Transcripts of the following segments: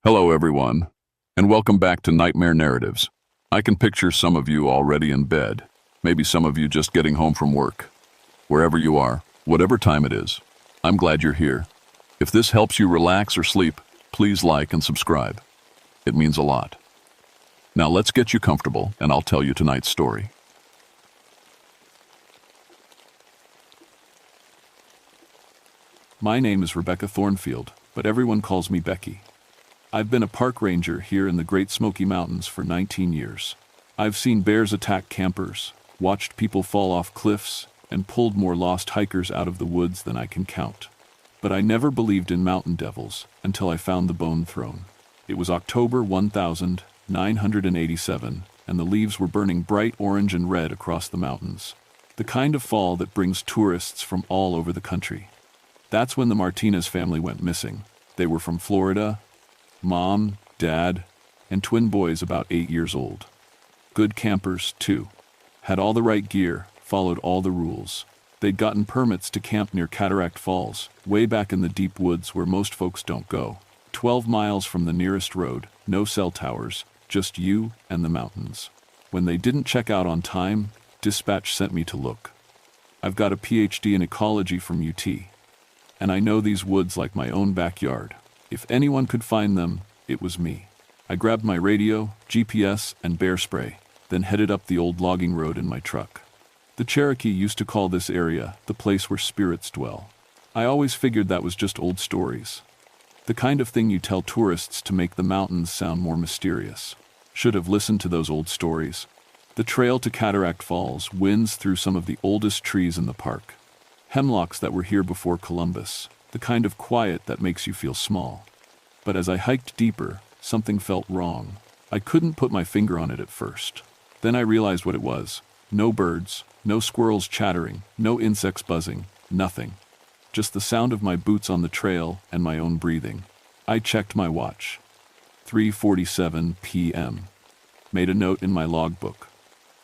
Hello, everyone, and welcome back to Nightmare Narratives. I can picture some of you already in bed, maybe some of you just getting home from work. Wherever you are, whatever time it is, I'm glad you're here. If this helps you relax or sleep, please like and subscribe. It means a lot. Now let's get you comfortable, and I'll tell you tonight's story. My name is Rebecca Thornfield, but everyone calls me Becky. I've been a park ranger here in the Great Smoky Mountains for 19 years. I've seen bears attack campers, watched people fall off cliffs, and pulled more lost hikers out of the woods than I can count. But I never believed in mountain devils until I found the Bone Throne. It was October 1987, and the leaves were burning bright orange and red across the mountains. The kind of fall that brings tourists from all over the country. That's when the Martinez family went missing. They were from Florida. Mom, Dad, and twin boys about 8 years old. Good campers, too. Had all the right gear, followed all the rules. They'd gotten permits to camp near Cataract Falls, way back in the deep woods where most folks don't go. 12 miles from the nearest road, no cell towers, just you and the mountains. When they didn't check out on time, dispatch sent me to look. I've got a PhD in ecology from UT, and I know these woods like my own backyard. If anyone could find them, it was me. I grabbed my radio, GPS, and bear spray, then headed up the old logging road in my truck. The Cherokee used to call this area the place where spirits dwell. I always figured that was just old stories. The kind of thing you tell tourists to make the mountains sound more mysterious. Should have listened to those old stories. The trail to Cataract Falls winds through some of the oldest trees in the park. Hemlocks that were here before Columbus. The kind of quiet that makes you feel small. But as I hiked deeper, something felt wrong. I couldn't put my finger on it at first. Then I realized what it was. No birds, no squirrels chattering, no insects buzzing, nothing. Just the sound of my boots on the trail and my own breathing. I checked my watch. 3:47 p.m. Made a note in my logbook.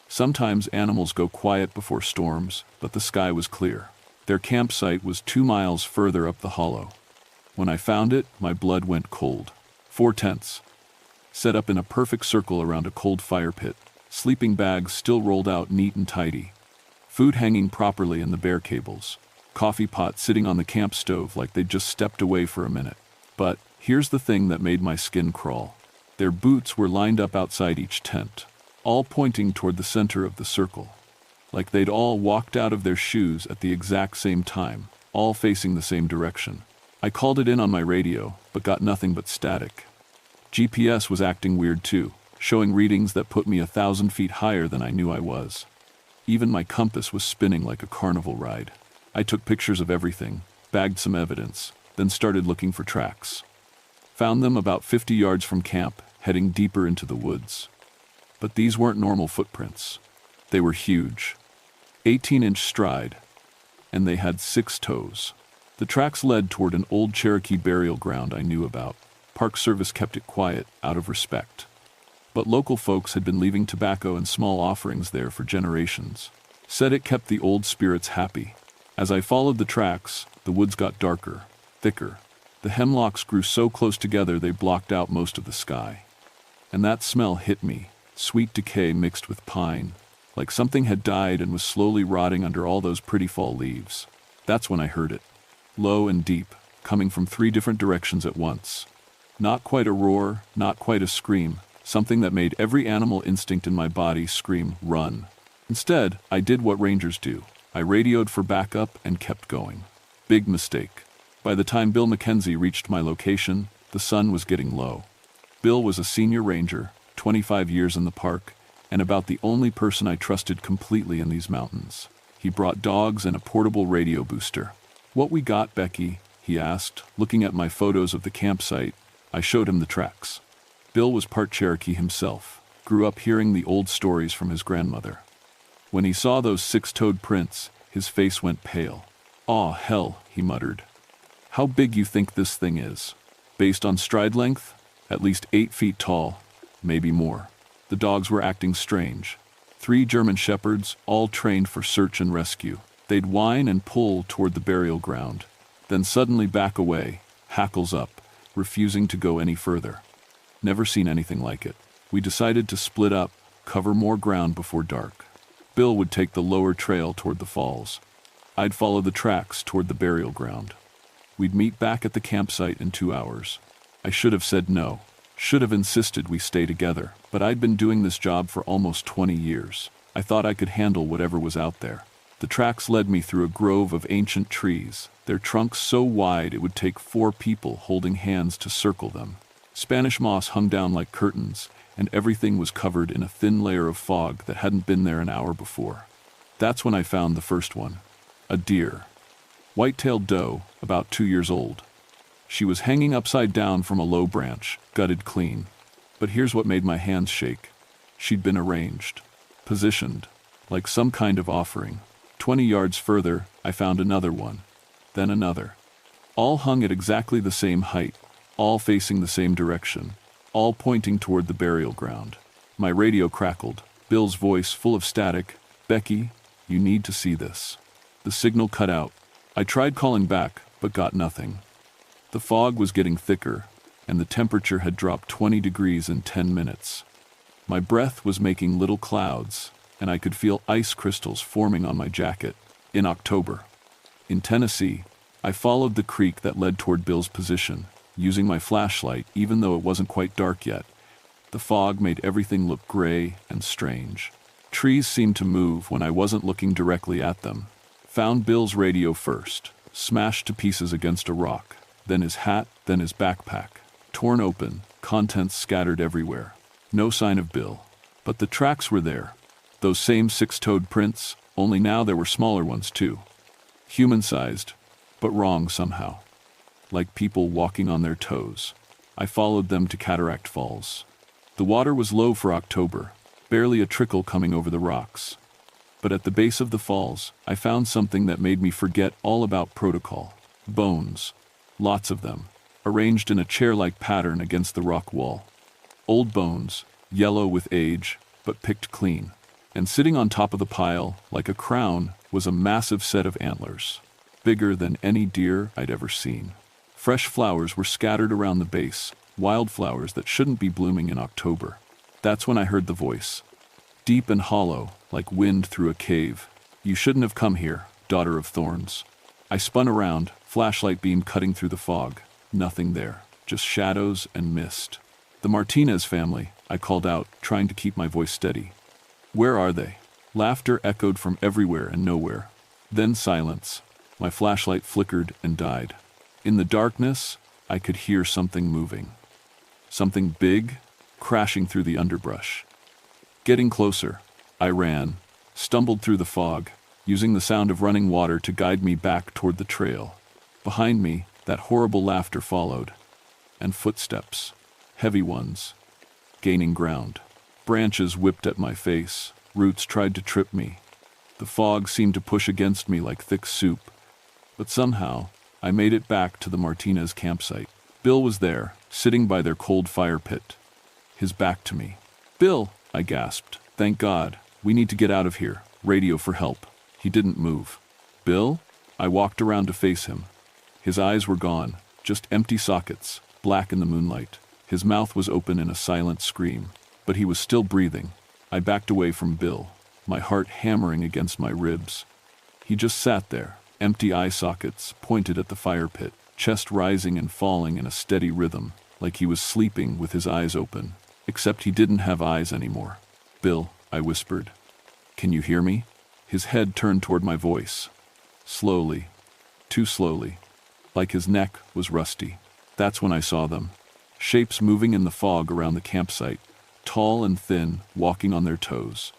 Sometimes animals go quiet before storms, but the sky was clear. Their campsite was 2 miles further up the hollow. When I found it, my blood went cold. 4 tents, set up in a perfect circle around a cold fire pit. Sleeping bags still rolled out neat and tidy. Food hanging properly in the bear cables. Coffee pot sitting on the camp stove like they'd just stepped away for a minute. But here's the thing that made my skin crawl. Their boots were lined up outside each tent, all pointing toward the center of the circle. Like they'd all walked out of their shoes at the exact same time, all facing the same direction. I called it in on my radio, but got nothing but static. GPS was acting weird too, showing readings that put me 1,000 feet higher than I knew I was. Even my compass was spinning like a carnival ride. I took pictures of everything, bagged some evidence, then started looking for tracks. Found them about 50 yards from camp, heading deeper into the woods. But these weren't normal footprints. They were huge, 18-inch stride, and they had 6 toes. The tracks led toward an old Cherokee burial ground I knew about. Park Service kept it quiet, out of respect. But local folks had been leaving tobacco and small offerings there for generations. Said it kept the old spirits happy. As I followed the tracks, the woods got darker, thicker. The hemlocks grew so close together they blocked out most of the sky. And that smell hit me, sweet decay mixed with pine. Like something had died and was slowly rotting under all those pretty fall leaves. That's when I heard it. Low and deep, coming from 3 different directions at once. Not quite a roar, not quite a scream, something that made every animal instinct in my body scream, run. Instead, I did what rangers do. I radioed for backup and kept going. Big mistake. By the time Bill McKenzie reached my location, the sun was getting low. Bill was a senior ranger, 25 years in the park, and about the only person I trusted completely in these mountains. He brought dogs and a portable radio booster. "What we got, Becky?" he asked, looking at my photos of the campsite. I showed him the tracks. Bill was part Cherokee himself, grew up hearing the old stories from his grandmother. When he saw those 6-toed prints, his face went pale. "Aw, hell," he muttered. "How big you think this thing is?" "Based on stride length, at least 8 feet tall, maybe more." The dogs were acting strange. 3 German shepherds, all trained for search and rescue. They'd whine and pull toward the burial ground, then suddenly back away, hackles up, refusing to go any further. Never seen anything like it. We decided to split up, cover more ground before dark. Bill would take the lower trail toward the falls. I'd follow the tracks toward the burial ground. We'd meet back at the campsite in 2 hours. I should have said no. Should have insisted we stay together, but I'd been doing this job for almost 20 years. I thought I could handle whatever was out there. The tracks led me through a grove of ancient trees, their trunks so wide it would take 4 people holding hands to circle them. Spanish moss hung down like curtains, and everything was covered in a thin layer of fog that hadn't been there an hour before. That's when I found the first one. A deer. White-tailed doe, about 2 years old. She was hanging upside down from a low branch, gutted clean. But here's what made my hands shake. She'd been arranged, positioned, like some kind of offering. 20 yards further, I found another one, then another. All hung at exactly the same height, all facing the same direction, all pointing toward the burial ground. My radio crackled, Bill's voice full of static. "Becky, you need to see this." The signal cut out. I tried calling back, but got nothing. The fog was getting thicker, and the temperature had dropped 20 degrees in 10 minutes. My breath was making little clouds, and I could feel ice crystals forming on my jacket. In October. In Tennessee, I followed the creek that led toward Bill's position, using my flashlight even though it wasn't quite dark yet. The fog made everything look gray and strange. Trees seemed to move when I wasn't looking directly at them. Found Bill's radio first, smashed to pieces against a rock, then his hat, then his backpack. Torn open, contents scattered everywhere. No sign of Bill. But the tracks were there. Those same 6-toed prints, only now there were smaller ones too. Human-sized, but wrong somehow. Like people walking on their toes. I followed them to Cataract Falls. The water was low for October, barely a trickle coming over the rocks. But at the base of the falls, I found something that made me forget all about protocol. Bones. Lots of them, arranged in a chair-like pattern against the rock wall. Old bones, yellow with age, but picked clean. And sitting on top of the pile, like a crown, was a massive set of antlers. Bigger than any deer I'd ever seen. Fresh flowers were scattered around the base, wildflowers that shouldn't be blooming in October. That's when I heard the voice. Deep and hollow, like wind through a cave. "You shouldn't have come here, daughter of thorns." I spun around, flashlight beam cutting through the fog. Nothing there, just shadows and mist. "The Martinez family," I called out, trying to keep my voice steady. "Where are they?" Laughter echoed from everywhere and nowhere. Then silence. My flashlight flickered and died. In the darkness, I could hear something moving. Something big, crashing through the underbrush. Getting closer, I ran, stumbled through the fog, using the sound of running water to guide me back toward the trail. Behind me, that horrible laughter followed. And footsteps. Heavy ones. Gaining ground. Branches whipped at my face. Roots tried to trip me. The fog seemed to push against me like thick soup. But somehow, I made it back to the Martinez campsite. Bill was there, sitting by their cold fire pit. His back to me. "Bill," I gasped. "Thank God. We need to get out of here. Radio for help." He didn't move. "Bill?" I walked around to face him. His eyes were gone, just empty sockets, black in the moonlight. His mouth was open in a silent scream, but he was still breathing. I backed away from Bill, my heart hammering against my ribs. He just sat there, empty eye sockets pointed at the fire pit, chest rising and falling in a steady rhythm, like he was sleeping with his eyes open, except he didn't have eyes anymore. "Bill," I whispered. "Can you hear me?" His head turned toward my voice. Slowly, too slowly, like his neck was rusty. That's when I saw them. Shapes moving in the fog around the campsite, tall and thin, walking on their toes.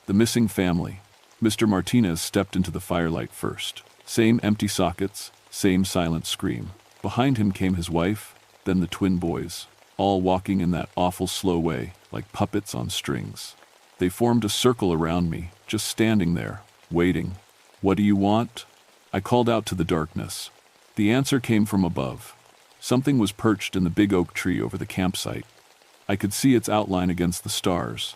The missing family. Mr. Martinez stepped into the firelight first. Same empty sockets, same silent scream. Behind him came his wife, then the twin boys, all walking in that awful slow way, like puppets on strings. They formed a circle around me, just standing there, waiting. "What do you want?" I called out to the darkness. The answer came from above. Something was perched in the big oak tree over the campsite. I could see its outline against the stars.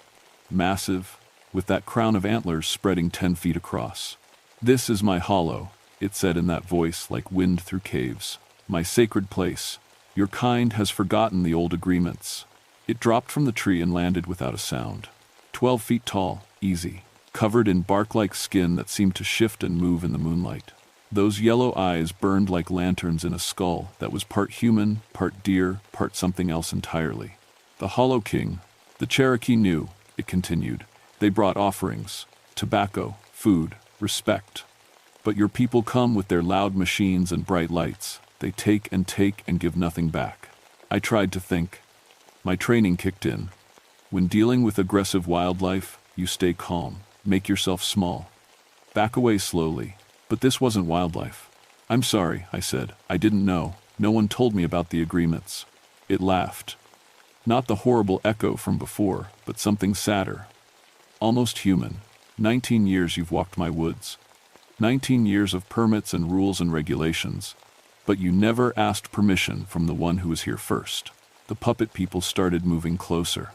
Massive, with that crown of antlers spreading 10 feet across. "This is my hollow," it said in that voice like wind through caves. "My sacred place. Your kind has forgotten the old agreements. It dropped from the tree and landed without a sound. 12 feet tall, easy, covered in bark-like skin that seemed to shift and move in the moonlight. Those yellow eyes burned like lanterns in a skull that was part human, part deer, part something else entirely. The Hollow King, the Cherokee knew, it continued. They brought offerings, tobacco, food, respect. But your people come with their loud machines and bright lights. They take and give nothing back. I tried to think. My training kicked in. When dealing with aggressive wildlife, you stay calm, make yourself small. Back away slowly. But this wasn't wildlife. I'm sorry, I said. I didn't know. No one told me about the agreements. It laughed. Not the horrible echo from before, but something sadder. Almost human. 19 years you've walked my woods. 19 years of permits and rules and regulations. But you never asked permission from the one who was here first. The puppet people started moving closer.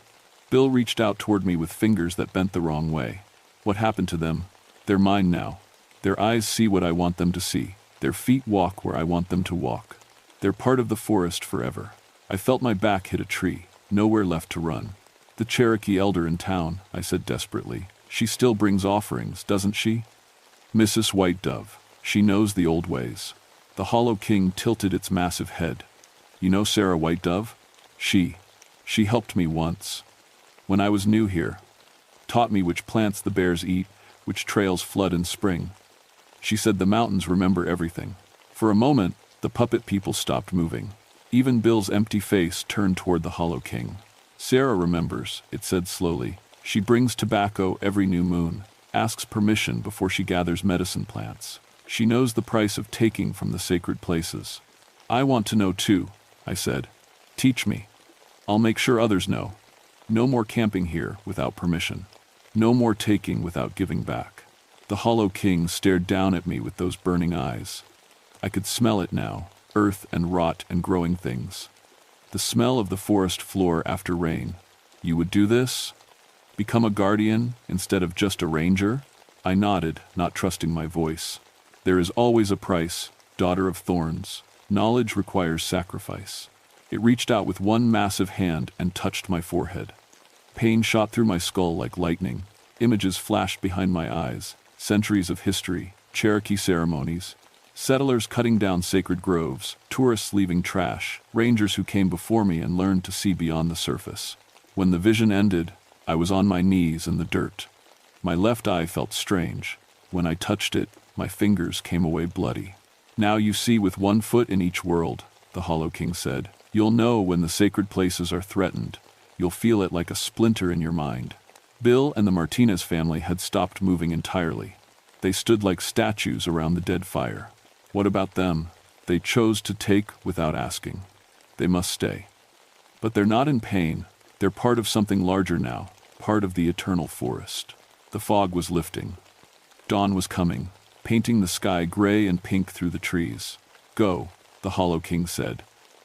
Bill reached out toward me with fingers that bent the wrong way. What happened to them? They're mine now. Their eyes see what I want them to see. Their feet walk where I want them to walk. They're part of the forest forever. I felt my back hit a tree. Nowhere left to run. The Cherokee elder in town, I said desperately. She still brings offerings, doesn't she? Mrs. White Dove. She knows the old ways. The Hollow King tilted its massive head. You know Sarah White Dove? She helped me once. When I was new here. Taught me which plants the bears eat, which trails flood in spring. She said the mountains remember everything. For a moment, the puppet people stopped moving. Even Bill's empty face turned toward the Hollow King. Sarah remembers, it said slowly. She brings tobacco every new moon, asks permission before she gathers medicine plants. She knows the price of taking from the sacred places. I want to know too, I said. Teach me. I'll make sure others know. No more camping here without permission. No more taking without giving back. The Hollow King stared down at me with those burning eyes. I could smell it now, earth and rot and growing things. The smell of the forest floor after rain. You would do this? Become a guardian instead of just a ranger? I nodded, not trusting my voice. There is always a price, daughter of thorns. Knowledge requires sacrifice. It reached out with one massive hand and touched my forehead. Pain shot through my skull like lightning. Images flashed behind my eyes. Centuries of history, Cherokee ceremonies, settlers cutting down sacred groves, tourists leaving trash, rangers who came before me and learned to see beyond the surface. When the vision ended, I was on my knees in the dirt. My left eye felt strange. When I touched it, my fingers came away bloody. Now you see with one foot in each world, the Hollow King said. You'll know when the sacred places are threatened. You'll feel it like a splinter in your mind. Bill and the Martinez family had stopped moving entirely. They stood like statues around the dead fire. What about them? They chose to take without asking. They must stay. But they're not in pain. They're part of something larger now, part of the eternal forest. The fog was lifting. Dawn was coming, painting the sky gray and pink through the trees. Go, the Hollow King said.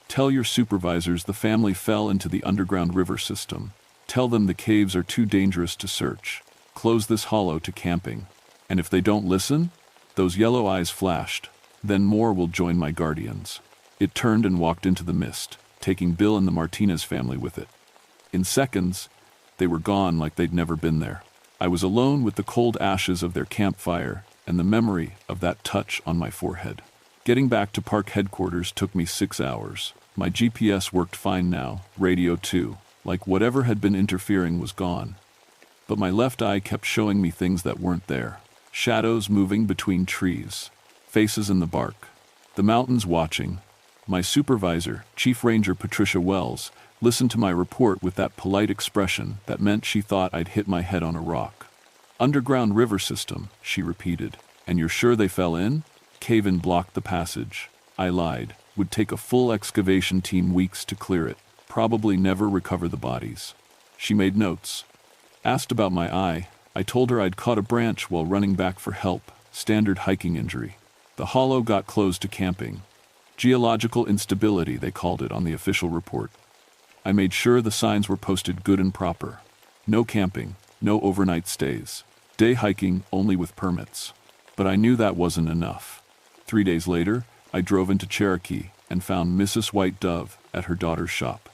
Tell your supervisors the family fell into the underground river system. Tell them the caves are too dangerous to search. Close this hollow to camping. And if they don't listen, those yellow eyes flashed. Then more will join my guardians. It turned and walked into the mist, taking Bill and the Martinez family with it. In seconds, they were gone like they'd never been there. I was alone with the cold ashes of their campfire and the memory of that touch on my forehead. Getting back to park headquarters took me 6 hours. My GPS worked fine now, radio too, like whatever had been interfering was gone. But my left eye kept showing me things that weren't there. Shadows moving between trees, faces in the bark, the mountains watching. My supervisor, Chief Ranger Patricia Wells, listened to my report with that polite expression that meant she thought I'd hit my head on a rock. Underground river system, she repeated. And you're sure they fell in? Cave-in blocked the passage. I lied. Would take a full excavation team weeks to clear it. Probably never recover the bodies. She made notes. Asked about my eye. I told her I'd caught a branch while running back for help. Standard hiking injury. The hollow got closed to camping. Geological instability, they called it on the official report. I made sure the signs were posted good and proper. No camping, no overnight stays. Day hiking only with permits. But I knew that wasn't enough. 3 days later, I drove into Cherokee and found Mrs. White Dove at her daughter's shop.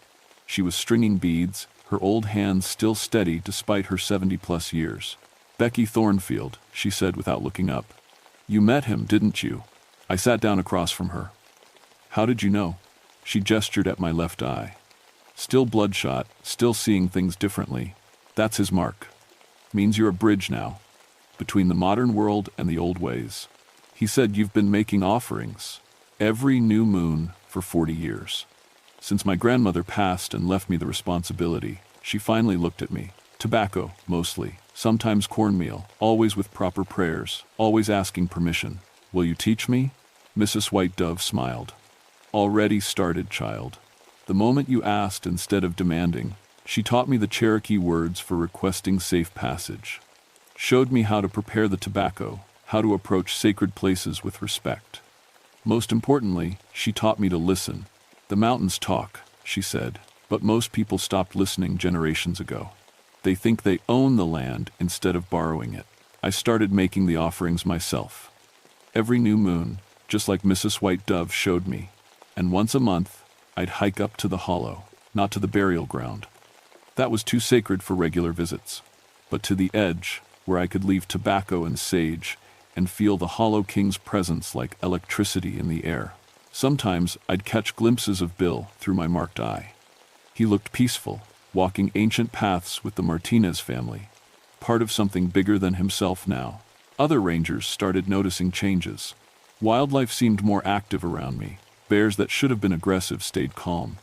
She was stringing beads, her old hands still steady despite her 70-plus years. "Becky Thornfield," she said without looking up. "You met him, didn't you?" I sat down across from her. "How did you know?" She gestured at my left eye. "Still bloodshot, still seeing things differently. That's his mark. Means you're a bridge now, between the modern world and the old ways." He said, "You've been making offerings every new moon for 40 years. Since my grandmother passed and left me the responsibility." She finally looked at me. "Tobacco, mostly. Sometimes cornmeal, always with proper prayers, always asking permission. Will you teach me?" Mrs. White Dove smiled. "Already started, child. The moment you asked instead of demanding." She taught me the Cherokee words for requesting safe passage. Showed me how to prepare the tobacco, how to approach sacred places with respect. Most importantly, she taught me to listen. "The mountains talk," she said, "but most people stopped listening generations ago. They think they own the land instead of borrowing it." I started making the offerings myself. Every new moon, just like Mrs. White Dove showed me. And once a month, I'd hike up to the hollow, not to the burial ground. That was too sacred for regular visits. But to the edge, where I could leave tobacco and sage and feel the Hollow King's presence like electricity in the air. Sometimes I'd catch glimpses of Bill through my marked eye. He looked peaceful, walking ancient paths with the Martinez family, part of something bigger than himself now. Other rangers started noticing changes. Wildlife seemed more active around me. Bears that should have been aggressive stayed calm.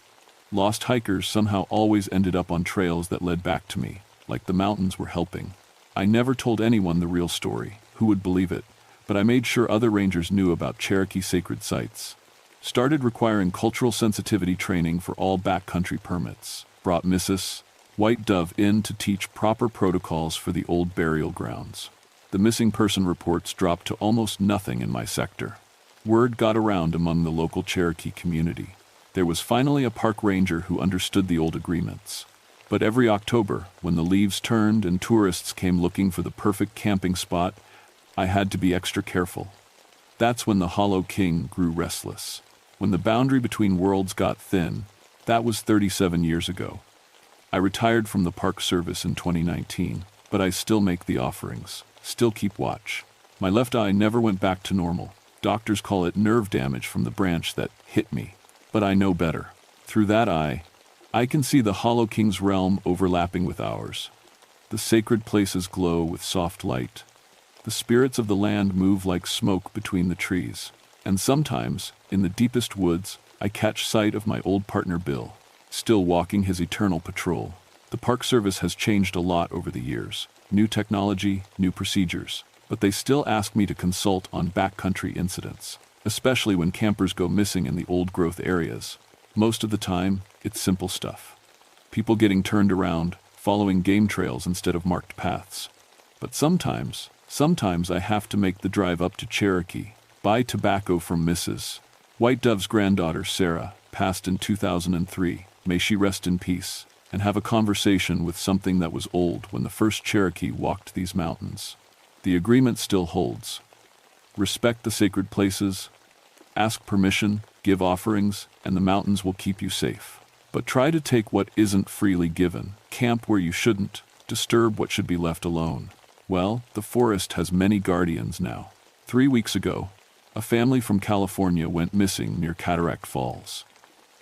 Lost hikers somehow always ended up on trails that led back to me, like the mountains were helping. I never told anyone the real story. Who would believe it? But I made sure other rangers knew about Cherokee sacred sites. Started requiring cultural sensitivity training for all backcountry permits. Brought Mrs. White Dove in to teach proper protocols for the old burial grounds. The missing person reports dropped to almost nothing in my sector. Word got around among the local Cherokee community. There was finally a park ranger who understood the old agreements. But every October, when the leaves turned and tourists came looking for the perfect camping spot, I had to be extra careful. That's when the Hollow King grew restless. When the boundary between worlds got thin. That was 37 years ago. I retired from the Park Service in 2019, but I still make the offerings, still keep watch. My left eye never went back to normal. Doctors call it nerve damage from the branch that hit me. But I know better. Through that eye, I can see the Hollow King's realm overlapping with ours. The sacred places glow with soft light. The spirits of the land move like smoke between the trees. And sometimes, in the deepest woods, I catch sight of my old partner Bill, still walking his eternal patrol. The Park Service has changed a lot over the years. New technology, new procedures. But they still ask me to consult on backcountry incidents, especially when campers go missing in the old-growth areas. Most of the time, it's simple stuff. People getting turned around, following game trails instead of marked paths. But sometimes I have to make the drive up to Cherokee, buy tobacco from Mrs. White Dove's granddaughter, Sarah, passed in 2003, may she rest in peace, and have a conversation with something that was old when the first Cherokee walked these mountains. The agreement still holds. Respect the sacred places, ask permission, give offerings, and the mountains will keep you safe. But try to take what isn't freely given, camp where you shouldn't, disturb what should be left alone. Well, the forest has many guardians now. 3 weeks ago, a family from California went missing near Cataract Falls.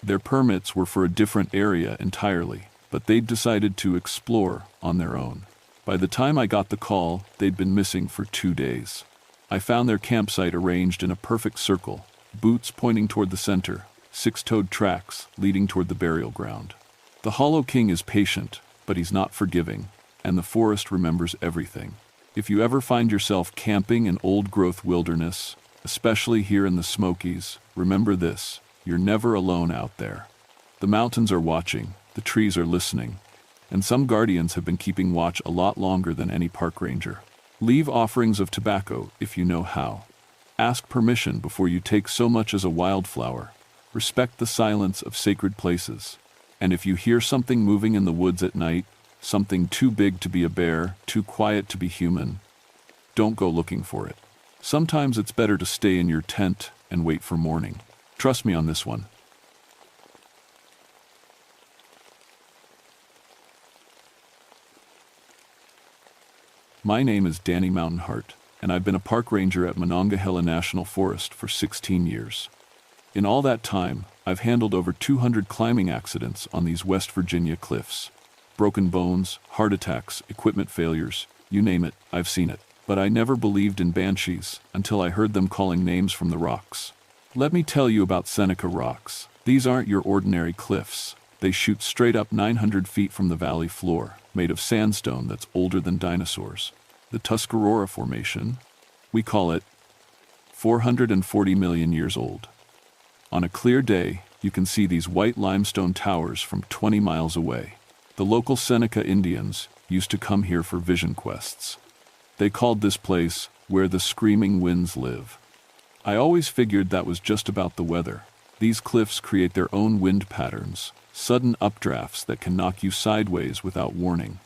Their permits were for a different area entirely, but they'd decided to explore on their own. By the time I got the call, they'd been missing for 2 days. I found their campsite arranged in a perfect circle, boots pointing toward the center, 6-toed tracks leading toward the burial ground. The Hollow King is patient, but he's not forgiving, and the forest remembers everything. If you ever find yourself camping in old-growth wilderness, especially here in the Smokies, remember this: you're never alone out there. The mountains are watching, the trees are listening, and some guardians have been keeping watch a lot longer than any park ranger. Leave offerings of tobacco if you know how. Ask permission before you take so much as a wildflower. Respect the silence of sacred places. And if you hear something moving in the woods at night, something too big to be a bear, too quiet to be human, don't go looking for it. Sometimes it's better to stay in your tent and wait for morning. Trust me on this one. My name is Danny Mountainheart, and I've been a park ranger at Monongahela National Forest for 16 years. In all that time, I've handled over 200 climbing accidents on these West Virginia cliffs. Broken bones, heart attacks, equipment failures, you name it, I've seen it. But I never believed in banshees until I heard them calling names from the rocks. Let me tell you about Seneca Rocks. These aren't your ordinary cliffs. They shoot straight up 900 feet from the valley floor, made of sandstone that's older than dinosaurs. The Tuscarora Formation, we call it 440 million years old. On a clear day, you can see these white limestone towers from 20 miles away. The local Seneca Indians used to come here for vision quests. They called this place where the screaming winds live. I always figured that was just about the weather. These cliffs create their own wind patterns, sudden updrafts that can knock you sideways without warning.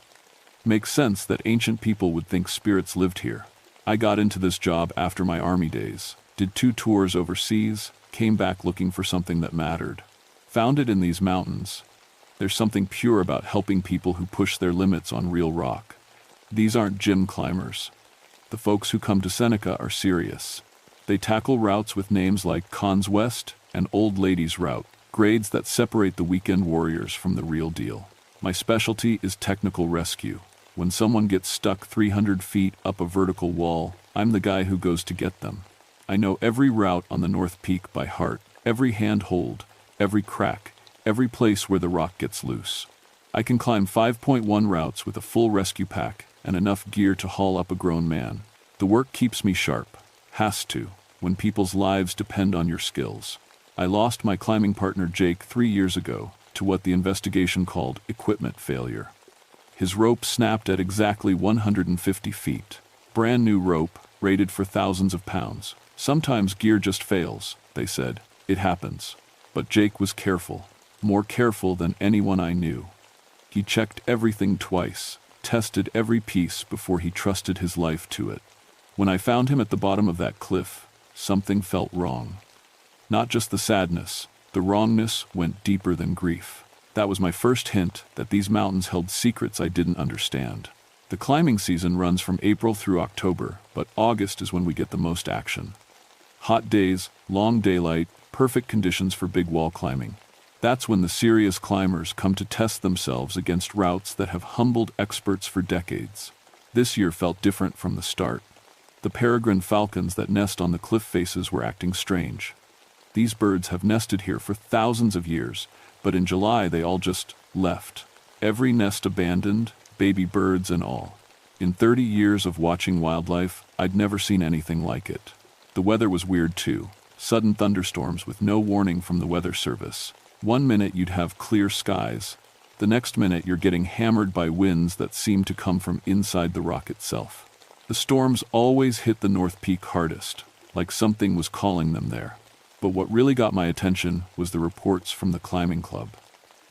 Makes sense that ancient people would think spirits lived here. I got into this job after my army days, did 2 tours overseas, came back looking for something that mattered. Found it in these mountains. There's something pure about helping people who push their limits on real rock. These aren't gym climbers. The folks who come to Seneca are serious. They tackle routes with names like Cons West and Old Ladies Route, grades that separate the weekend warriors from the real deal. My specialty is technical rescue. When someone gets stuck 300 feet up a vertical wall, I'm the guy who goes to get them. I know every route on the North Peak by heart, every handhold, every crack, every place where the rock gets loose. I can climb 5.1 routes with a full rescue pack and enough gear to haul up a grown man. The work keeps me sharp. Has to, when people's lives depend on your skills. I lost my climbing partner Jake 3 years ago to what the investigation called equipment failure. His rope snapped at exactly 150 feet. Brand new rope, rated for thousands of pounds. Sometimes gear just fails, they said. It happens. But Jake was careful, more careful than anyone I knew. He checked everything twice, tested every piece before he trusted his life to it. When I found him at the bottom of that cliff, something felt wrong. Not just the sadness, the wrongness went deeper than grief. That was my first hint that these mountains held secrets I didn't understand. The climbing season runs from April through October, but August is when we get the most action. Hot days, long daylight, perfect conditions for big wall climbing. That's when the serious climbers come to test themselves against routes that have humbled experts for decades. This year felt different from the start. The peregrine falcons that nest on the cliff faces were acting strange. These birds have nested here for thousands of years, but in July they all just left. Every nest abandoned, baby birds and all. In 30 years of watching wildlife, I'd never seen anything like it. The weather was weird too. Sudden thunderstorms with no warning from the weather service. One minute you'd have clear skies. The next minute you're getting hammered by winds that seem to come from inside the rock itself. The storms always hit the North Peak hardest, like something was calling them there. But what really got my attention was the reports from the climbing club.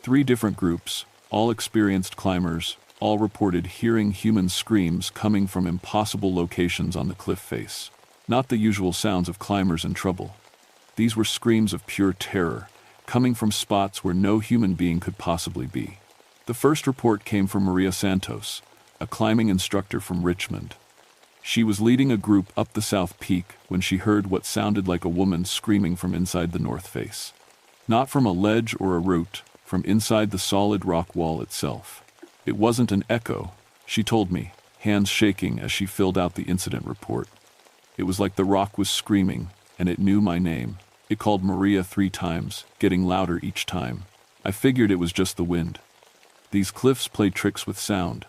3 different groups, all experienced climbers, all reported hearing human screams coming from impossible locations on the cliff face. Not the usual sounds of climbers in trouble. These were screams of pure terror, coming from spots where no human being could possibly be. The first report came from Maria Santos, a climbing instructor from Richmond. She was leading a group up the South Peak when she heard what sounded like a woman screaming from inside the north face. Not from a ledge or a root, from inside the solid rock wall itself. It wasn't an echo, she told me, hands shaking as she filled out the incident report. It was like the rock was screaming, and it knew my name. It called Maria 3 times, getting louder each time. I figured it was just the wind. These cliffs play tricks with sound.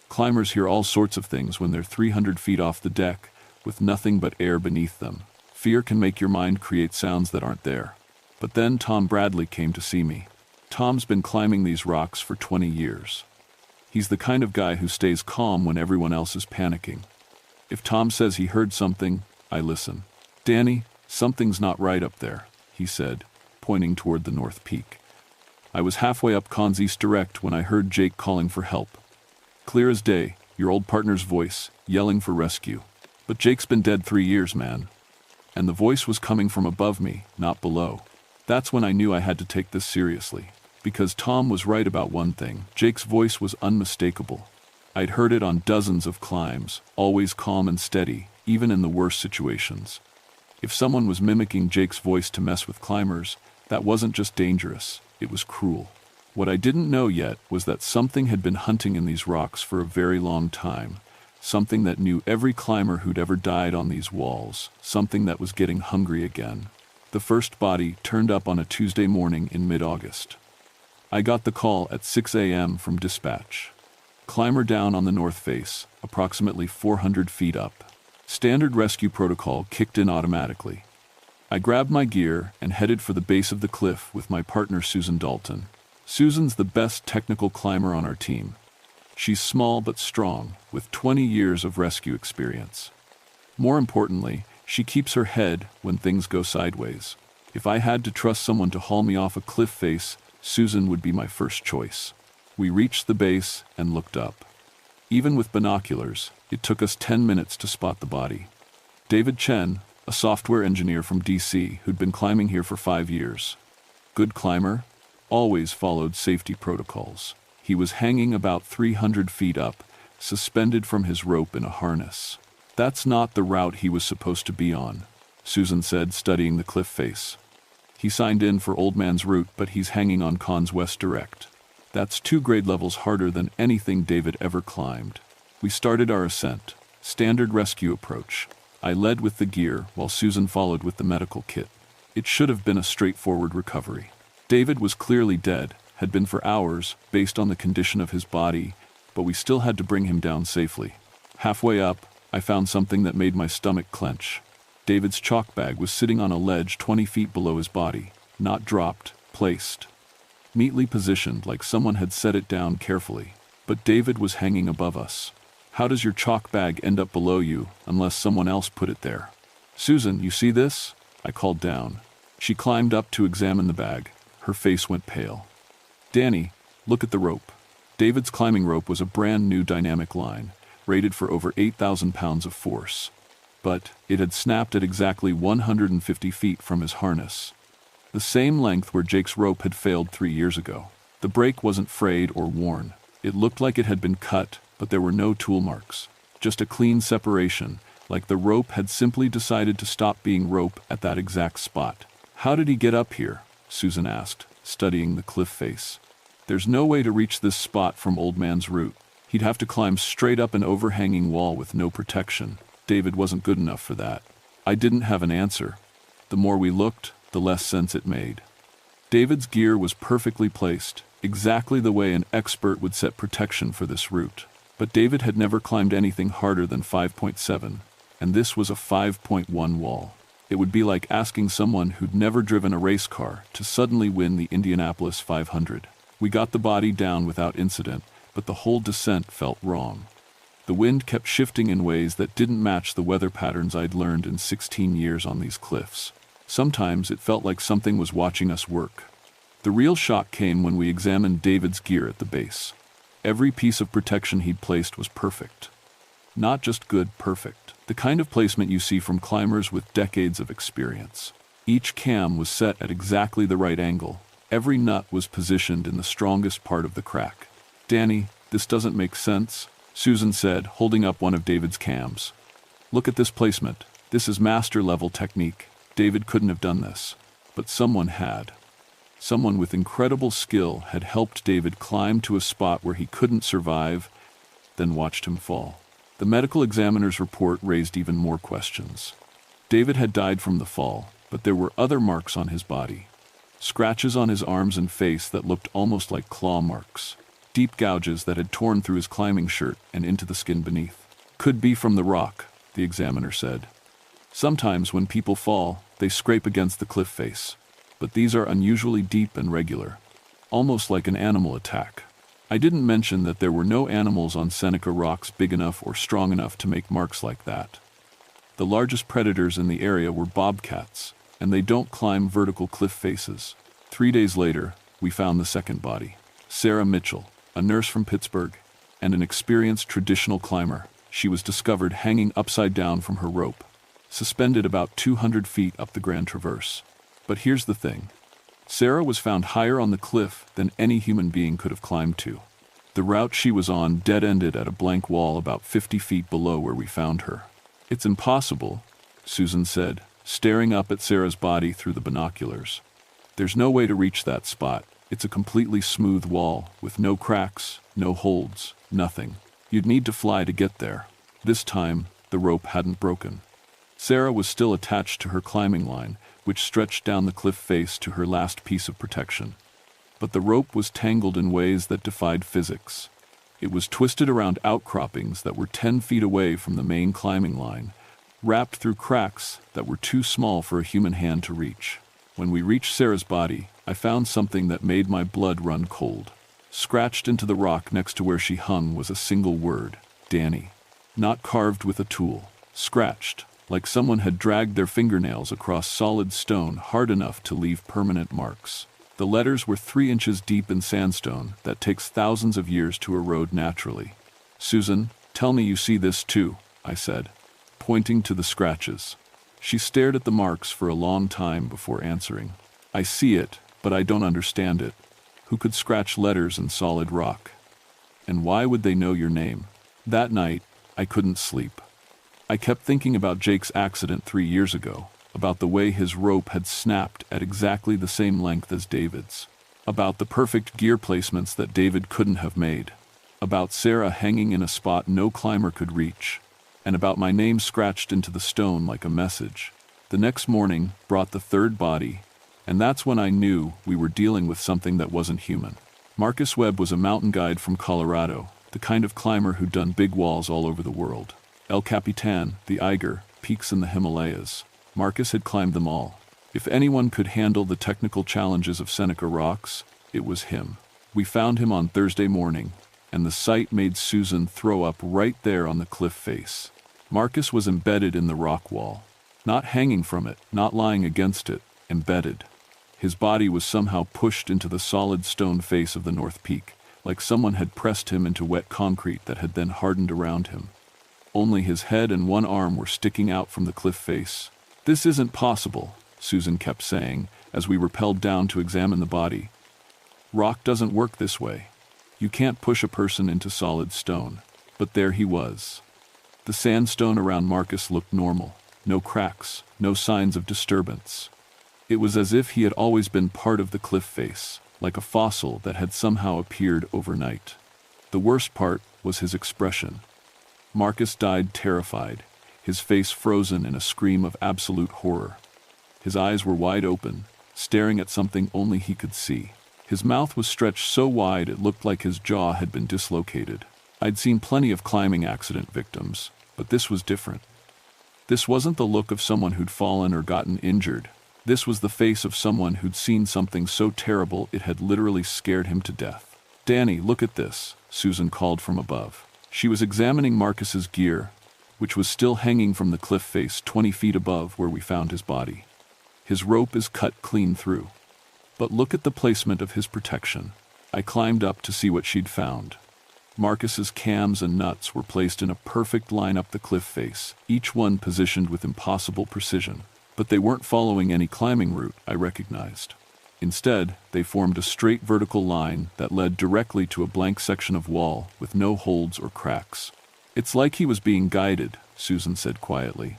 Climbers hear all sorts of things when they're 300 feet off the deck, with nothing but air beneath them. Fear can make your mind create sounds that aren't there. But then Tom Bradley came to see me. Tom's been climbing these rocks for 20 years. He's the kind of guy who stays calm when everyone else is panicking. If Tom says he heard something, I listen. "Danny, something's not right up there," he said, pointing toward the North Peak. I was halfway up Cons East Direct when I heard Jake calling for help. Clear as day, your old partner's voice, yelling for rescue. But Jake's been dead 3 years, man. And the voice was coming from above me, not below. That's when I knew I had to take this seriously. Because Tom was right about one thing. Jake's voice was unmistakable. I'd heard it on dozens of climbs, always calm and steady, even in the worst situations. If someone was mimicking Jake's voice to mess with climbers, that wasn't just dangerous, it was cruel. What I didn't know yet was that something had been hunting in these rocks for a very long time, something that knew every climber who'd ever died on these walls, something that was getting hungry again. The first body turned up on a Tuesday morning in mid-August. I got the call at 6 a.m. from dispatch. Climber down on the north face, approximately 400 feet up. Standard rescue protocol kicked in automatically. I grabbed my gear and headed for the base of the cliff with my partner Susan Dalton. Susan's the best technical climber on our team. She's small but strong, with 20 years of rescue experience. More importantly, she keeps her head when things go sideways. If I had to trust someone to haul me off a cliff face, Susan would be my first choice. We reached the base and looked up. Even with binoculars, it took us 10 minutes to spot the body. David Chen, a software engineer from DC who'd been climbing here for 5 years. Good climber, always followed safety protocols. He was hanging about 300 feet up, suspended from his rope in a harness. That's not the route he was supposed to be on, Susan said, studying the cliff face. He signed in for Old Man's route, but he's hanging on Khan's West Direct. That's 2 grade levels harder than anything David ever climbed. We started our ascent, standard rescue approach. I led with the gear while Susan followed with the medical kit. It should have been a straightforward recovery. David was clearly dead, had been for hours, based on the condition of his body, but we still had to bring him down safely. Halfway up, I found something that made my stomach clench. David's chalk bag was sitting on a ledge 20 feet below his body, not dropped, placed. Neatly positioned like someone had set it down carefully. But David was hanging above us. How does your chalk bag end up below you unless someone else put it there? Susan, you see this? I called down. She climbed up to examine the bag. Her face went pale. Danny, look at the rope. David's climbing rope was a brand new dynamic line, rated for over 8,000 pounds of force. But it had snapped at exactly 150 feet from his harness. The same length where Jake's rope had failed 3 years ago. The break wasn't frayed or worn. It looked like it had been cut, but there were no tool marks. Just a clean separation, like the rope had simply decided to stop being rope at that exact spot. How did he get up here? Susan asked, studying the cliff face. There's no way to reach this spot from Old Man's route. He'd have to climb straight up an overhanging wall with no protection. David wasn't good enough for that. I didn't have an answer. The more we looked, the less sense it made. David's gear was perfectly placed, exactly the way an expert would set protection for this route. But David had never climbed anything harder than 5.7, and this was a 5.1 wall. It would be like asking someone who'd never driven a race car to suddenly win the Indianapolis 500. We got the body down without incident, but the whole descent felt wrong. The wind kept shifting in ways that didn't match the weather patterns I'd learned in 16 years on these cliffs. Sometimes it felt like something was watching us work. The real shock came when we examined David's gear at the base. Every piece of protection he'd placed was perfect. Not just good, perfect. The kind of placement you see from climbers with decades of experience. Each cam was set at exactly the right angle. Every nut was positioned in the strongest part of the crack. Danny, this doesn't make sense, Susan said, holding up one of David's cams. Look at this placement. This is master-level technique. David couldn't have done this, but someone had. Someone with incredible skill had helped David climb to a spot where he couldn't survive, then watched him fall. The medical examiner's report raised even more questions. David had died from the fall, but there were other marks on his body. Scratches on his arms and face that looked almost like claw marks. Deep gouges that had torn through his climbing shirt and into the skin beneath. Could be from the rock, the examiner said. Sometimes when people fall, they scrape against the cliff face. But these are unusually deep and regular. Almost like an animal attack. I didn't mention that there were no animals on Seneca rocks big enough or strong enough to make marks like that. The largest predators in the area were bobcats, and they don't climb vertical cliff faces. 3 days later, we found the second body. Sarah Mitchell, a nurse from Pittsburgh, and an experienced traditional climber. She was discovered hanging upside down from her rope, suspended about 200 feet up the Grand Traverse. But here's the thing. Sarah was found higher on the cliff than any human being could have climbed to. The route she was on dead-ended at a blank wall about 50 feet below where we found her. "It's impossible," Susan said, staring up at Sarah's body through the binoculars. "There's no way to reach that spot. It's a completely smooth wall, with no cracks, no holds, nothing. You'd need to fly to get there." This time, the rope hadn't broken. Sarah was still attached to her climbing line, which stretched down the cliff face to her last piece of protection. But the rope was tangled in ways that defied physics. It was twisted around outcroppings that were 10 feet away from the main climbing line, wrapped through cracks that were too small for a human hand to reach. When we reached Sarah's body, I found something that made my blood run cold. Scratched into the rock next to where she hung was a single word: Danny. Not carved with a tool, scratched, like someone had dragged their fingernails across solid stone hard enough to leave permanent marks. The letters were 3 inches deep in sandstone that takes thousands of years to erode naturally. "Susan, tell me you see this too," I said, pointing to the scratches. She stared at the marks for a long time before answering. "I see it, but I don't understand it. Who could scratch letters in solid rock? And why would they know your name?" That night, I couldn't sleep. I kept thinking about Jake's accident 3 years ago, about the way his rope had snapped at exactly the same length as David's, about the perfect gear placements that David couldn't have made, about Sarah hanging in a spot no climber could reach, and about my name scratched into the stone like a message. The next morning brought the third body, and that's when I knew we were dealing with something that wasn't human. Marcus Webb was a mountain guide from Colorado, the kind of climber who'd done big walls all over the world. El Capitan, the Eiger, peaks in the Himalayas. Marcus had climbed them all. If anyone could handle the technical challenges of Seneca Rocks, it was him. We found him on Thursday morning, and the sight made Susan throw up right there on the cliff face. Marcus was embedded in the rock wall. Not hanging from it, not lying against it, embedded. His body was somehow pushed into the solid stone face of the North Peak, like someone had pressed him into wet concrete that had then hardened around him. Only his head and one arm were sticking out from the cliff face. "This isn't possible," Susan kept saying, as we rappelled down to examine the body. "Rock doesn't work this way. You can't push a person into solid stone." But there he was. The sandstone around Marcus looked normal. No cracks, no signs of disturbance. It was as if he had always been part of the cliff face, like a fossil that had somehow appeared overnight. The worst part was his expression. Marcus died terrified, his face frozen in a scream of absolute horror. His eyes were wide open, staring at something only he could see. His mouth was stretched so wide it looked like his jaw had been dislocated. I'd seen plenty of climbing accident victims, but this was different. This wasn't the look of someone who'd fallen or gotten injured. This was the face of someone who'd seen something so terrible it had literally scared him to death. "Danny, look at this," Susan called from above. She was examining Marcus's gear, which was still hanging from the cliff face 20 feet above where we found his body. "His rope is cut clean through. But look at the placement of his protection." I climbed up to see what she'd found. Marcus's cams and nuts were placed in a perfect line up the cliff face, each one positioned with impossible precision. But they weren't following any climbing route, I recognized. Instead, they formed a straight vertical line that led directly to a blank section of wall with no holds or cracks. "It's like he was being guided," Susan said quietly.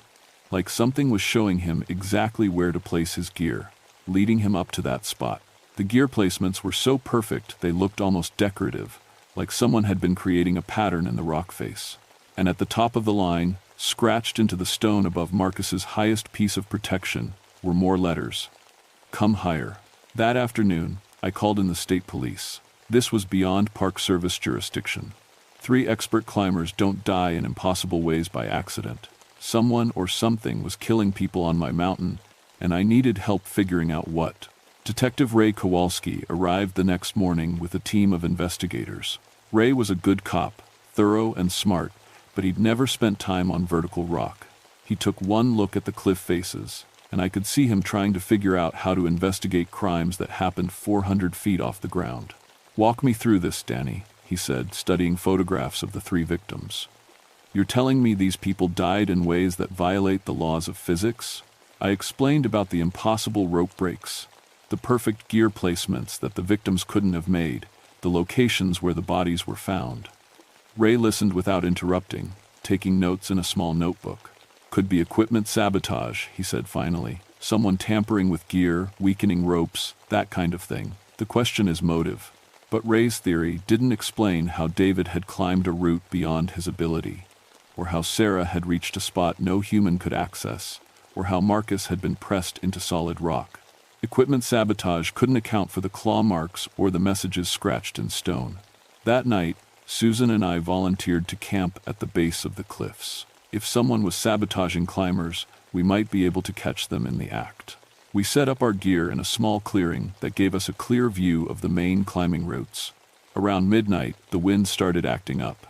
"Like something was showing him exactly where to place his gear, leading him up to that spot." The gear placements were so perfect they looked almost decorative, like someone had been creating a pattern in the rock face. And at the top of the line, scratched into the stone above Marcus's highest piece of protection, were more letters. "Come higher." That afternoon, I called in the state police. This was beyond Park Service jurisdiction. 3 expert climbers don't die in impossible ways by accident. Someone or something was killing people on my mountain, and I needed help figuring out what. Detective Ray Kowalski arrived the next morning with a team of investigators. Ray was a good cop, thorough and smart, but he'd never spent time on vertical rock. He took one look at the cliff faces, and I could see him trying to figure out how to investigate crimes that happened 400 feet off the ground. "Walk me through this, Danny," he said, studying photographs of the 3 victims. "You're telling me these people died in ways that violate the laws of physics?" I explained about the impossible rope breaks, the perfect gear placements that the victims couldn't have made, the locations where the bodies were found. Ray listened without interrupting, taking notes in a small notebook. Could be equipment sabotage, he said finally. Someone tampering with gear, weakening ropes, that kind of thing. The question is motive. But Ray's theory didn't explain how David had climbed a route beyond his ability, or how Sarah had reached a spot no human could access, or how Marcus had been pressed into solid rock. Equipment sabotage couldn't account for the claw marks or the messages scratched in stone. That night, Susan and I volunteered to camp at the base of the cliffs. If someone was sabotaging climbers, we might be able to catch them in the act. We set up our gear in a small clearing that gave us a clear view of the main climbing routes. Around midnight, the wind started acting up.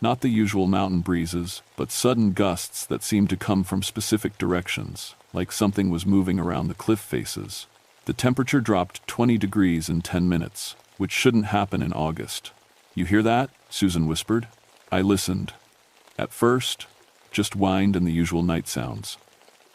Not the usual mountain breezes, but sudden gusts that seemed to come from specific directions, like something was moving around the cliff faces. The temperature dropped 20 degrees in 10 minutes, which shouldn't happen in August. "You hear that?" Susan whispered. I listened. At first, just wind and the usual night sounds.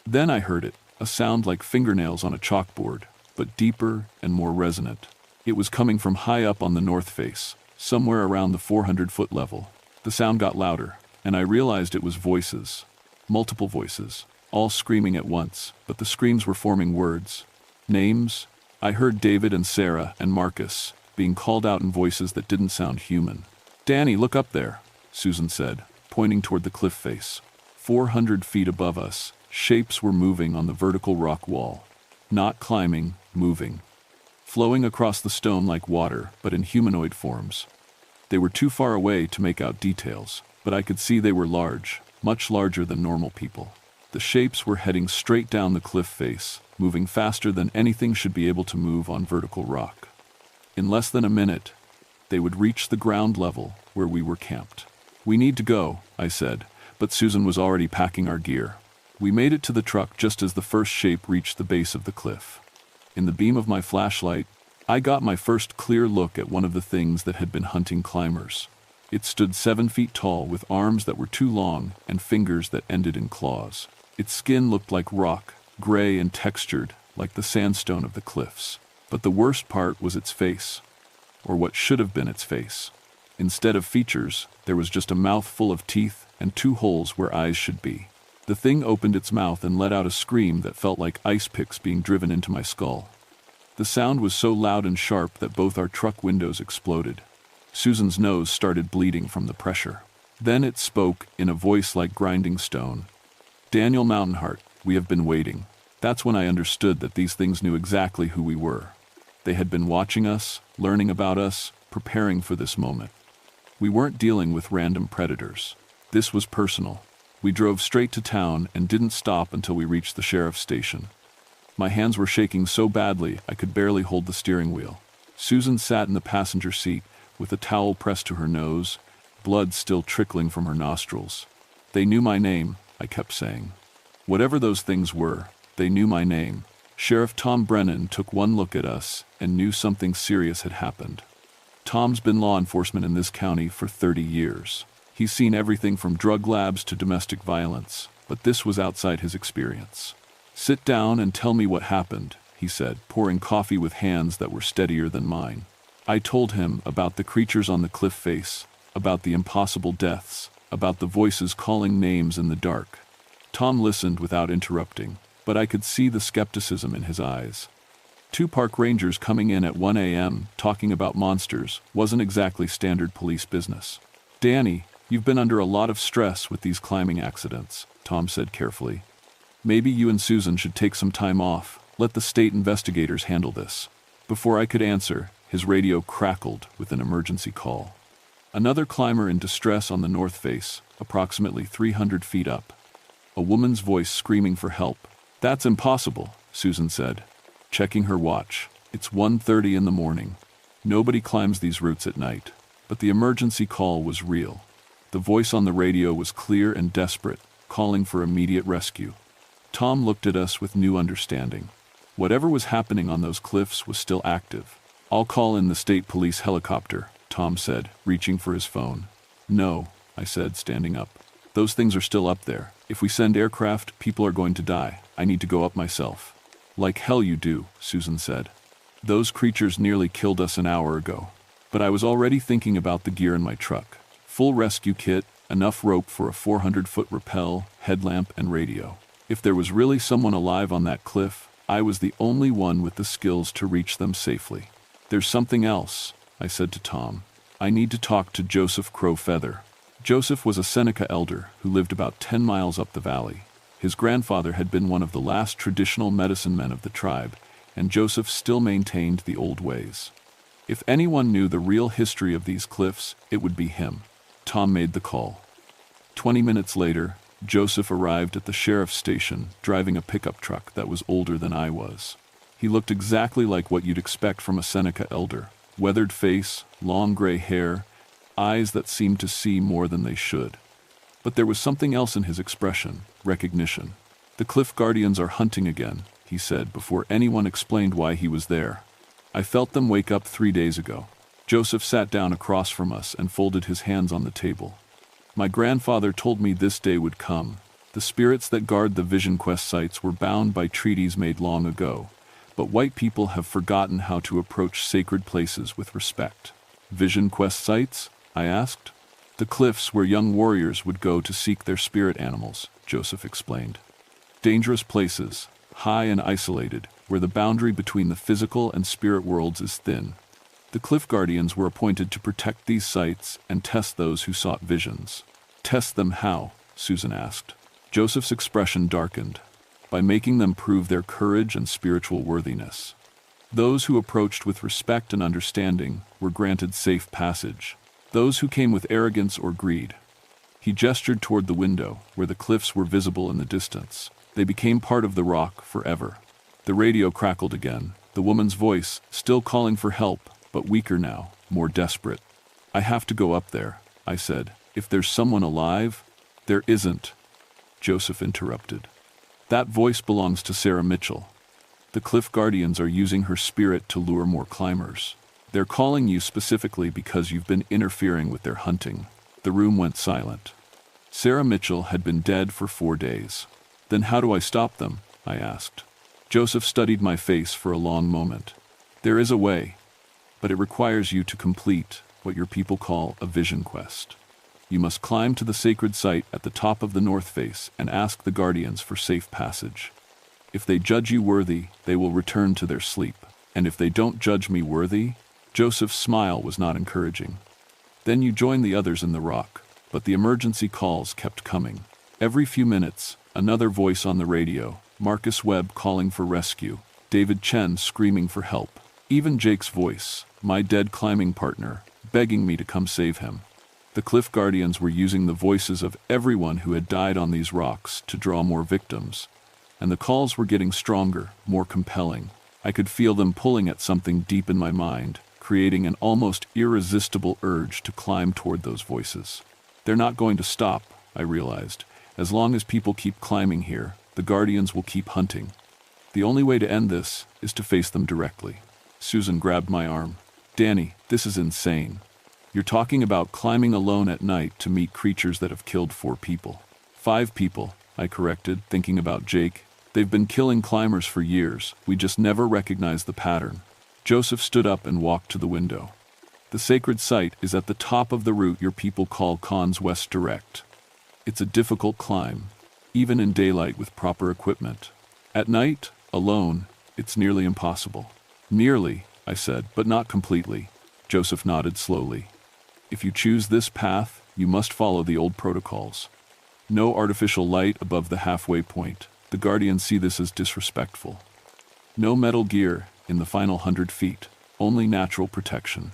Then I heard it, a sound like fingernails on a chalkboard, but deeper and more resonant. It was coming from high up on the north face, somewhere around the 400-foot level. The sound got louder, and I realized it was voices. Multiple voices, all screaming at once, but the screams were forming words. Names. I heard David and Sarah and Marcus being called out in voices that didn't sound human. "Danny, look up there," Susan said, pointing toward the cliff face. 400 feet above us, shapes were moving on the vertical rock wall. Not climbing, moving. Flowing across the stone like water, but in humanoid forms. They were too far away to make out details, but I could see they were large, much larger than normal people. The shapes were heading straight down the cliff face, moving faster than anything should be able to move on vertical rock. In less than a minute, they would reach the ground level where we were camped. "We need to go," I said, but Susan was already packing our gear. We made it to the truck just as the first shape reached the base of the cliff. In the beam of my flashlight, I got my first clear look at one of the things that had been hunting climbers. It stood 7 feet tall with arms that were too long and fingers that ended in claws. Its skin looked like rock, gray and textured, like the sandstone of the cliffs. But the worst part was its face, or what should have been its face. Instead of features, there was just a mouth full of teeth and 2 holes where eyes should be. The thing opened its mouth and let out a scream that felt like ice picks being driven into my skull. The sound was so loud and sharp that both our truck windows exploded. Susan's nose started bleeding from the pressure. Then it spoke in a voice like grinding stone. "Daniel Mountainheart, we have been waiting." That's when I understood that these things knew exactly who we were. They had been watching us, learning about us, preparing for this moment. We weren't dealing with random predators. This was personal. We drove straight to town and didn't stop until we reached the sheriff's station. My hands were shaking so badly I could barely hold the steering wheel. Susan sat in the passenger seat with a towel pressed to her nose, blood still trickling from her nostrils. "They knew my name," I kept saying. Whatever those things were, they knew my name. Sheriff Tom Brennan took one look at us and knew something serious had happened. Tom's been law enforcement in this county for 30 years. He's seen everything from drug labs to domestic violence, but this was outside his experience. "Sit down and tell me what happened," he said, pouring coffee with hands that were steadier than mine. I told him about the creatures on the cliff face, about the impossible deaths, about the voices calling names in the dark. Tom listened without interrupting, but I could see the skepticism in his eyes. 2 park rangers coming in at 1 a.m. talking about monsters wasn't exactly standard police business. "Danny, you've been under a lot of stress with these climbing accidents," Tom said carefully. "Maybe you and Susan should take some time off. Let the state investigators handle this." Before I could answer, his radio crackled with an emergency call. Another climber in distress on the north face, approximately 300 feet up. A woman's voice screaming for help. "That's impossible," Susan said, checking her watch. "It's 1:30 in the morning. Nobody climbs these routes at night." But the emergency call was real. The voice on the radio was clear and desperate, calling for immediate rescue. Tom looked at us with new understanding. Whatever was happening on those cliffs was still active. "I'll call in the state police helicopter," Tom said, reaching for his phone. "No," I said, standing up. "Those things are still up there. If we send aircraft, people are going to die. I need to go up myself." "Like hell you do," Susan said. "Those creatures nearly killed us an hour ago." But I was already thinking about the gear in my truck. Full rescue kit, enough rope for a 400-foot rappel, headlamp, and radio. If there was really someone alive on that cliff, I was the only one with the skills to reach them safely. "There's something else," I said to Tom. "I need to talk to Joseph Crowfeather." Joseph was a Seneca elder who lived about 10 miles up the valley. His grandfather had been one of the last traditional medicine men of the tribe, and Joseph still maintained the old ways. If anyone knew the real history of these cliffs, it would be him. Tom made the call. 20 minutes later, Joseph arrived at the sheriff's station, driving a pickup truck that was older than I was. He looked exactly like what you'd expect from a Seneca elder. Weathered face, long gray hair, eyes that seemed to see more than they should. But there was something else in his expression, recognition. "The Cliff Guardians are hunting again," he said before anyone explained why he was there. "I felt them wake up 3 days ago." Joseph sat down across from us and folded his hands on the table. "My grandfather told me this day would come. The spirits that guard the Vision Quest sites were bound by treaties made long ago, but white people have forgotten how to approach sacred places with respect." "Vision Quest sites?" I asked. "The cliffs where young warriors would go to seek their spirit animals," Joseph explained. "Dangerous places, high and isolated, where the boundary between the physical and spirit worlds is thin. The Cliff Guardians were appointed to protect these sites and test those who sought visions." "Test them how?" Susan asked. Joseph's expression darkened. "By making them prove their courage and spiritual worthiness. Those who approached with respect and understanding were granted safe passage. Those who came with arrogance or greed." He gestured toward the window, where the cliffs were visible in the distance. "They became part of the rock forever." The radio crackled again, the woman's voice still calling for help, but weaker now, more desperate. "I have to go up there," I said. "If there's someone alive—" "There isn't," Joseph interrupted. "That voice belongs to Sarah Mitchell. The Cliff Guardians are using her spirit to lure more climbers. They're calling you specifically because you've been interfering with their hunting." The room went silent. Sarah Mitchell had been dead for 4 days. "Then how do I stop them?" I asked. Joseph studied my face for a long moment. "There is a way, but it requires you to complete what your people call a vision quest. You must climb to the sacred site at the top of the north face and ask the guardians for safe passage. If they judge you worthy, they will return to their sleep. And if they don't judge me worthy—" Joseph's smile was not encouraging. "Then you join the others in the rock." But the emergency calls kept coming. Every few minutes, another voice on the radio, Marcus Webb calling for rescue, David Chen screaming for help. Even Jake's voice, my dead climbing partner, begging me to come save him. The Cliff Guardians were using the voices of everyone who had died on these rocks to draw more victims. And the calls were getting stronger, more compelling. I could feel them pulling at something deep in my mind, creating an almost irresistible urge to climb toward those voices. They're not going to stop, I realized. As long as people keep climbing here, the Guardians will keep hunting. The only way to end this is to face them directly. Susan grabbed my arm. "Danny, this is insane. You're talking about climbing alone at night to meet creatures that have killed 4 people. 5 people, I corrected, thinking about Jake. They've been killing climbers for years. We just never recognized the pattern." Joseph stood up and walked to the window. "The sacred site is at the top of the route your people call Khan's West Direct. It's a difficult climb, even in daylight with proper equipment. At night, alone, it's nearly impossible." "Nearly," I said, "but not completely." Joseph nodded slowly. "If you choose this path, you must follow the old protocols. No artificial light above the halfway point. The Guardians see this as disrespectful. No metal gear in the final 100 feet, only natural protection.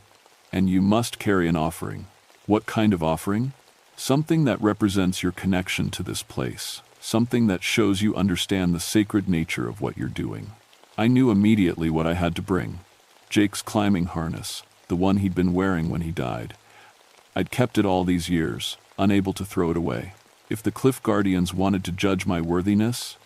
And you must carry an offering." "What kind of offering?" "Something that represents your connection to this place. Something that shows you understand the sacred nature of what you're doing." I knew immediately what I had to bring. Jake's climbing harness, the one he'd been wearing when he died. I'd kept it all these years, unable to throw it away. If the Cliff Guardians wanted to judge my worthiness,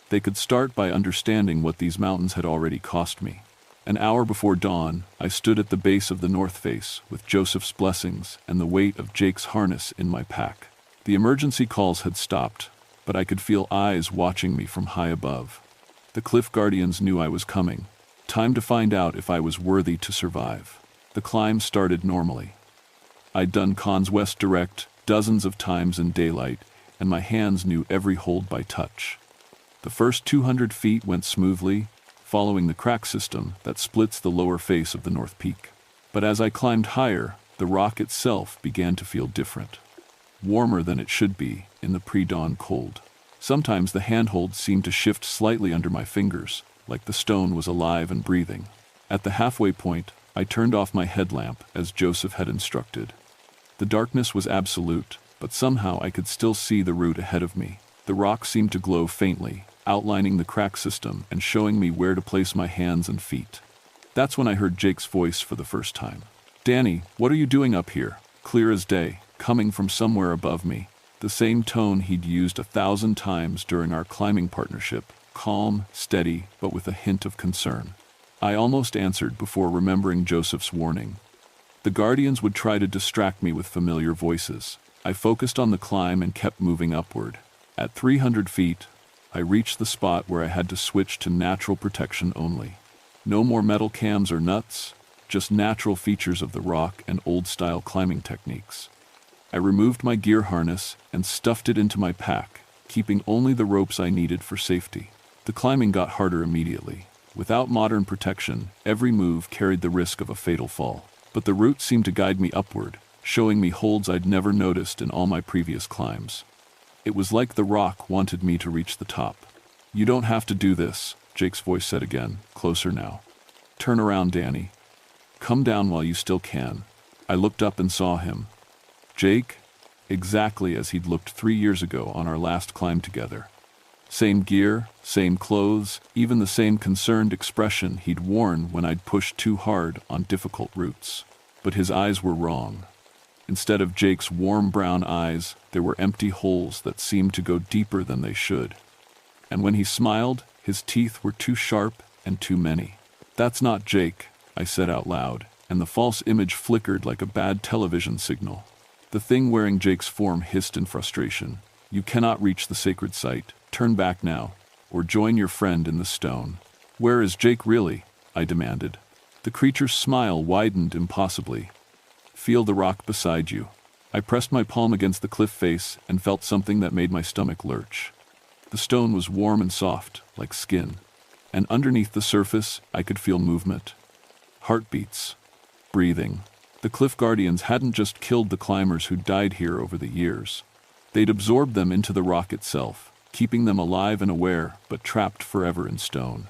they could start by understanding what these mountains had already cost me. An hour before dawn, I stood at the base of the north face with Joseph's blessings and the weight of Jake's harness in my pack. The emergency calls had stopped, but I could feel eyes watching me from high above. The Cliff Guardians knew I was coming. Time to find out if I was worthy to survive. The climb started normally. I'd done Cons West Direct dozens of times in daylight, and my hands knew every hold by touch. The first 200 feet went smoothly, following the crack system that splits the lower face of the North Peak. But as I climbed higher, the rock itself began to feel different. Warmer than it should be in the pre-dawn cold. Sometimes the handhold seemed to shift slightly under my fingers, like the stone was alive and breathing. At the halfway point, I turned off my headlamp as Joseph had instructed. The darkness was absolute, but somehow I could still see the route ahead of me. The rock seemed to glow faintly, outlining the crack system and showing me where to place my hands and feet. That's when I heard Jake's voice for the first time. "Danny, what are you doing up here?" Clear as day, coming from somewhere above me. The same tone he'd used 1,000 times during our climbing partnership, calm, steady, but with a hint of concern. I almost answered before remembering Joseph's warning. The Guardians would try to distract me with familiar voices. I focused on the climb and kept moving upward. At 300 feet, I reached the spot where I had to switch to natural protection only. No more metal cams or nuts, just natural features of the rock and old-style climbing techniques. I removed my gear harness and stuffed it into my pack, keeping only the ropes I needed for safety. The climbing got harder immediately. Without modern protection, every move carried the risk of a fatal fall. But the route seemed to guide me upward, showing me holds I'd never noticed in all my previous climbs. It was like the rock wanted me to reach the top. "You don't have to do this," Jake's voice said again, closer now. "Turn around, Danny. Come down while you still can." I looked up and saw him. Jake, exactly as he'd looked 3 years ago on our last climb together. Same gear, same clothes, even the same concerned expression he'd worn when I'd pushed too hard on difficult routes. But his eyes were wrong. Instead of Jake's warm brown eyes, there were empty holes that seemed to go deeper than they should. And when he smiled, his teeth were too sharp and too many. "That's not Jake," I said out loud, and the false image flickered like a bad television signal. The thing wearing Jake's form hissed in frustration. "You cannot reach the sacred site. Turn back now, or join your friend in the stone." "Where is Jake really?" I demanded. The creature's smile widened impossibly. "Feel the rock beside you." I pressed my palm against the cliff face and felt something that made my stomach lurch. The stone was warm and soft, like skin. And underneath the surface, I could feel movement. Heartbeats. Breathing. The cliff guardians hadn't just killed the climbers who died here over the years. They'd absorbed them into the rock itself, keeping them alive and aware, but trapped forever in stone.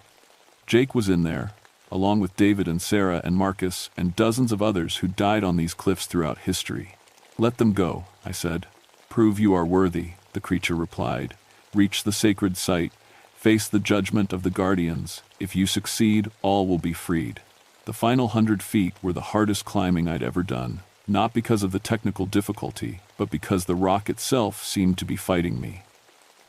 Jake was in there, along with David and Sarah and Marcus and dozens of others who died on these cliffs throughout history. "Let them go," I said. "Prove you are worthy," the creature replied. "Reach the sacred site. Face the judgment of the guardians. If you succeed, all will be freed." The final 100 feet were the hardest climbing I'd ever done, not because of the technical difficulty, but because the rock itself seemed to be fighting me.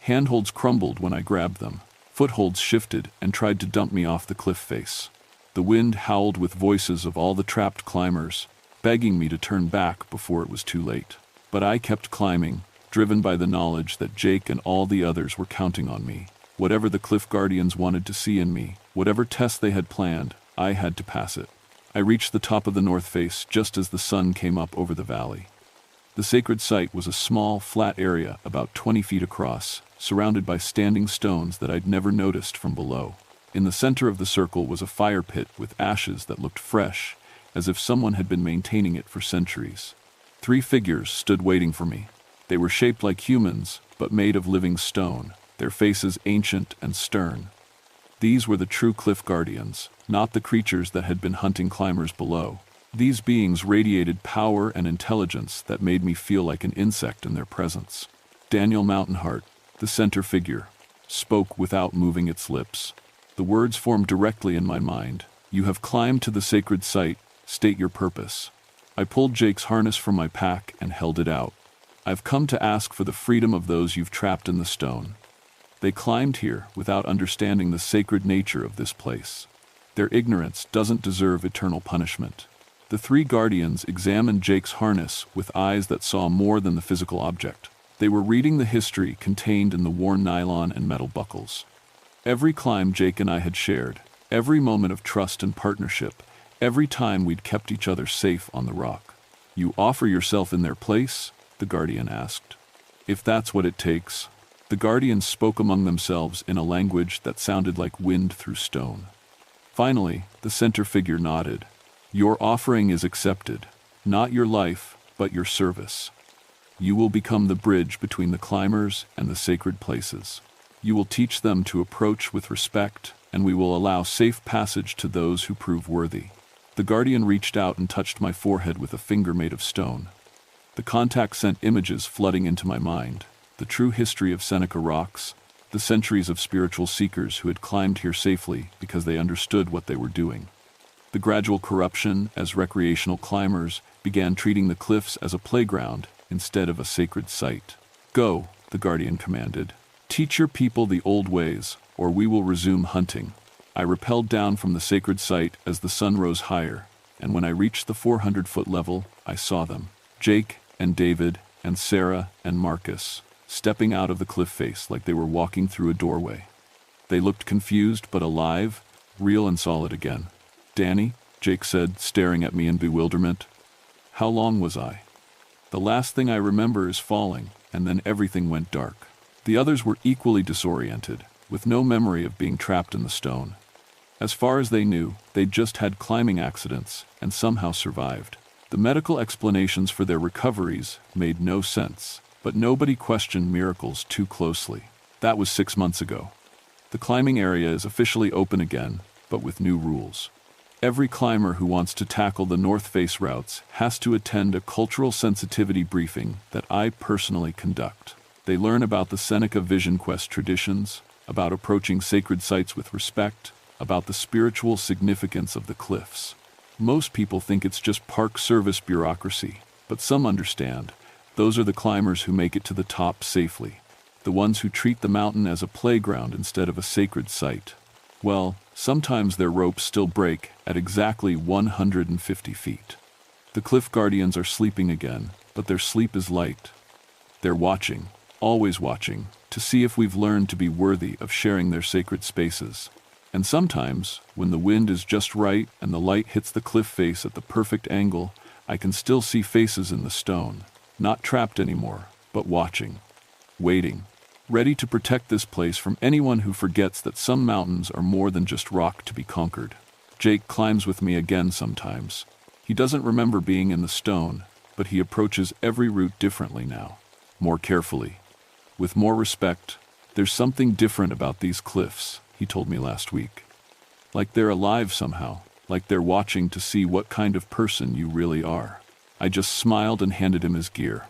Handholds crumbled when I grabbed them. Footholds shifted and tried to dump me off the cliff face. The wind howled with voices of all the trapped climbers, begging me to turn back before it was too late. But I kept climbing, driven by the knowledge that Jake and all the others were counting on me. Whatever the cliff guardians wanted to see in me, whatever test they had planned, I had to pass it. I reached the top of the north face just as the sun came up over the valley. The sacred site was a small, flat area about 20 feet across, surrounded by standing stones that I'd never noticed from below. In the center of the circle was a fire pit with ashes that looked fresh, as if someone had been maintaining it for centuries. 3 figures stood waiting for me. They were shaped like humans, but made of living stone, their faces ancient and stern. These were the true cliff guardians, not the creatures that had been hunting climbers below. These beings radiated power and intelligence that made me feel like an insect in their presence. Daniel Mountainheart, the center figure, spoke without moving its lips. The words formed directly in my mind. "You have climbed to the sacred site. State your purpose." I pulled Jake's harness from my pack and held it out. "I've come to ask for the freedom of those you've trapped in the stone. They climbed here without understanding the sacred nature of this place. Their ignorance doesn't deserve eternal punishment." The 3 guardians examined Jake's harness with eyes that saw more than the physical object. They were reading the history contained in the worn nylon and metal buckles. Every climb Jake and I had shared, every moment of trust and partnership, Every time we'd kept each other safe on the rock. "You offer yourself in their place?" the guardian asked. "If that's what it takes." The guardians spoke among themselves in a language that sounded like wind through stone. Finally, the center figure nodded. "Your offering is accepted. Not your life, but your service. You will become the bridge between the climbers and the sacred places. You will teach them to approach with respect, and we will allow safe passage to those who prove worthy." The guardian reached out and touched my forehead with a finger made of stone. The contact sent images flooding into my mind. The true history of Seneca Rocks, the centuries of spiritual seekers who had climbed here safely because they understood what they were doing. The gradual corruption as recreational climbers began treating the cliffs as a playground instead of a sacred site. "Go," the guardian commanded. "Teach your people the old ways, or we will resume hunting." I rappelled down from the sacred site as the sun rose higher, and when I reached the 400-foot level, I saw them. Jake and David and Sarah and Marcus, stepping out of the cliff face like they were walking through a doorway. They looked confused but alive, real and solid again. "Danny," Jake said, staring at me in bewilderment. "How long was I?" "The last thing I remember is falling, and then everything went dark." The others were equally disoriented, with no memory of being trapped in the stone. As far as they knew, they'd just had climbing accidents and somehow survived. The medical explanations for their recoveries made no sense, but nobody questioned miracles too closely. That was 6 months ago. The climbing area is officially open again, but with new rules. Every climber who wants to tackle the North Face routes has to attend a cultural sensitivity briefing that I personally conduct. They learn about the Seneca Vision Quest traditions, about approaching sacred sites with respect, about the spiritual significance of the cliffs. Most people think it's just Park Service bureaucracy, but some understand. Those are the climbers who make it to the top safely, the ones who treat the mountain as a playground instead of a sacred site. Well, sometimes their ropes still break at exactly 150 feet. The cliff guardians are sleeping again, but their sleep is light. They're watching, always watching, to see if we've learned to be worthy of sharing their sacred spaces. And sometimes, when the wind is just right and the light hits the cliff face at the perfect angle, I can still see faces in the stone, not trapped anymore, but watching, waiting, ready to protect this place from anyone who forgets that some mountains are more than just rock to be conquered. Jake climbs with me again sometimes. He doesn't remember being in the stone, but he approaches every route differently now, more carefully, with more respect. "There's something different about these cliffs," he told me last week. "Like they're alive somehow, like they're watching to see what kind of person you really are." I just smiled and handed him his gear.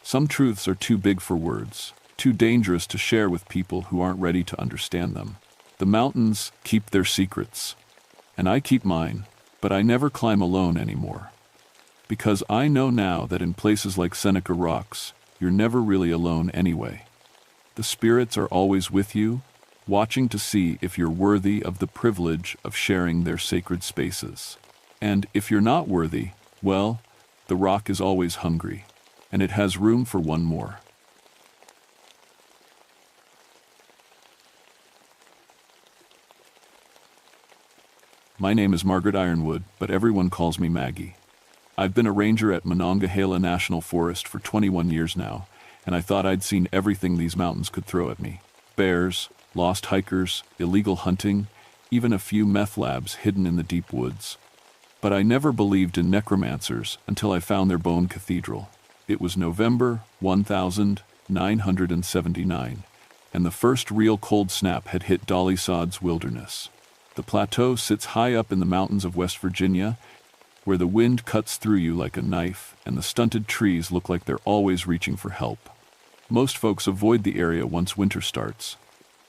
Some truths are too big for words, too dangerous to share with people who aren't ready to understand them. The mountains keep their secrets, and I keep mine, but I never climb alone anymore. Because I know now that in places like Seneca Rocks, you're never really alone anyway. The spirits are always with you, watching to see if you're worthy of the privilege of sharing their sacred spaces. And if you're not worthy, well, the rock is always hungry, and it has room for one more. My name is Margaret Ironwood, but everyone calls me Maggie. I've been a ranger at Monongahela National Forest for 21 years now, and I thought I'd seen everything these mountains could throw at me. Bears, lost hikers, illegal hunting, even a few meth labs hidden in the deep woods. But I never believed in necromancers until I found their bone cathedral. It was November 1979, and the first real cold snap had hit Dolly Sod's wilderness. The plateau sits high up in the mountains of West Virginia, where the wind cuts through you like a knife, and the stunted trees look like they're always reaching for help. Most folks avoid the area once winter starts,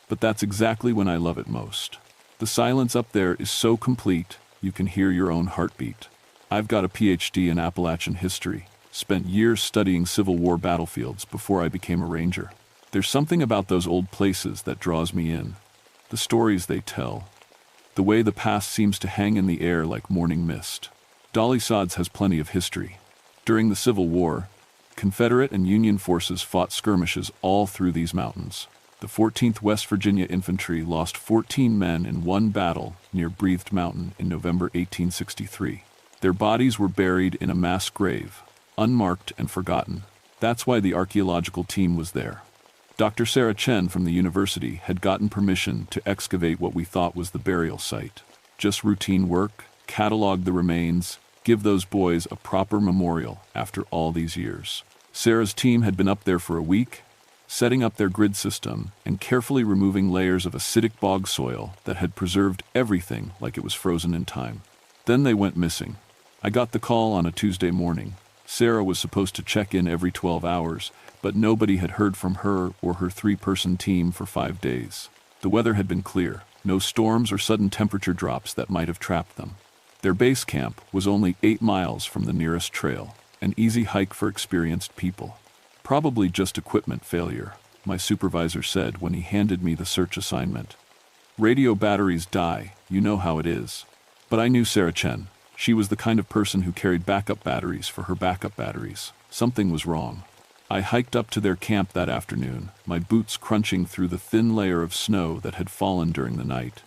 but that's exactly when I love it most. The silence up there is so complete, you can hear your own heartbeat. I've got a PhD in Appalachian history, spent years studying Civil War battlefields before I became a ranger. There's something about those old places that draws me in. The stories they tell. The way the past seems to hang in the air like morning mist. Dolly Sods has plenty of history. During the Civil War, Confederate and Union forces fought skirmishes all through these mountains. The 14th West Virginia Infantry lost 14 men in one battle near Breathed Mountain in November 1863. Their bodies were buried in a mass grave, unmarked and forgotten. That's why the archaeological team was there. Dr. Sarah Chen from the university had gotten permission to excavate what we thought was the burial site. Just routine work, catalog the remains, give those boys a proper memorial after all these years. Sarah's team had been up there for a week, setting up their grid system and carefully removing layers of acidic bog soil that had preserved everything like it was frozen in time. Then they went missing. I got the call on a Tuesday morning. Sarah was supposed to check in every 12 hours, but nobody had heard from her or her 3-person team for 5 days. The weather had been clear, no storms or sudden temperature drops that might have trapped them. Their base camp was only 8 miles from the nearest trail, an easy hike for experienced people. Probably just equipment failure, my supervisor said when he handed me the search assignment. Radio batteries die, you know how it is. But I knew Sarah Chen. She was the kind of person who carried backup batteries for her backup batteries. Something was wrong. I hiked up to their camp that afternoon, my boots crunching through the thin layer of snow that had fallen during the night.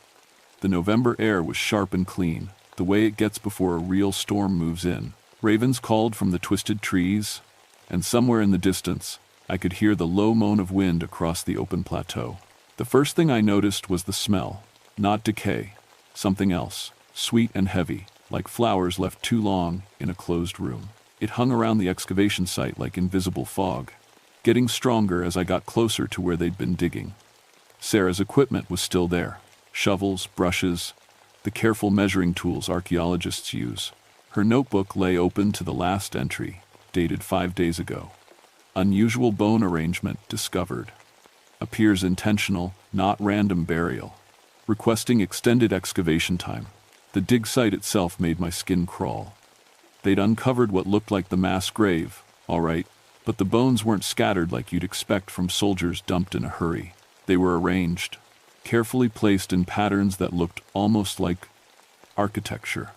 The November air was sharp and clean, the way it gets before a real storm moves in. Ravens called from the twisted trees, and somewhere in the distance, I could hear the low moan of wind across the open plateau. The first thing I noticed was the smell, not decay, something else, sweet and heavy, like flowers left too long in a closed room. It hung around the excavation site like invisible fog, getting stronger as I got closer to where they'd been digging. Sarah's equipment was still there, shovels, brushes, the careful measuring tools archaeologists use. Her notebook lay open to the last entry, dated 5 days ago. Unusual bone arrangement discovered. Appears intentional, not random burial. Requesting extended excavation time. The dig site itself made my skin crawl. They'd uncovered what looked like the mass grave, all right, but the bones weren't scattered like you'd expect from soldiers dumped in a hurry. They were arranged, carefully placed in patterns that looked almost like architecture.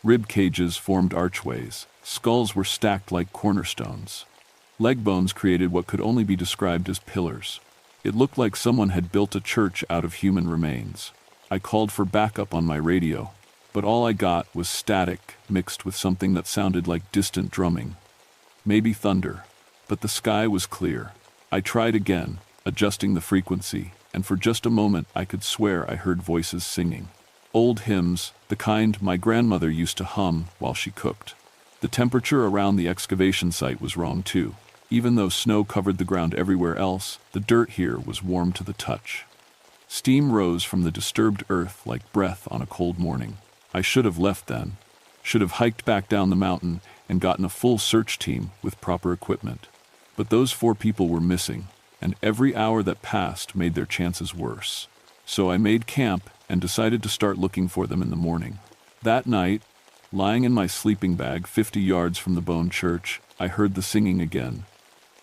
Rib cages formed archways. Skulls were stacked like cornerstones. Leg bones created what could only be described as pillars. It looked like someone had built a church out of human remains. I called for backup on my radio, but all I got was static mixed with something that sounded like distant drumming. Maybe thunder, but the sky was clear. I tried again, adjusting the frequency, and for just a moment I could swear I heard voices singing. Old hymns, the kind my grandmother used to hum while she cooked. The temperature around the excavation site was wrong too. Even though snow covered the ground everywhere else, the dirt here was warm to the touch. Steam rose from the disturbed earth like breath on a cold morning. I should have left then. Should have hiked back down the mountain and gotten a full search team with proper equipment. But those 4 people were missing, and every hour that passed made their chances worse. So I made camp and decided to start looking for them in the morning. That night, lying in my sleeping bag 50 yards from the Bone Church, I heard the singing again.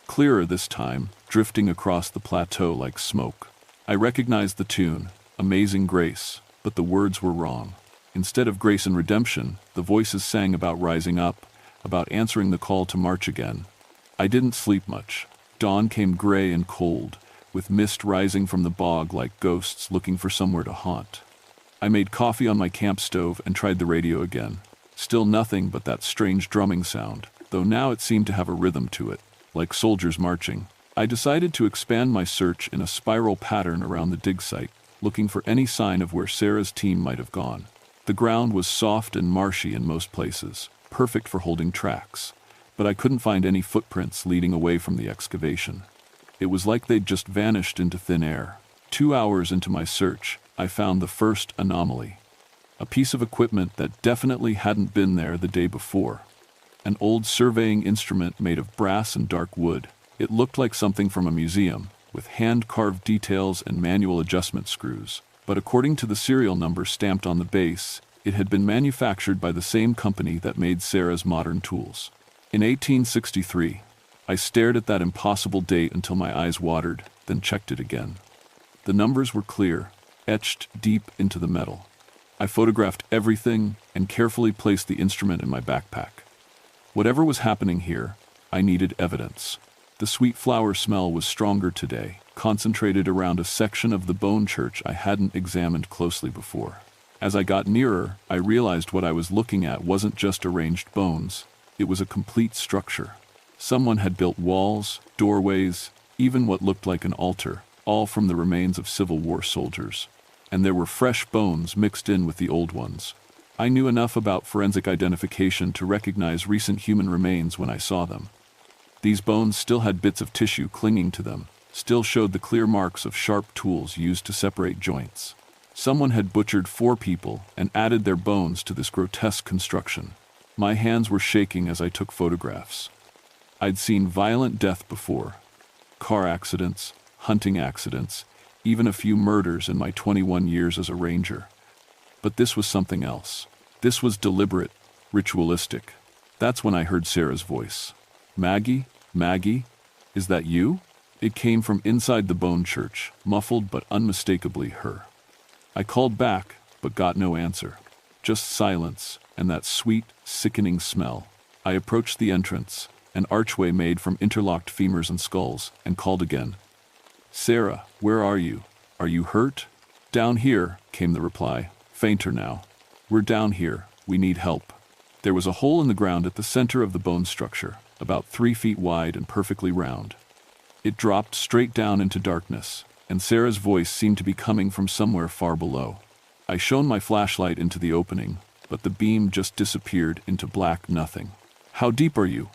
Clearer this time, drifting across the plateau like smoke. I recognized the tune, Amazing Grace, but the words were wrong. Instead of grace and redemption, the voices sang about rising up, about answering the call to march again. I didn't sleep much. Dawn came gray and cold, with mist rising from the bog like ghosts looking for somewhere to haunt. I made coffee on my camp stove and tried the radio again. Still nothing but that strange drumming sound, though now it seemed to have a rhythm to it, like soldiers marching. I decided to expand my search in a spiral pattern around the dig site, looking for any sign of where Sarah's team might have gone. The ground was soft and marshy in most places, perfect for holding tracks, but I couldn't find any footprints leading away from the excavation. It was like they'd just vanished into thin air. 2 hours into my search, I found the first anomaly. A piece of equipment that definitely hadn't been there the day before. An old surveying instrument made of brass and dark wood. It looked like something from a museum, with hand-carved details and manual adjustment screws. But according to the serial number stamped on the base, it had been manufactured by the same company that made Sarah's modern tools. In 1863, I stared at that impossible date until my eyes watered, then checked it again. The numbers were clear, etched deep into the metal. I photographed everything and carefully placed the instrument in my backpack. Whatever was happening here, I needed evidence. The sweet flower smell was stronger today, concentrated around a section of the bone church I hadn't examined closely before. As I got nearer, I realized what I was looking at wasn't just arranged bones. It was a complete structure. Someone had built walls, doorways, even what looked like an altar, all from the remains of Civil War soldiers. And there were fresh bones mixed in with the old ones. I knew enough about forensic identification to recognize recent human remains when I saw them. These bones still had bits of tissue clinging to them, still showed the clear marks of sharp tools used to separate joints. Someone had butchered 4 people and added their bones to this grotesque construction. My hands were shaking as I took photographs. I'd seen violent death before. Car accidents, hunting accidents, even a few murders in my 21 years as a ranger. But this was something else. This was deliberate, ritualistic. That's when I heard Sarah's voice. "Maggie? Maggie? Is that you?" It came from inside the bone church, muffled but unmistakably her. I called back, but got no answer. Just silence, and that sweet, sickening smell. I approached the entrance, an archway made from interlocked femurs and skulls, and called again. "Sarah, where are you? Are you hurt?" "Down here," came the reply, fainter now. "We're down here. We need help." There was a hole in the ground at the center of the bone structure, about 3 feet wide and perfectly round. It dropped straight down into darkness, and Sarah's voice seemed to be coming from somewhere far below. I shone my flashlight into the opening, but the beam just disappeared into black nothing. "How deep are you?"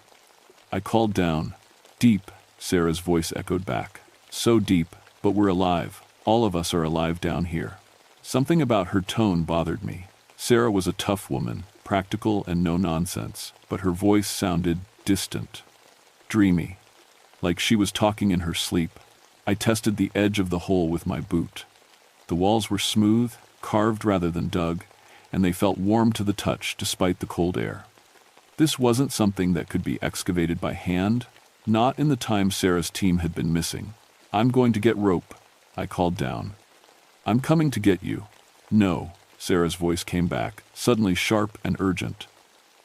I called down. "Deep," Sarah's voice echoed back. "So deep, but we're alive. All of us are alive down here." Something about her tone bothered me. Sarah was a tough woman, practical and no nonsense, but her voice sounded distant, dreamy, like she was talking in her sleep. I tested the edge of the hole with my boot. The walls were smooth, carved rather than dug, and they felt warm to the touch despite the cold air. This wasn't something that could be excavated by hand, not in the time Sarah's team had been missing. "I'm going to get rope," I called down. "I'm coming to get you." "No," Sarah's voice came back, suddenly sharp and urgent.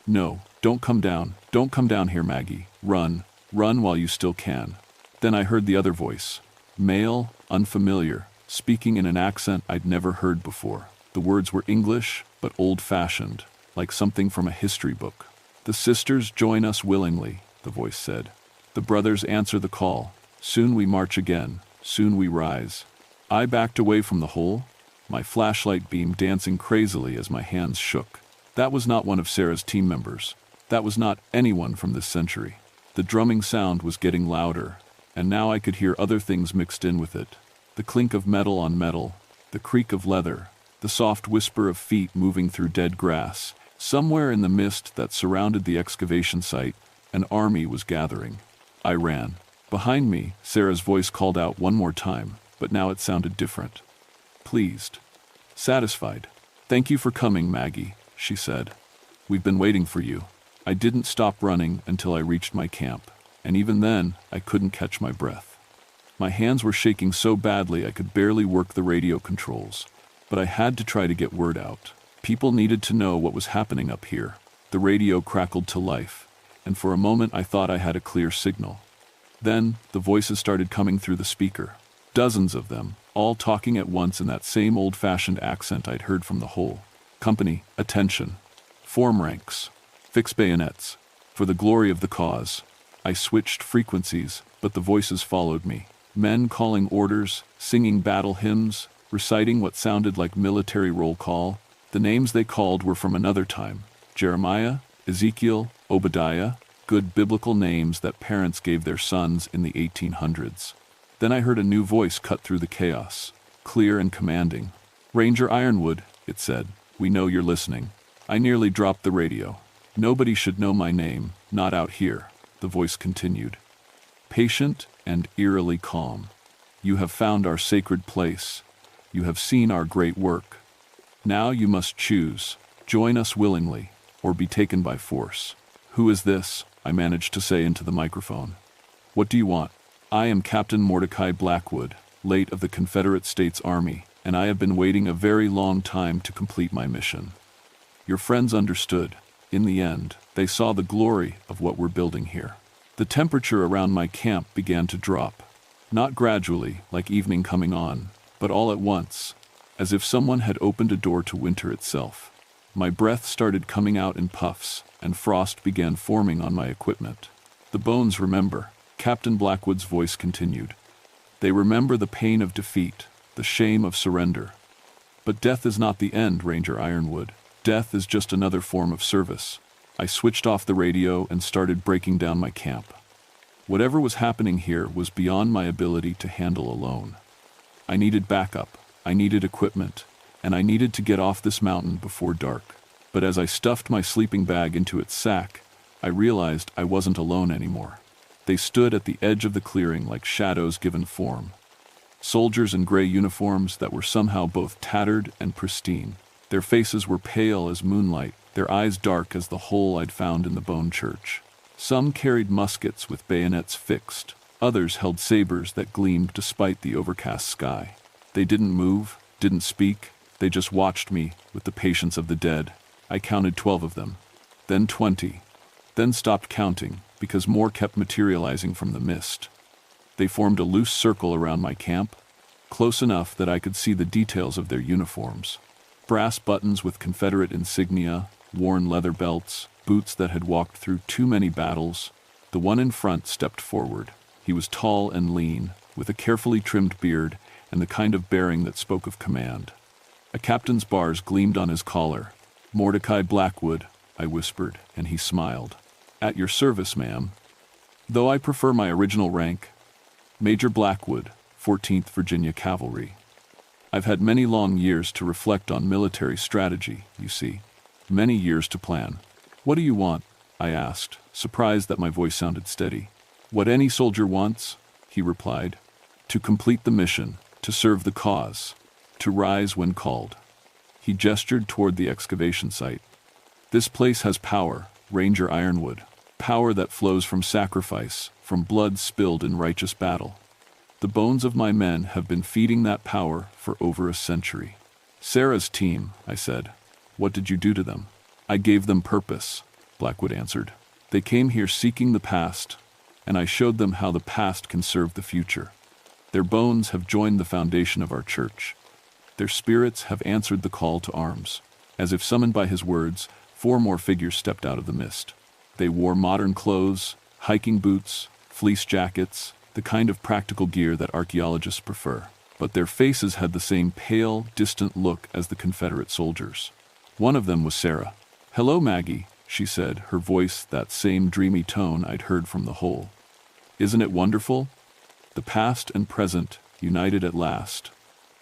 "No, don't come down. Don't come down here, Maggie. Run. Run while you still can." Then I heard the other voice. Male, unfamiliar, speaking in an accent I'd never heard before. The words were English, but old-fashioned, like something from a history book. "The sisters join us willingly," the voice said. "The brothers answer the call. Soon we march again. Soon we rise." I backed away from the hole, my flashlight beam dancing crazily as my hands shook. That was not one of Sarah's team members. That was not anyone from this century. The drumming sound was getting louder, and now I could hear other things mixed in with it. The clink of metal on metal, the creak of leather, the soft whisper of feet moving through dead grass. Somewhere in the mist that surrounded the excavation site, an army was gathering. I ran. Behind me, Sarah's voice called out one more time, but now it sounded different. Pleased. Satisfied. "Thank you for coming, Maggie," she said. "We've been waiting for you." I didn't stop running until I reached my camp, and even then, I couldn't catch my breath. My hands were shaking so badly I could barely work the radio controls, but I had to try to get word out. People needed to know what was happening up here. The radio crackled to life, and for a moment I thought I had a clear signal. Then, the voices started coming through the speaker. Dozens of them, all talking at once in that same old-fashioned accent I'd heard from the hole. "Company, attention. Form ranks. Fix bayonets. For the glory of the cause." I switched frequencies, but the voices followed me. Men calling orders, singing battle hymns, reciting what sounded like military roll call. The names they called were from another time. Jeremiah, Ezekiel, Obadiah, good biblical names that parents gave their sons in the 1800s. Then I heard a new voice cut through the chaos, clear and commanding. "Ranger Ironwood," it said, "we know you're listening." I nearly dropped the radio. "Nobody should know my name, not out here," the voice continued. Patient and eerily calm. "You have found our sacred place. You have seen our great work. Now you must choose, join us willingly, or be taken by force." "Who is this?" I managed to say into the microphone. "What do you want?" "I am Captain Mordecai Blackwood, late of the Confederate States Army, and I have been waiting a very long time to complete my mission." Your friends understood. In the end, they saw the glory of what we're building here. The temperature around my camp began to drop. Not gradually, like evening coming on, but all at once, as if someone had opened a door to winter itself. My breath started coming out in puffs, and frost began forming on my equipment. The bones remember, Captain Blackwood's voice continued. They remember the pain of defeat, the shame of surrender. But death is not the end, Ranger Ironwood. Death is just another form of service. I switched off the radio and started breaking down my camp. Whatever was happening here was beyond my ability to handle alone. I needed backup, I needed equipment, and I needed to get off this mountain before dark. But as I stuffed my sleeping bag into its sack, I realized I wasn't alone anymore. They stood at the edge of the clearing like shadows given form. Soldiers in gray uniforms that were somehow both tattered and pristine. Their faces were pale as moonlight, their eyes dark as the hole I'd found in the bone church. Some carried muskets with bayonets fixed. Others held sabers that gleamed despite the overcast sky. They didn't move, didn't speak. They just watched me with the patience of the dead. I counted 12 of them, then 20, then stopped counting because more kept materializing from the mist. They formed a loose circle around my camp, close enough that I could see the details of their uniforms. Brass buttons with Confederate insignia, worn leather belts, boots that had walked through too many battles. The one in front stepped forward. He was tall and lean, with a carefully trimmed beard and the kind of bearing that spoke of command. A captain's bars gleamed on his collar. "Mordecai Blackwood," I whispered, and he smiled. "At your service, ma'am." Though I prefer my original rank, Major Blackwood, 14th Virginia Cavalry. I've had many long years to reflect on military strategy, you see. Many years to plan. "What do you want?" I asked, surprised that my voice sounded steady. "What any soldier wants," he replied. "To complete the mission, to serve the cause, to rise when called." He gestured toward the excavation site. "This place has power, Ranger Ironwood. Power that flows from sacrifice, from blood spilled in righteous battle. The bones of my men have been feeding that power for over a century." "Sarah's team," I said. "What did you do to them?" "I gave them purpose," Blackwood answered. "They came here seeking the past, and I showed them how the past can serve the future. Their bones have joined the foundation of our church. Their spirits have answered the call to arms." As if summoned by his words, 4 more figures stepped out of the mist. They wore modern clothes, hiking boots, fleece jackets, the kind of practical gear that archaeologists prefer. But their faces had the same pale, distant look as the Confederate soldiers. One of them was Sarah. "Hello, Maggie," she said, her voice that same dreamy tone I'd heard from the hole. "Isn't it wonderful? The past and present, united at last.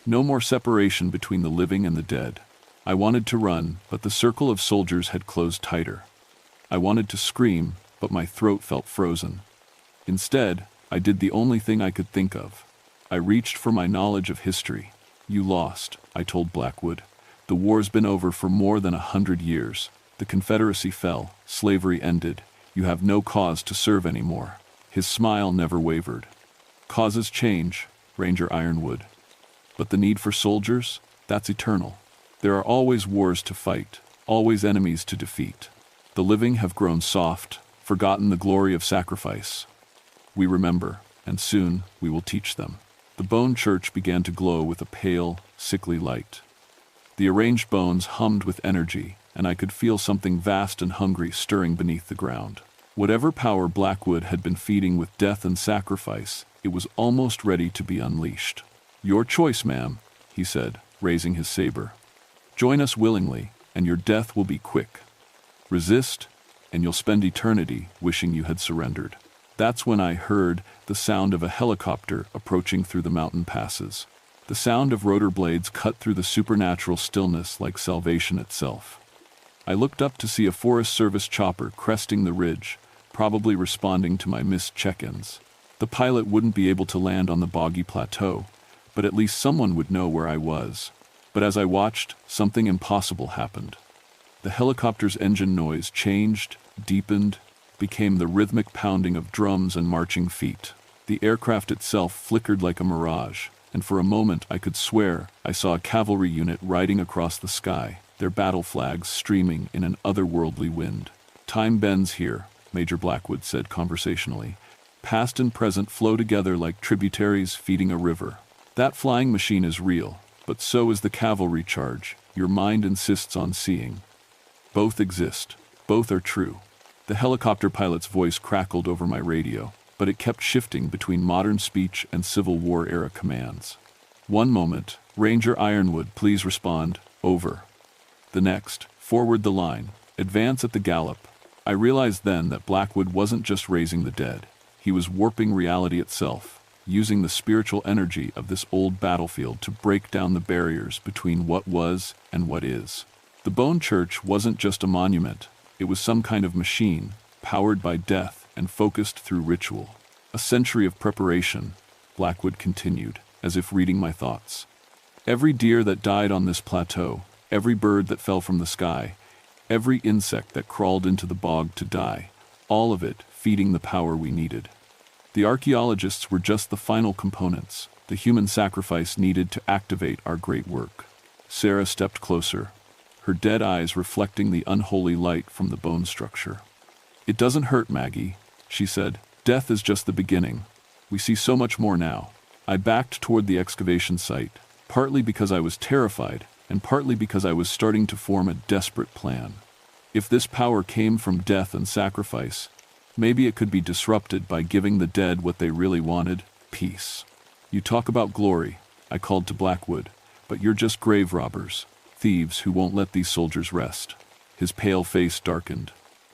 No more separation between the living and the dead." I wanted to run, but the circle of soldiers had closed tighter. I wanted to scream, but my throat felt frozen. Instead, I did the only thing I could think of. I reached for my knowledge of history. "You lost," I told Blackwood. "The war's been over for more than 100 years. The Confederacy fell, slavery ended. You have no cause to serve anymore." His smile never wavered. "Causes change, Ranger Ironwood. But the need for soldiers, that's eternal. There are always wars to fight, always enemies to defeat. The living have grown soft, forgotten the glory of sacrifice. We remember, and soon we will teach them." The bone church began to glow with a pale, sickly light. The arranged bones hummed with energy, and I could feel something vast and hungry stirring beneath the ground. Whatever power Blackwood had been feeding with death and sacrifice, it was almost ready to be unleashed. "Your choice, ma'am," he said, raising his saber. "Join us willingly, and your death will be quick. Resist, and you'll spend eternity wishing you had surrendered." That's when I heard the sound of a helicopter approaching through the mountain passes. The sound of rotor blades cut through the supernatural stillness like salvation itself. I looked up to see a Forest Service chopper cresting the ridge, probably responding to my missed check-ins. The pilot wouldn't be able to land on the boggy plateau, but at least someone would know where I was. But as I watched, something impossible happened. The helicopter's engine noise changed, deepened, became the rhythmic pounding of drums and marching feet. The aircraft itself flickered like a mirage, and for a moment I could swear I saw a cavalry unit riding across the sky, their battle flags streaming in an otherworldly wind. "Time bends here," Major Blackwood said conversationally. Past and present flow together like tributaries feeding a river. That flying machine is real, but so is the cavalry charge your mind insists on seeing. Both exist. Both are true. The helicopter pilot's voice crackled over my radio, but it kept shifting between modern speech and Civil War-era commands. One moment, Ranger Ironwood, please respond, over. The next, forward the line, advance at the gallop. I realized then that Blackwood wasn't just raising the dead. He was warping reality itself, using the spiritual energy of this old battlefield to break down the barriers between what was and what is. The Bone Church wasn't just a monument. It was some kind of machine, powered by death and focused through ritual. A century of preparation, Blackwood continued, as if reading my thoughts. Every deer that died on this plateau, every bird that fell from the sky, every insect that crawled into the bog to die, all of it feeding the power we needed. The archaeologists were just the final components, the human sacrifice needed to activate our great work. Sarah stepped closer, her dead eyes reflecting the unholy light from the bone structure. It doesn't hurt, Maggie, she said. Death is just the beginning. We see so much more now. I backed toward the excavation site, partly because I was terrified, and partly because I was starting to form a desperate plan. If this power came from death and sacrifice, maybe it could be disrupted by giving the dead what they really wanted, peace. You talk about glory, I called to Blackwood, but you're just grave robbers, thieves who won't let these soldiers rest. His pale face darkened.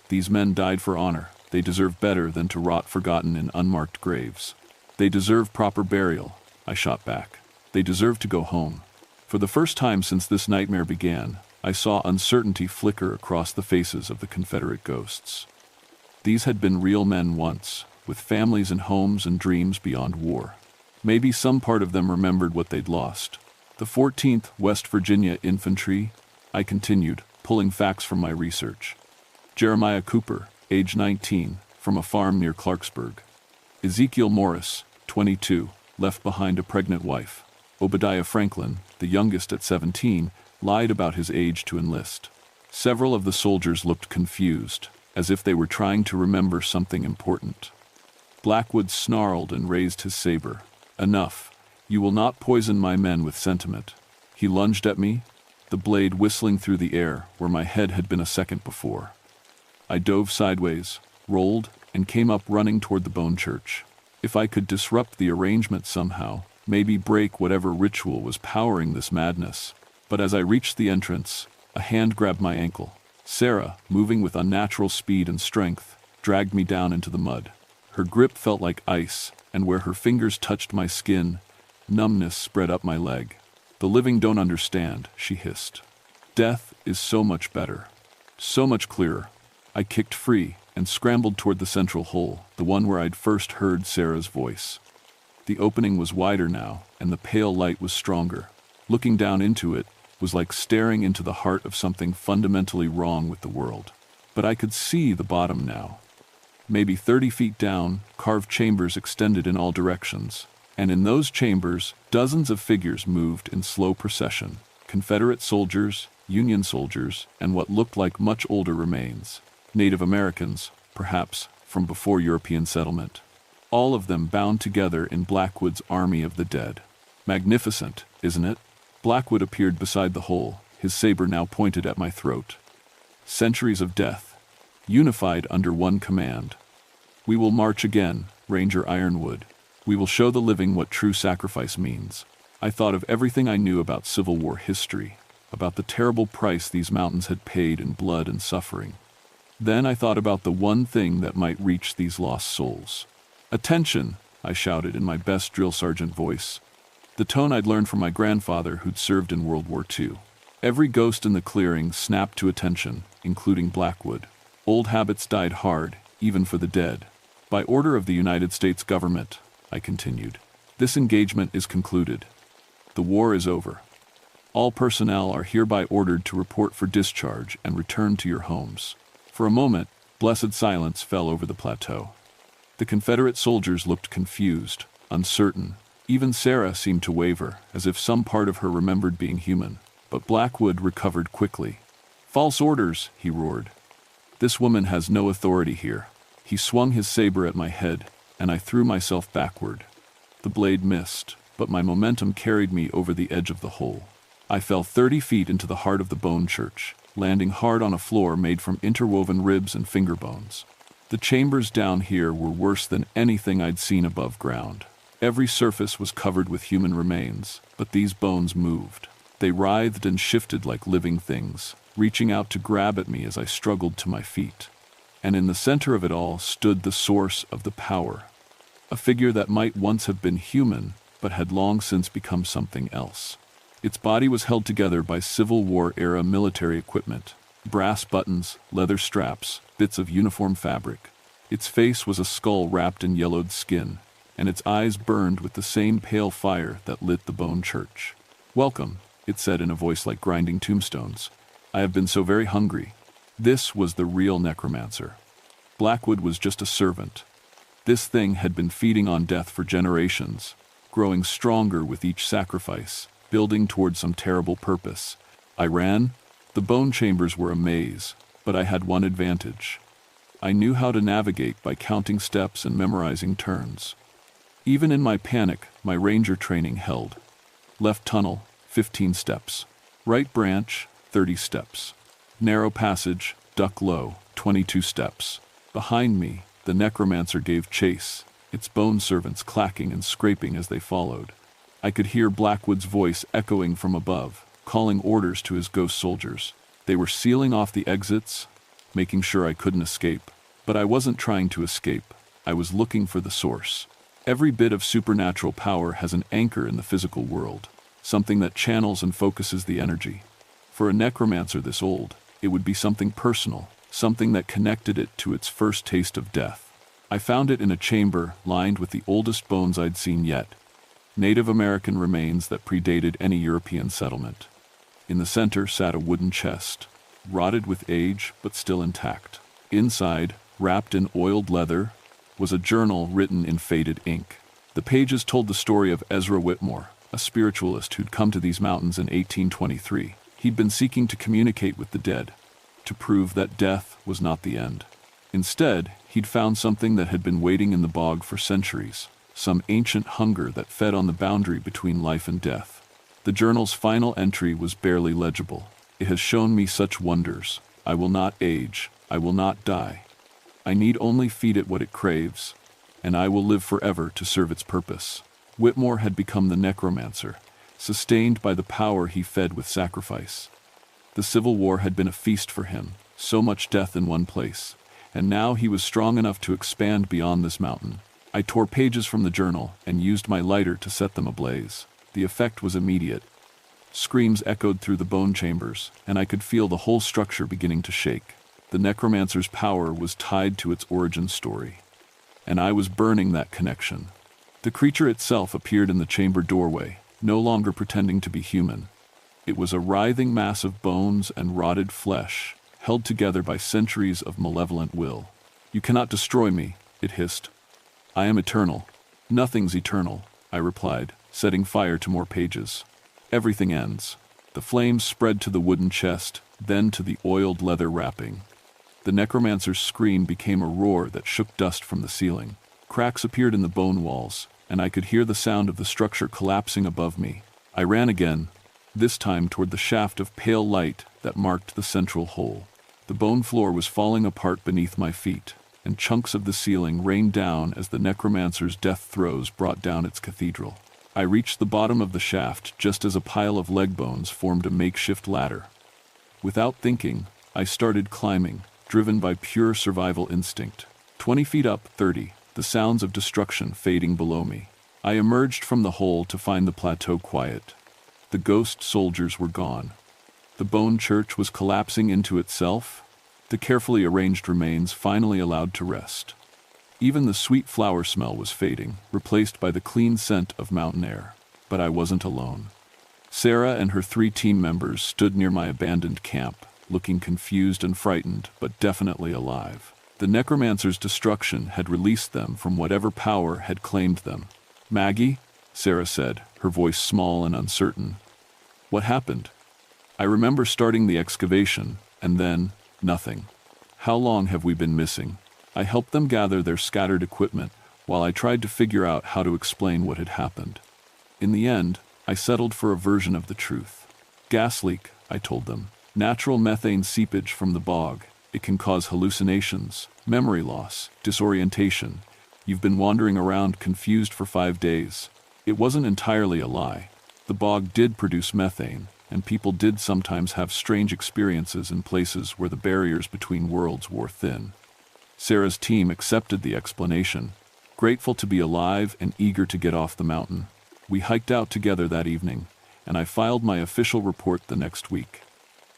These men died for honor. They deserve better than to rot forgotten in unmarked graves. They deserve proper burial, I shot back. They deserve to go home. For the first time since this nightmare began, I saw uncertainty flicker across the faces of the Confederate ghosts. These had been real men once, with families and homes and dreams beyond war. Maybe some part of them remembered what they'd lost. The 14th West Virginia Infantry, I continued, pulling facts from my research. Jeremiah Cooper, age 19, from a farm near Clarksburg. Ezekiel Morris, 22, left behind a pregnant wife. Obadiah Franklin, the youngest at 17, lied about his age to enlist. Several of the soldiers looked confused, as if they were trying to remember something important. Blackwood snarled and raised his saber. Enough. You will not poison my men with sentiment. He lunged at me, the blade whistling through the air where my head had been a second before. I dove sideways, rolled, and came up running toward the Bone Church. If I could disrupt the arrangement somehow, maybe break whatever ritual was powering this madness. But as I reached the entrance, a hand grabbed my ankle. Sarah, moving with unnatural speed and strength, dragged me down into the mud. Her grip felt like ice, and where her fingers touched my skin, numbness spread up my leg. The living don't understand, she hissed. Death is so much better. So much clearer. I kicked free and scrambled toward the central hole, the one where I'd first heard Sarah's voice. The opening was wider now, and the pale light was stronger. Looking down into it was like staring into the heart of something fundamentally wrong with the world. But I could see the bottom now. Maybe 30 feet down, carved chambers extended in all directions, and in those chambers, dozens of figures moved in slow procession. Confederate soldiers, Union soldiers, and what looked like much older remains. Native Americans, perhaps, from before European settlement. All of them bound together in Blackwood's army of the dead. Magnificent, isn't it? Blackwood appeared beside the hole, his saber now pointed at my throat. Centuries of death, unified under one command. We will march again, Ranger Ironwood. We will show the living what true sacrifice means. I thought of everything I knew about Civil War history, about the terrible price these mountains had paid in blood and suffering. Then I thought about the one thing that might reach these lost souls. Attention, I shouted in my best drill sergeant voice, the tone I'd learned from my grandfather who'd served in World War II. Every ghost in the clearing snapped to attention, including Blackwood. Old habits died hard, even for the dead. By order of the United States government, I continued, this engagement is concluded. The war is over. All personnel are hereby ordered to report for discharge and return to your homes. For a moment, blessed silence fell over the plateau. The Confederate soldiers looked confused, uncertain. Even Sarah seemed to waver, as if some part of her remembered being human. But Blackwood recovered quickly. False orders, he roared. This woman has no authority here. He swung his saber at my head, and I threw myself backward. The blade missed, but my momentum carried me over the edge of the hole. I fell 30 feet into the heart of the bone church, landing hard on a floor made from interwoven ribs and finger bones. The chambers down here were worse than anything I'd seen above ground. Every surface was covered with human remains, but these bones moved. They writhed and shifted like living things, reaching out to grab at me as I struggled to my feet. And in the center of it all stood the source of the power. A figure that might once have been human, but had long since become something else. Its body was held together by Civil War-era military equipment, brass buttons, leather straps, bits of uniform fabric. Its face was a skull wrapped in yellowed skin, and its eyes burned with the same pale fire that lit the bone church. "Welcome," it said in a voice like grinding tombstones. "I have been so very hungry." This was the real necromancer. Blackwood was just a servant. This thing had been feeding on death for generations, growing stronger with each sacrifice, building toward some terrible purpose. I ran. The bone chambers were a maze, but I had one advantage. I knew how to navigate by counting steps and memorizing turns. Even in my panic, my ranger training held. Left tunnel, 15 steps. Right branch, 30 steps. Narrow passage, duck low, 22 steps. Behind me, the necromancer gave chase, its bone servants clacking and scraping as they followed. I could hear Blackwood's voice echoing from above, calling orders to his ghost soldiers. They were sealing off the exits, making sure I couldn't escape. But I wasn't trying to escape. I was looking for the source. Every bit of supernatural power has an anchor in the physical world, something that channels and focuses the energy. For a necromancer this old, it would be something personal, something that connected it to its first taste of death. I found it in a chamber lined with the oldest bones I'd seen yet, Native American remains that predated any European settlement. In the center sat a wooden chest, rotted with age but still intact. Inside, wrapped in oiled leather, was a journal written in faded ink. The pages told the story of Ezra Whitmore, a spiritualist who'd come to these mountains in 1823. He'd been seeking to communicate with the dead, to prove that death was not the end. Instead, he'd found something that had been waiting in the bog for centuries, some ancient hunger that fed on the boundary between life and death. The journal's final entry was barely legible. "It has shown me such wonders. I will not age. I will not die. I need only feed it what it craves, and I will live forever to serve its purpose." Whitmore had become the necromancer, sustained by the power he fed with sacrifice. The Civil War had been a feast for him, so much death in one place, and now he was strong enough to expand beyond this mountain. I tore pages from the journal and used my lighter to set them ablaze. The effect was immediate. Screams echoed through the bone chambers, and I could feel the whole structure beginning to shake. The necromancer's power was tied to its origin story, and I was burning that connection. The creature itself appeared in the chamber doorway, no longer pretending to be human. It was a writhing mass of bones and rotted flesh, held together by centuries of malevolent will. "You cannot destroy me," it hissed. "I am eternal." "Nothing's eternal," I replied, setting fire to more pages. "Everything ends." The flames spread to the wooden chest, then to the oiled leather wrapping. The necromancer's scream became a roar that shook dust from the ceiling. Cracks appeared in the bone walls, and I could hear the sound of the structure collapsing above me. I ran again, this time toward the shaft of pale light that marked the central hole. The bone floor was falling apart beneath my feet, and chunks of the ceiling rained down as the necromancer's death throes brought down its cathedral. I reached the bottom of the shaft just as a pile of leg bones formed a makeshift ladder. Without thinking, I started climbing, driven by pure survival instinct. 20 feet up, 30, the sounds of destruction fading below me. I emerged from the hole to find the plateau quiet. The ghost soldiers were gone. The bone church was collapsing into itself, the carefully arranged remains finally allowed to rest. Even the sweet flower smell was fading, replaced by the clean scent of mountain air. But I wasn't alone. Sarah and her 3 team members stood near my abandoned camp, looking confused and frightened, but definitely alive. The necromancer's destruction had released them from whatever power had claimed them. "Maggie," Sarah said, her voice small and uncertain. "What happened?" I remember starting the excavation, and then, nothing. "How long have we been missing?" I helped them gather their scattered equipment, while I tried to figure out how to explain what had happened. In the end, I settled for a version of the truth. Gas leak, I told them. Natural methane seepage from the bog. It can cause hallucinations, memory loss, disorientation. You've been wandering around confused for 5 days. It wasn't entirely a lie. The bog did produce methane, and people did sometimes have strange experiences in places where the barriers between worlds wore thin. Sarah's team accepted the explanation, grateful to be alive and eager to get off the mountain. We hiked out together that evening, and I filed my official report the next week.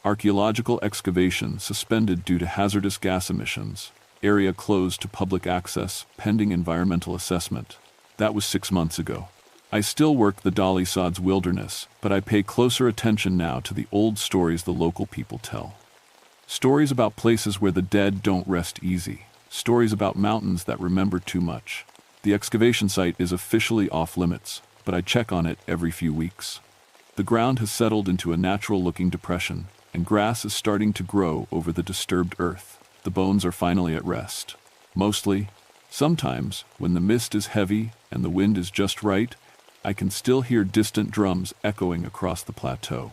Archaeological excavation suspended due to hazardous gas emissions. Area closed to public access pending environmental assessment. That was 6 months ago. I still work the Dolly Sods wilderness, but I pay closer attention now to the old stories the local people tell. Stories about places where the dead don't rest easy. Stories about mountains that remember too much. The excavation site is officially off limits, but I check on it every few weeks. The ground has settled into a natural-looking depression, and grass is starting to grow over the disturbed earth. The bones are finally at rest. Mostly. Sometimes, when the mist is heavy and the wind is just right, I can still hear distant drums echoing across the plateau.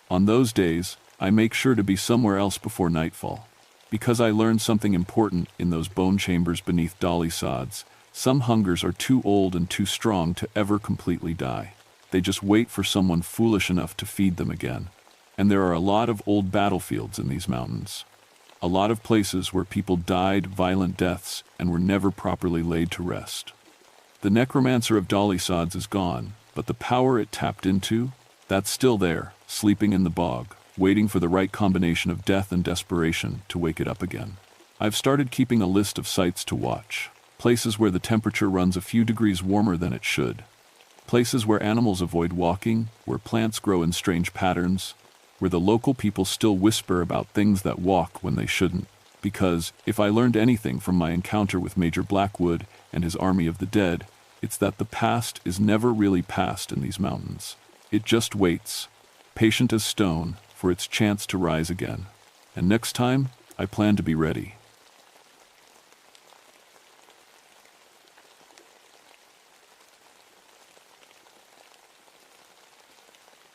On those days, I make sure to be somewhere else before nightfall. Because I learned something important in those bone chambers beneath Dolly Sods, some hungers are too old and too strong to ever completely die. They just wait for someone foolish enough to feed them again. And there are a lot of old battlefields in these mountains. A lot of places where people died violent deaths and were never properly laid to rest. The necromancer of Dolly Sods is gone, but the power it tapped into, that's still there, sleeping in the bog, waiting for the right combination of death and desperation to wake it up again. I've started keeping a list of sites to watch, places where the temperature runs a few degrees warmer than it should, places where animals avoid walking, where plants grow in strange patterns, where the local people still whisper about things that walk when they shouldn't. Because, if I learned anything from my encounter with Major Blackwood and his army of the dead, it's that the past is never really past in these mountains. It just waits, patient as stone, for its chance to rise again. And next time, I plan to be ready.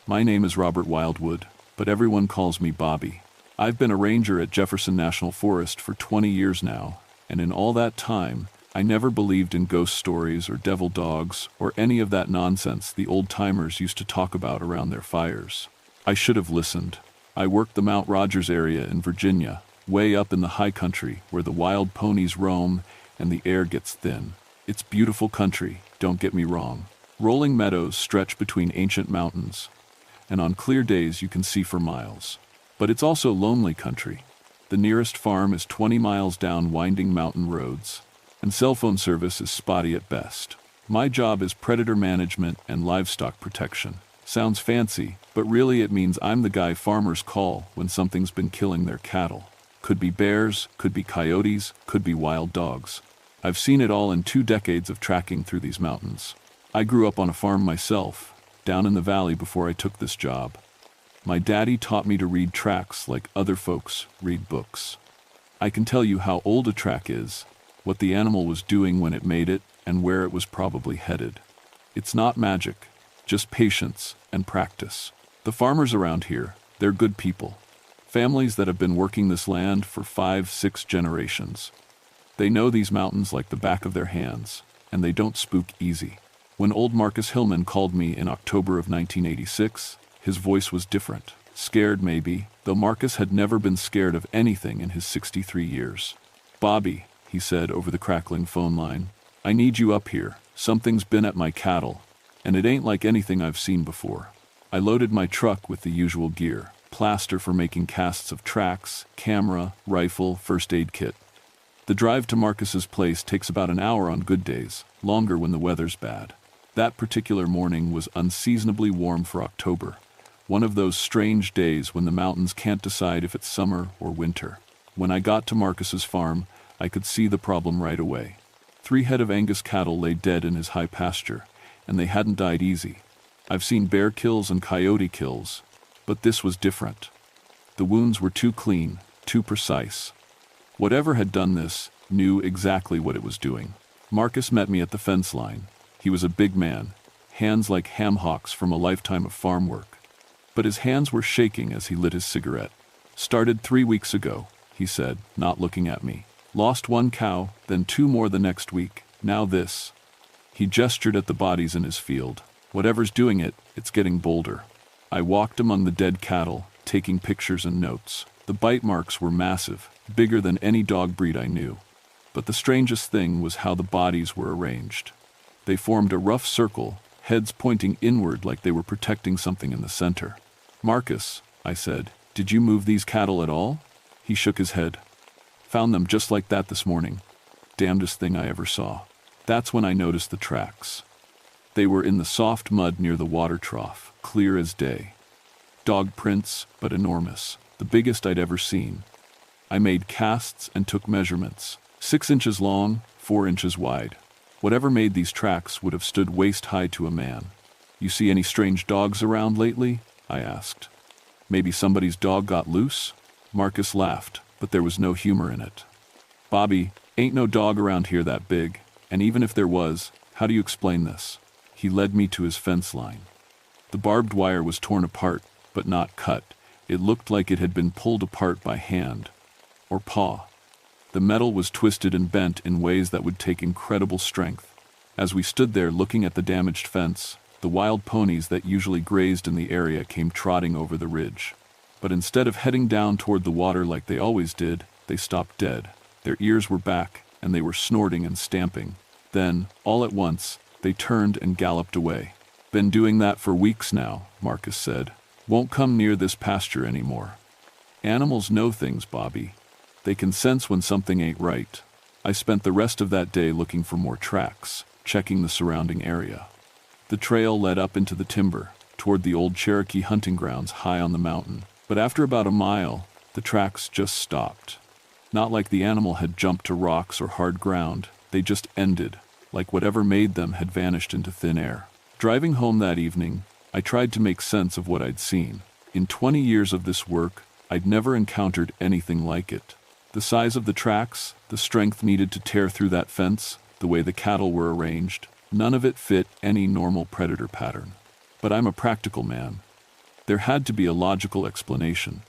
My name is Robert Wildwood, but everyone calls me Bobby. I've been a ranger at Jefferson National Forest for 20 years now, and in all that time, I never believed in ghost stories or devil dogs or any of that nonsense the old-timers used to talk about around their fires. I should have listened. I worked the Mount Rogers area in Virginia, way up in the high country where the wild ponies roam and the air gets thin. It's beautiful country, don't get me wrong. Rolling meadows stretch between ancient mountains, and on clear days you can see for miles. But it's also lonely country. The nearest farm is 20 miles down winding mountain roads, and cell phone service is spotty at best. My job is predator management and livestock protection. Sounds fancy, but really it means I'm the guy farmers call when something's been killing their cattle. Could be bears, could be coyotes, could be wild dogs. I've seen it all in 2 decades of tracking through these mountains. I grew up on a farm myself, down in the valley before I took this job. My daddy taught me to read tracks like other folks read books. I can tell you how old a track is, what the animal was doing when it made it, and where it was probably headed. It's not magic, just patience and practice. The farmers around here, they're good people. Families that have been working this land for 5-6 generations. They know these mountains like the back of their hands, and they don't spook easy. When old Marcus Hillman called me in October of 1986, his voice was different. Scared maybe, though Marcus had never been scared of anything in his 63 years. "Bobby," he said over the crackling phone line, "I need you up here. Something's been at my cattle, and it ain't like anything I've seen before." I loaded my truck with the usual gear, plaster for making casts of tracks, camera, rifle, first aid kit. The drive to Marcus's place takes about an hour on good days, longer when the weather's bad. That particular morning was unseasonably warm for October, one of those strange days when the mountains can't decide if it's summer or winter. When I got to Marcus's farm, I could see the problem right away. 3 head of Angus cattle lay dead in his high pasture, and they hadn't died easy. I've seen bear kills and coyote kills, but this was different. The wounds were too clean, too precise. Whatever had done this knew exactly what it was doing. Marcus met me at the fence line. He was a big man, hands like ham hocks from a lifetime of farm work. But his hands were shaking as he lit his cigarette. "Started 3 weeks ago," he said, not looking at me. "Lost 1 cow, then 2 more the next week. Now this." He gestured at the bodies in his field. "Whatever's doing it, it's getting bolder." I walked among the dead cattle, taking pictures and notes. The bite marks were massive, bigger than any dog breed I knew. But the strangest thing was how the bodies were arranged. They formed a rough circle, heads pointing inward like they were protecting something in the center. "Marcus," I said, "did you move these cattle at all?" He shook his head. "Found them just like that this morning. Damnedest thing I ever saw." That's when I noticed the tracks. They were in the soft mud near the water trough, clear as day. Dog prints, but enormous, the biggest I'd ever seen. I made casts and took measurements. 6 inches long, 4 inches wide. Whatever made these tracks would have stood waist-high to a man. "You see any strange dogs around lately?" I asked. "Maybe somebody's dog got loose?" Marcus laughed, but there was no humor in it. "Bobby, ain't no dog around here that big, and even if there was, how do you explain this?" He led me to his fence line. The barbed wire was torn apart, but not cut. It looked like it had been pulled apart by hand or paw. The metal was twisted and bent in ways that would take incredible strength. As we stood there looking at the damaged fence, the wild ponies that usually grazed in the area came trotting over the ridge. But instead of heading down toward the water like they always did, they stopped dead. Their ears were back, and they were snorting and stamping. Then, all at once, they turned and galloped away. "Been doing that for weeks now," Marcus said. "Won't come near this pasture anymore." Animals know things, Bobby. They can sense when something ain't right. I spent the rest of that day looking for more tracks, checking the surrounding area. The trail led up into the timber, toward the old Cherokee hunting grounds high on the mountain. But after about a mile, the tracks just stopped. Not like the animal had jumped to rocks or hard ground, they just ended, like whatever made them had vanished into thin air. Driving home that evening, I tried to make sense of what I'd seen. In 20 years of this work, I'd never encountered anything like it. The size of the tracks, the strength needed to tear through that fence, the way the cattle were arranged, none of it fit any normal predator pattern. But I'm a practical man. There had to be a logical explanation.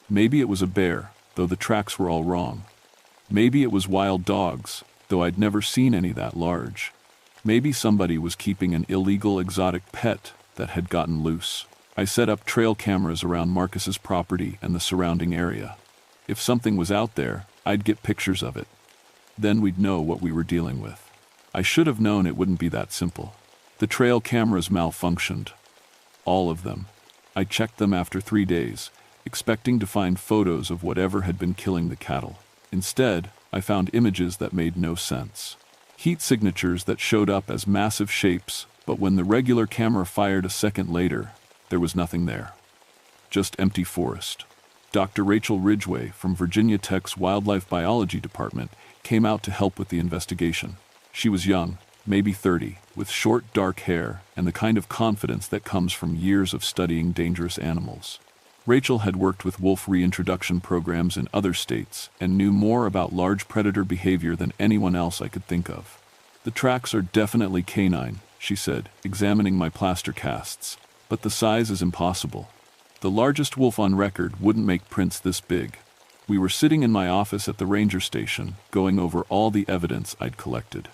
Maybe it was a bear, though the tracks were all wrong. Maybe it was wild dogs, though I'd never seen any that large. Maybe somebody was keeping an illegal exotic pet that had gotten loose. I set up trail cameras around Marcus's property and the surrounding area. If something was out there, I'd get pictures of it. Then we'd know what we were dealing with. I should have known it wouldn't be that simple. The trail cameras malfunctioned. All of them. I checked them after 3 days, expecting to find photos of whatever had been killing the cattle. Instead, I found images that made no sense. Heat signatures that showed up as massive shapes, but when the regular camera fired a second later, there was nothing there. Just empty forest. Dr. Rachel Ridgway from Virginia Tech's Wildlife Biology Department came out to help with the investigation. She was young, maybe 30, with short, dark hair and the kind of confidence that comes from years of studying dangerous animals. Rachel had worked with wolf reintroduction programs in other states and knew more about large predator behavior than anyone else I could think of. "The tracks are definitely canine," she said, examining my plaster casts, "but the size is impossible. The largest wolf on record wouldn't make prints this big." We were sitting in my office at the ranger station, going over all the evidence I'd collected.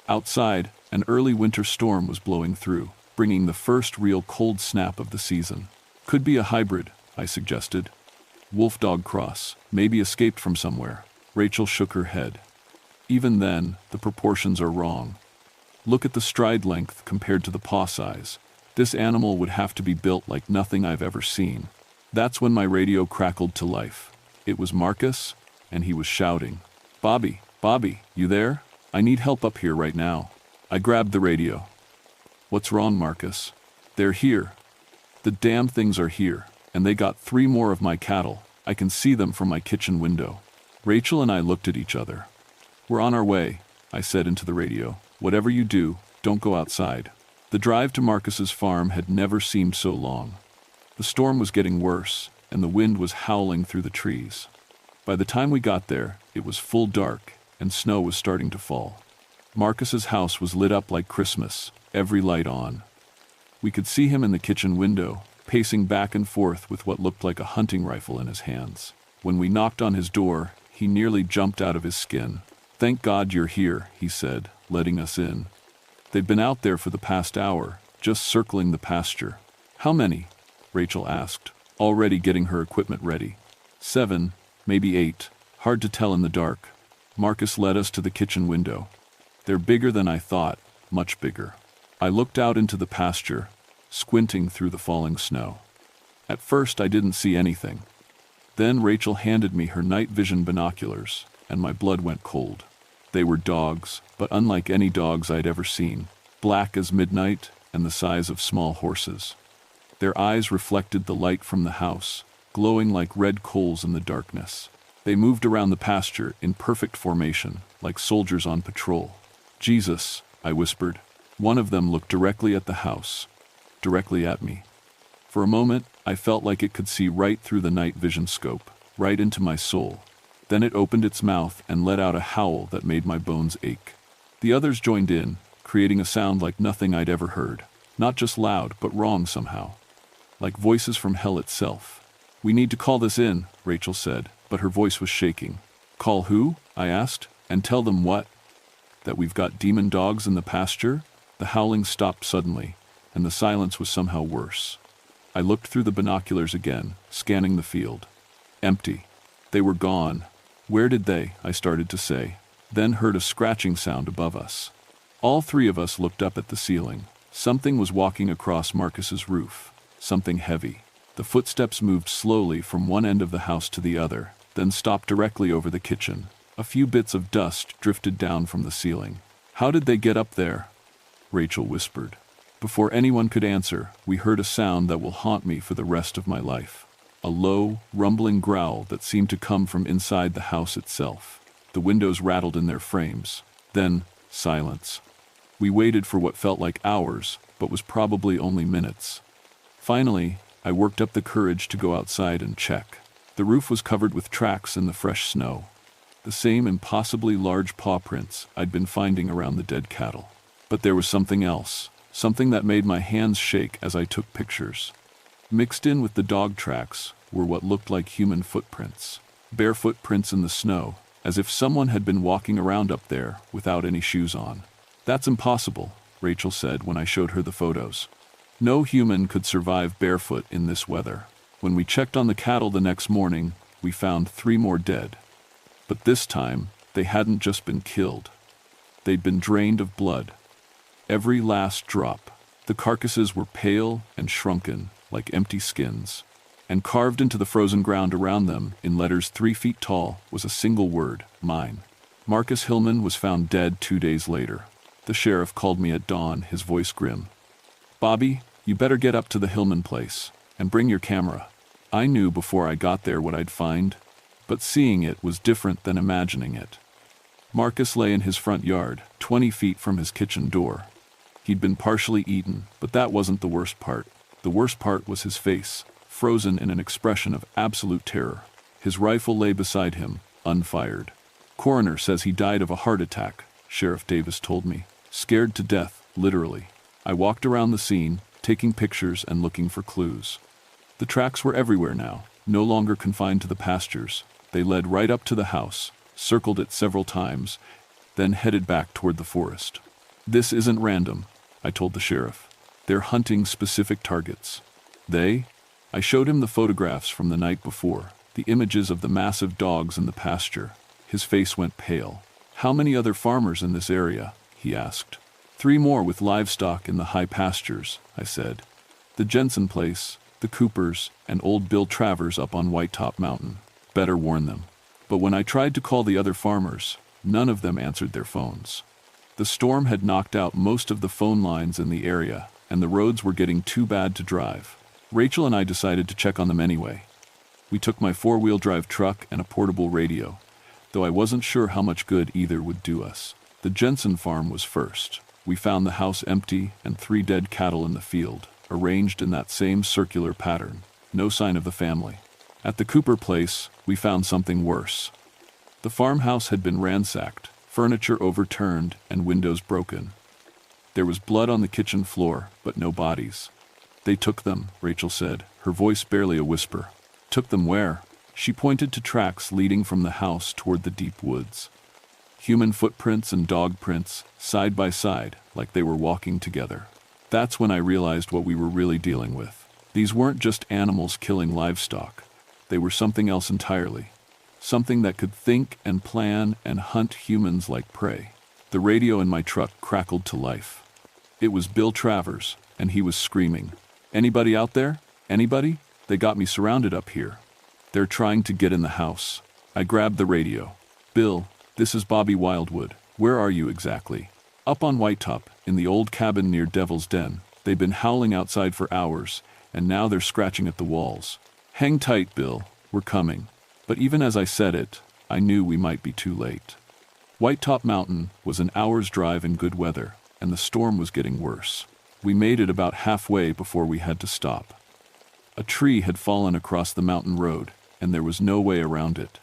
Outside, an early winter storm was blowing through, bringing the first real cold snap of the season. "Could be a hybrid," I suggested. "Wolf-dog cross, maybe escaped from somewhere." Rachel shook her head. "Even then, the proportions are wrong. Look at the stride length compared to the paw size. This animal would have to be built like nothing I've ever seen." That's when my radio crackled to life. It was Marcus, and he was shouting, "Bobby, Bobby, you there? I need help up here right now." I grabbed the radio. "What's wrong, Marcus?" "They're here. The damn things are here, and they got 3 more of my cattle. I can see them from my kitchen window." Rachel and I looked at each other. "We're on our way," I said into the radio. "Whatever you do, don't go outside." The drive to Marcus's farm had never seemed so long. The storm was getting worse, and the wind was howling through the trees. By the time we got there, it was full dark, and snow was starting to fall. Marcus's house was lit up like Christmas, every light on. We could see him in the kitchen window, pacing back and forth with what looked like a hunting rifle in his hands. When we knocked on his door, he nearly jumped out of his skin. "Thank God you're here," he said, letting us in. They'd been out there for the past hour, just circling the pasture. "How many?" Rachel asked, already getting her equipment ready. 7, maybe 8, hard to tell in the dark. Marcus led us to the kitchen window. "They're bigger than I thought, much bigger." I looked out into the pasture, squinting through the falling snow. At first I didn't see anything. Then Rachel handed me her night vision binoculars, and my blood went cold. They were dogs, but unlike any dogs I'd ever seen, black as midnight and the size of small horses. Their eyes reflected the light from the house, glowing like red coals in the darkness. They moved around the pasture in perfect formation, like soldiers on patrol. "Jesus," I whispered. One of them looked directly at the house, directly at me. For a moment, I felt like it could see right through the night vision scope, right into my soul. Then it opened its mouth and let out a howl that made my bones ache. The others joined in, creating a sound like nothing I'd ever heard. Not just loud, but wrong somehow. Like voices from hell itself. "We need to call this in," Rachel said, but her voice was shaking. "Call who?" I asked. "And tell them what? That we've got demon dogs in the pasture?" The howling stopped suddenly, and the silence was somehow worse. I looked through the binoculars again, scanning the field. Empty. They were gone. "Where did they?" I started to say, then heard a scratching sound above us. All three of us looked up at the ceiling. Something was walking across Marcus's roof. Something heavy. The footsteps moved slowly from one end of the house to the other, then stopped directly over the kitchen. A few bits of dust drifted down from the ceiling. "How did they get up there?" Rachel whispered. Before anyone could answer, we heard a sound that will haunt me for the rest of my life. A low, rumbling growl that seemed to come from inside the house itself. The windows rattled in their frames. Then, silence. We waited for what felt like hours, but was probably only minutes. Finally, I worked up the courage to go outside and check. The roof was covered with tracks in the fresh snow. The same impossibly large paw prints I'd been finding around the dead cattle. But there was something else, something that made my hands shake as I took pictures. Mixed in with the dog tracks were what looked like human footprints. Bare footprints in the snow, as if someone had been walking around up there without any shoes on. "That's impossible," Rachel said when I showed her the photos. "No human could survive barefoot in this weather." When we checked on the cattle the next morning, we found 3 more dead. But this time, they hadn't just been killed. They'd been drained of blood. Every last drop. The carcasses were pale and shrunken, like empty skins. And carved into the frozen ground around them, in letters 3 feet tall, was a single word: mine. Marcus Hillman was found dead 2 days later. The sheriff called me at dawn, his voice grim. "Bobby, you better get up to the Hillman place, and bring your camera." I knew before I got there what I'd find, but seeing it was different than imagining it. Marcus lay in his front yard, 20 feet from his kitchen door. He'd been partially eaten, but that wasn't the worst part. The worst part was his face, frozen in an expression of absolute terror. His rifle lay beside him, unfired. "Coroner says he died of a heart attack," Sheriff Davis told me. "Scared to death, literally." I walked around the scene, taking pictures and looking for clues. The tracks were everywhere now, no longer confined to the pastures. They led right up to the house, circled it several times, then headed back toward the forest. "This isn't random," I told the sheriff. "They're hunting specific targets." "They?" I showed him the photographs from the night before, the images of the massive dogs in the pasture. His face went pale. "How many other farmers in this area?" he asked. 3 more with livestock in the high pastures," I said. "The Jensen place, the Coopers, and old Bill Travers up on White Top Mountain. Better warn them." But when I tried to call the other farmers, none of them answered their phones. The storm had knocked out most of the phone lines in the area, and the roads were getting too bad to drive. Rachel and I decided to check on them anyway. We took my 4-wheel drive truck and a portable radio, though I wasn't sure how much good either would do us. The Jensen farm was first. We found the house empty and 3 dead cattle in the field, arranged in that same circular pattern. No sign of the family. At the Cooper place, we found something worse. The farmhouse had been ransacked, furniture overturned and windows broken. There was blood on the kitchen floor, but no bodies. "They took them," Rachel said, her voice barely a whisper. "Took them where?" She pointed to tracks leading from the house toward the deep woods. Human footprints and dog prints, side by side, like they were walking together. That's when I realized what we were really dealing with. These weren't just animals killing livestock. They were something else entirely. Something that could think and plan and hunt humans like prey. The radio in my truck crackled to life. It was Bill Travers, and he was screaming, "Anybody out there? Anybody? They got me surrounded up here. They're trying to get in the house." I grabbed the radio. "Bill, this is Bobby Wildwood. Where are you exactly?" "Up on Whitetop, in the old cabin near Devil's Den. They've been howling outside for hours, and now they're scratching at the walls." "Hang tight, Bill. We're coming." But even as I said it, I knew we might be too late. Whitetop Mountain was an hour's drive in good weather, and the storm was getting worse. We made it about halfway before we had to stop. A tree had fallen across the mountain road, and there was no way around it.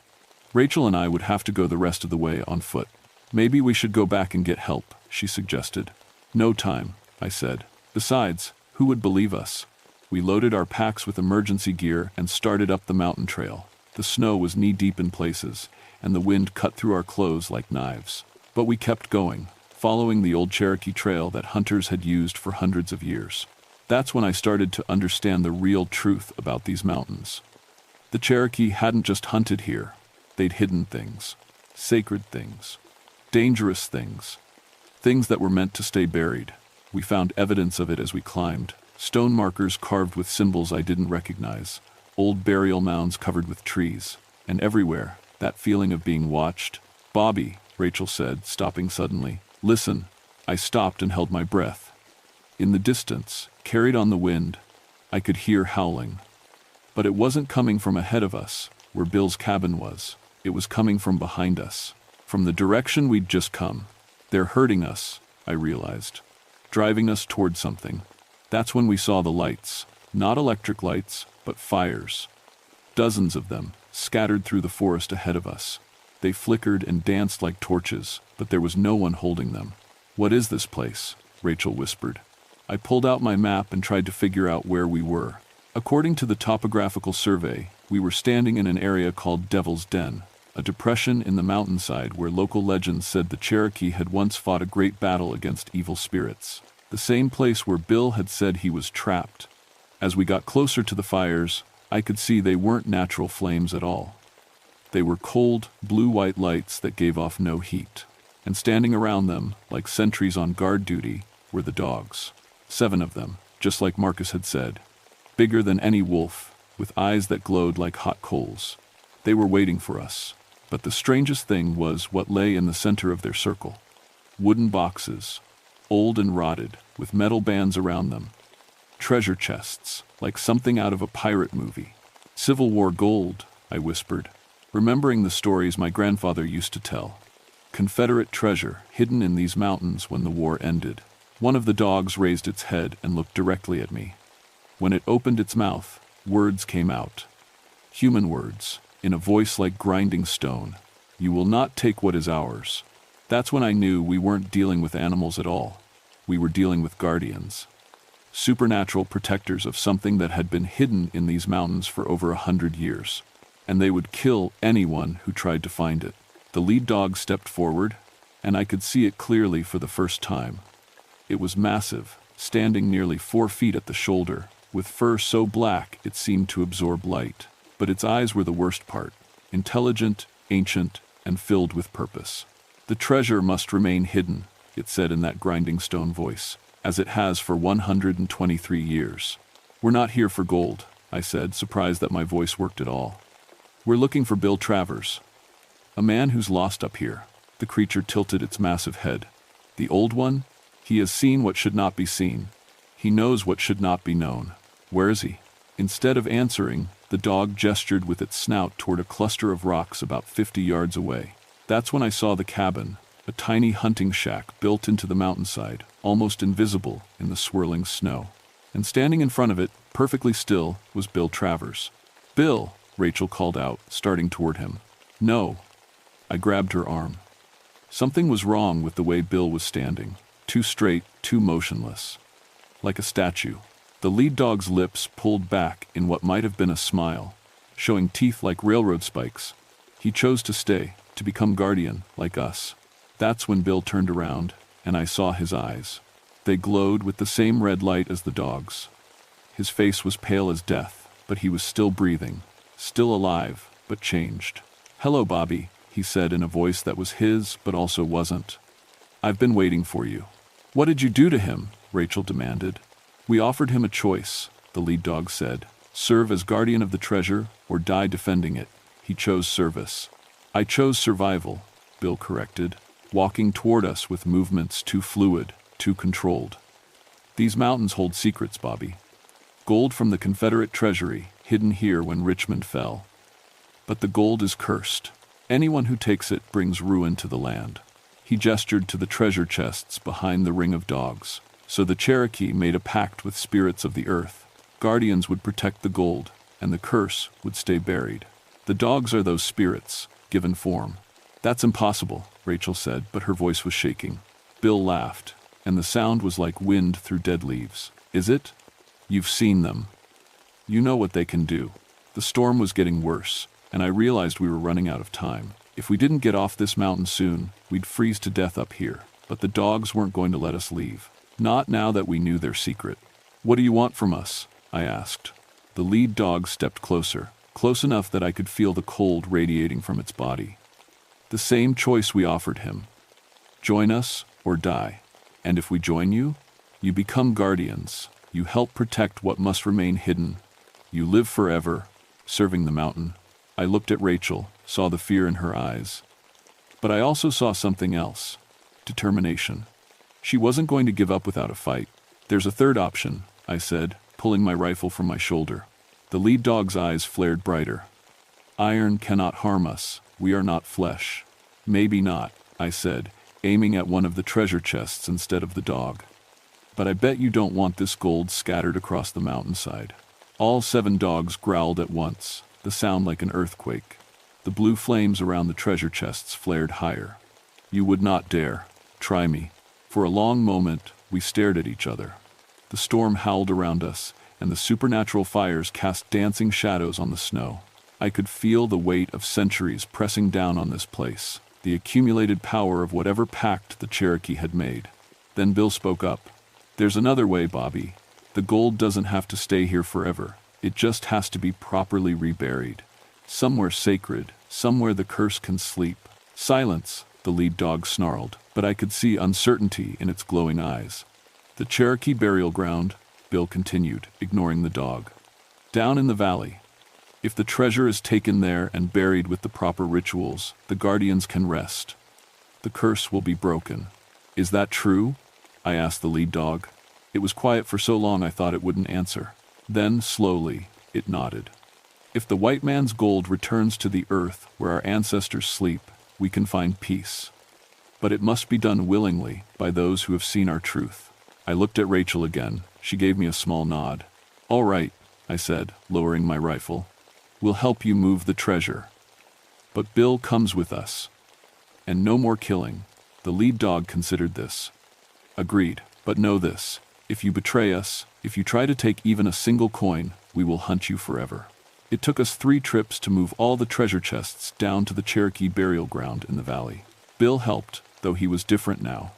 Rachel and I would have to go the rest of the way on foot. "Maybe we should go back and get help," she suggested. "No time," I said. "Besides, who would believe us?" We loaded our packs with emergency gear and started up the mountain trail. The snow was knee-deep in places, and the wind cut through our clothes like knives. But we kept going, following the old Cherokee trail that hunters had used for hundreds of years. That's when I started to understand the real truth about these mountains. The Cherokee hadn't just hunted here. They'd hidden things, sacred things, dangerous things, things that were meant to stay buried. We found evidence of it as we climbed. Stone markers carved with symbols I didn't recognize, old burial mounds covered with trees, and everywhere, that feeling of being watched. "Bobby," Rachel said, stopping suddenly. "Listen." I stopped and held my breath. In the distance, carried on the wind, I could hear howling. But it wasn't coming from ahead of us, where Bill's cabin was. It was coming from behind us, from the direction we'd just come. "They're hurting us," I realized, driving us toward something. That's when we saw the lights, not electric lights, but fires. Dozens of them, scattered through the forest ahead of us. They flickered and danced like torches, but there was no one holding them. "What is this place?" Rachel whispered. I pulled out my map and tried to figure out where we were. According to the topographical survey, we were standing in an area called Devil's Den, a depression in the mountainside where local legends said the Cherokee had once fought a great battle against evil spirits. The same place where Bill had said he was trapped. As we got closer to the fires, I could see they weren't natural flames at all. They were cold, blue-white lights that gave off no heat. And standing around them, like sentries on guard duty, were the dogs. 7 of them, just like Marcus had said. Bigger than any wolf, with eyes that glowed like hot coals. They were waiting for us. But the strangest thing was what lay in the center of their circle. Wooden boxes, old and rotted, with metal bands around them. Treasure chests, like something out of a pirate movie. "Civil War gold," I whispered, remembering the stories my grandfather used to tell. Confederate treasure hidden in these mountains when the war ended. One of the dogs raised its head and looked directly at me. When it opened its mouth, words came out. Human words, in a voice like grinding stone. "You will not take what is ours." That's when I knew we weren't dealing with animals at all. We were dealing with guardians. Supernatural protectors of something that had been hidden in these mountains for over 100 years. And they would kill anyone who tried to find it. The lead dog stepped forward, and I could see it clearly for the first time. It was massive, standing nearly 4 feet at the shoulder, with fur so black it seemed to absorb light. But its eyes were the worst part, intelligent, ancient, and filled with purpose. "The treasure must remain hidden," it said in that grinding stone voice, "as it has for 123 years. "We're not here for gold," I said, surprised that my voice worked at all. "We're looking for Bill Travers. A man who's lost up here." The creature tilted its massive head. "The old one? He has seen what should not be seen. He knows what should not be known. Where is he?" Instead of answering, the dog gestured with its snout toward a cluster of rocks about 50 yards away. That's when I saw the cabin, a tiny hunting shack built into the mountainside, almost invisible in the swirling snow. And standing in front of it, perfectly still, was Bill Travers. "Bill!" Rachel called out, starting toward him. "No." I grabbed her arm. Something was wrong with the way Bill was standing. Too straight, too motionless. Like a statue. The lead dog's lips pulled back in what might have been a smile, showing teeth like railroad spikes. He chose to stay, to become guardian, like us. That's when Bill turned around, and I saw his eyes. They glowed with the same red light as the dog's. His face was pale as death, but he was still breathing, still alive, but changed. "Hello, Bobby," he said in a voice that was his, but also wasn't. "I've been waiting for you." "What did you do to him?" Rachel demanded. "We offered him a choice," the lead dog said. "Serve as guardian of the treasure or die defending it." He chose service. "I chose survival," Bill corrected, walking toward us with movements too fluid, too controlled. "These mountains hold secrets, Bobby. Gold from the Confederate treasury, hidden here when Richmond fell. But the gold is cursed. Anyone who takes it brings ruin to the land." He gestured to the treasure chests behind the ring of dogs. So the Cherokee made a pact with spirits of the earth. Guardians would protect the gold, and the curse would stay buried. The dogs are those spirits, given form. "That's impossible," Rachel said, but her voice was shaking. Bill laughed, and the sound was like wind through dead leaves. "Is it? You've seen them. You know what they can do." The storm was getting worse, and I realized we were running out of time. If we didn't get off this mountain soon, we'd freeze to death up here. But the dogs weren't going to let us leave. Not now that we knew their secret. "What do you want from us?" I asked. The lead dog stepped closer, close enough that I could feel the cold radiating from its body. "The same choice we offered him. Join us or die. And if we join you, you become guardians. You help protect what must remain hidden. You live forever, serving the mountain." I looked at Rachel, saw the fear in her eyes. But I also saw something else. Determination. She wasn't going to give up without a fight. "There's a third option," I said, pulling my rifle from my shoulder. The lead dog's eyes flared brighter. "Iron cannot harm us. We are not flesh." "Maybe not," I said, aiming at one of the treasure chests instead of the dog. "But I bet you don't want this gold scattered across the mountainside." All 7 dogs growled at once, the sound like an earthquake. The blue flames around the treasure chests flared higher. "You would not dare. Try me." For a long moment, we stared at each other. The storm howled around us, and the supernatural fires cast dancing shadows on the snow. I could feel the weight of centuries pressing down on this place, the accumulated power of whatever pact the Cherokee had made. Then Bill spoke up. "There's another way, Bobby. The gold doesn't have to stay here forever. It just has to be properly reburied. Somewhere sacred, somewhere the curse can sleep." "Silence," the lead dog snarled, but I could see uncertainty in its glowing eyes. "The Cherokee burial ground," Bill continued, ignoring the dog. "Down in the valley. If the treasure is taken there and buried with the proper rituals, the guardians can rest. The curse will be broken." "Is that true?" I asked the lead dog. It was quiet for so long I thought it wouldn't answer. Then, slowly, it nodded. "If the white man's gold returns to the earth where our ancestors sleep, we can find peace. But it must be done willingly by those who have seen our truth." I looked at Rachel again. She gave me a small nod. "All right," I said, lowering my rifle. "We'll help you move the treasure. But Bill comes with us. And no more killing." The lead dog considered this. "Agreed, but know this. If you betray us, if you try to take even a single coin, we will hunt you forever." It took us 3 trips to move all the treasure chests down to the Cherokee burial ground in the valley. Bill helped, though he was different now.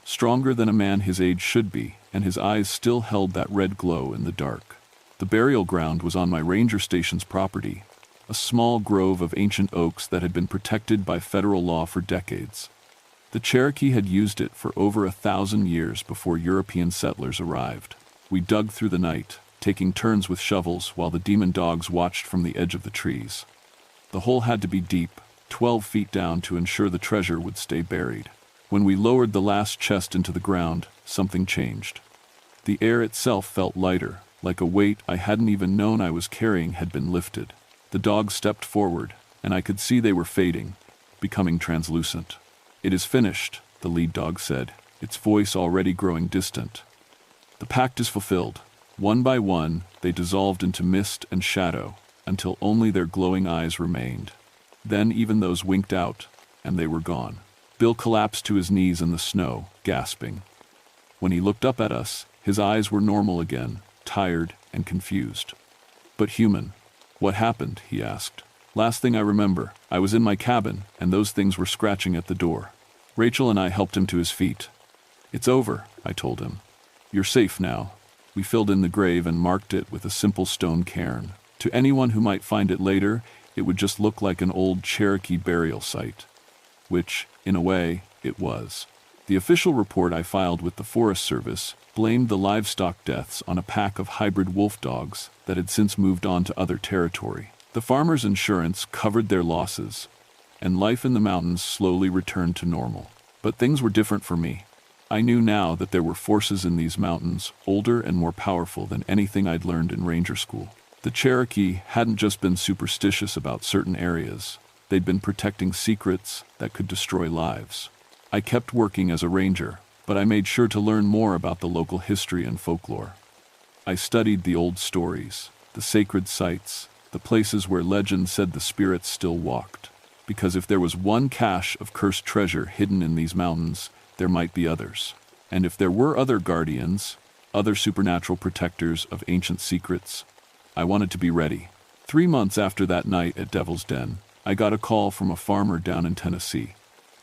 Stronger than a man his age should be, and his eyes still held that red glow in the dark. The burial ground was on my ranger station's property, a small grove of ancient oaks that had been protected by federal law for decades. The Cherokee had used it for over 1,000 years before European settlers arrived. We dug through the night, taking turns with shovels while the demon dogs watched from the edge of the trees. The hole had to be deep, 12 feet down, to ensure the treasure would stay buried. When we lowered the last chest into the ground, something changed. The air itself felt lighter, like a weight I hadn't even known I was carrying had been lifted. The dogs stepped forward, and I could see they were fading, becoming translucent. "It is finished," the lead dog said, its voice already growing distant. "The pact is fulfilled." One by one, they dissolved into mist and shadow, until only their glowing eyes remained. Then even those winked out, and they were gone. Bill collapsed to his knees in the snow, gasping. When he looked up at us, his eyes were normal again, tired and confused. "But human, what happened?" he asked. "Last thing I remember, I was in my cabin, and those things were scratching at the door." Rachel and I helped him to his feet. "It's over," I told him. "You're safe now." We filled in the grave and marked it with a simple stone cairn. To anyone who might find it later, it would just look like an old Cherokee burial site. Which, in a way, it was. The official report I filed with the Forest Service blamed the livestock deaths on a pack of hybrid wolf dogs that had since moved on to other territory. The farmers' insurance covered their losses, and life in the mountains slowly returned to normal. But things were different for me. I knew now that there were forces in these mountains, older and more powerful than anything I'd learned in ranger school. The Cherokee hadn't just been superstitious about certain areas. They'd been protecting secrets that could destroy lives. I kept working as a ranger, but I made sure to learn more about the local history and folklore. I studied the old stories, the sacred sites, the places where legend said the spirits still walked. Because if there was one cache of cursed treasure hidden in these mountains, there might be others. And if there were other guardians, other supernatural protectors of ancient secrets, I wanted to be ready. 3 months after that night at Devil's Den, I got a call from a farmer down in Tennessee.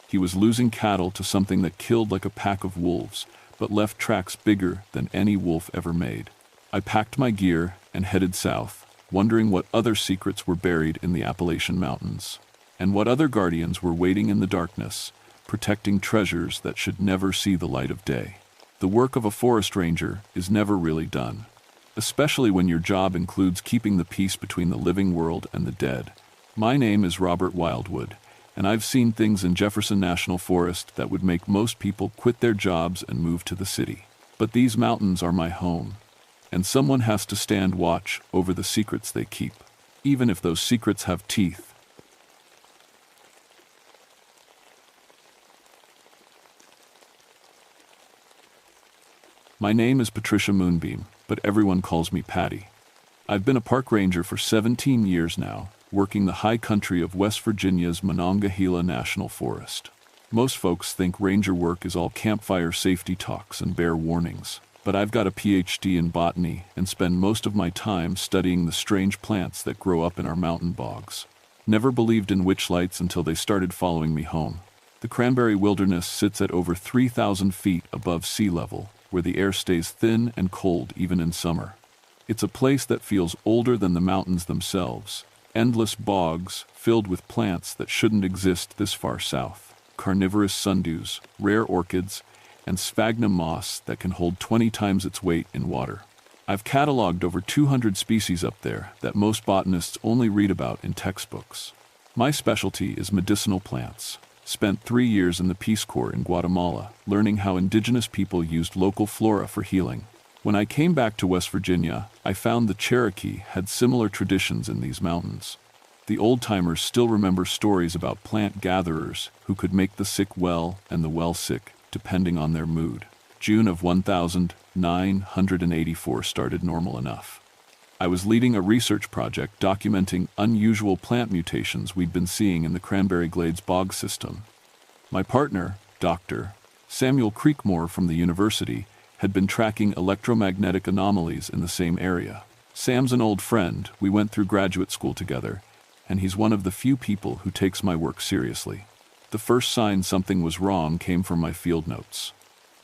He was losing cattle to something that killed like a pack of wolves, but left tracks bigger than any wolf ever made. I packed my gear and headed south, wondering what other secrets were buried in the Appalachian Mountains, and what other guardians were waiting in the darkness, protecting treasures that should never see the light of day. The work of a forest ranger is never really done, especially when your job includes keeping the peace between the living world and the dead. My name is Robert Wildwood, and I've seen things in Jefferson National Forest that would make most people quit their jobs and move to the city. But these mountains are my home, and someone has to stand watch over the secrets they keep, even if those secrets have teeth. My name is Patricia Moonbeam, but everyone calls me Patty. I've been a park ranger for 17 years now, working the high country of West Virginia's Monongahela National Forest. Most folks think ranger work is all campfire safety talks and bear warnings, but I've got a PhD in botany and spend most of my time studying the strange plants that grow up in our mountain bogs. Never believed in witch lights until they started following me home. The Cranberry Wilderness sits at over 3,000 feet above sea level, where the air stays thin and cold even in summer. It's a place that feels older than the mountains themselves. Endless bogs filled with plants that shouldn't exist this far south. Carnivorous sundews, rare orchids, and sphagnum moss that can hold 20 times its weight in water. I've cataloged over 200 species up there that most botanists only read about in textbooks. My specialty is medicinal plants. Spent 3 years in the Peace Corps in Guatemala, learning how indigenous people used local flora for healing. When I came back to West Virginia, I found the Cherokee had similar traditions in these mountains. The old-timers still remember stories about plant gatherers who could make the sick well and the well sick, depending on their mood. June of 1984 started normal enough. I was leading a research project documenting unusual plant mutations we'd been seeing in the Cranberry Glades bog system. My partner, Dr. Samuel Creekmore from the university, had been tracking electromagnetic anomalies in the same area. Sam's an old friend. We went through graduate school together, and he's one of the few people who takes my work seriously. The first sign something was wrong came from my field notes.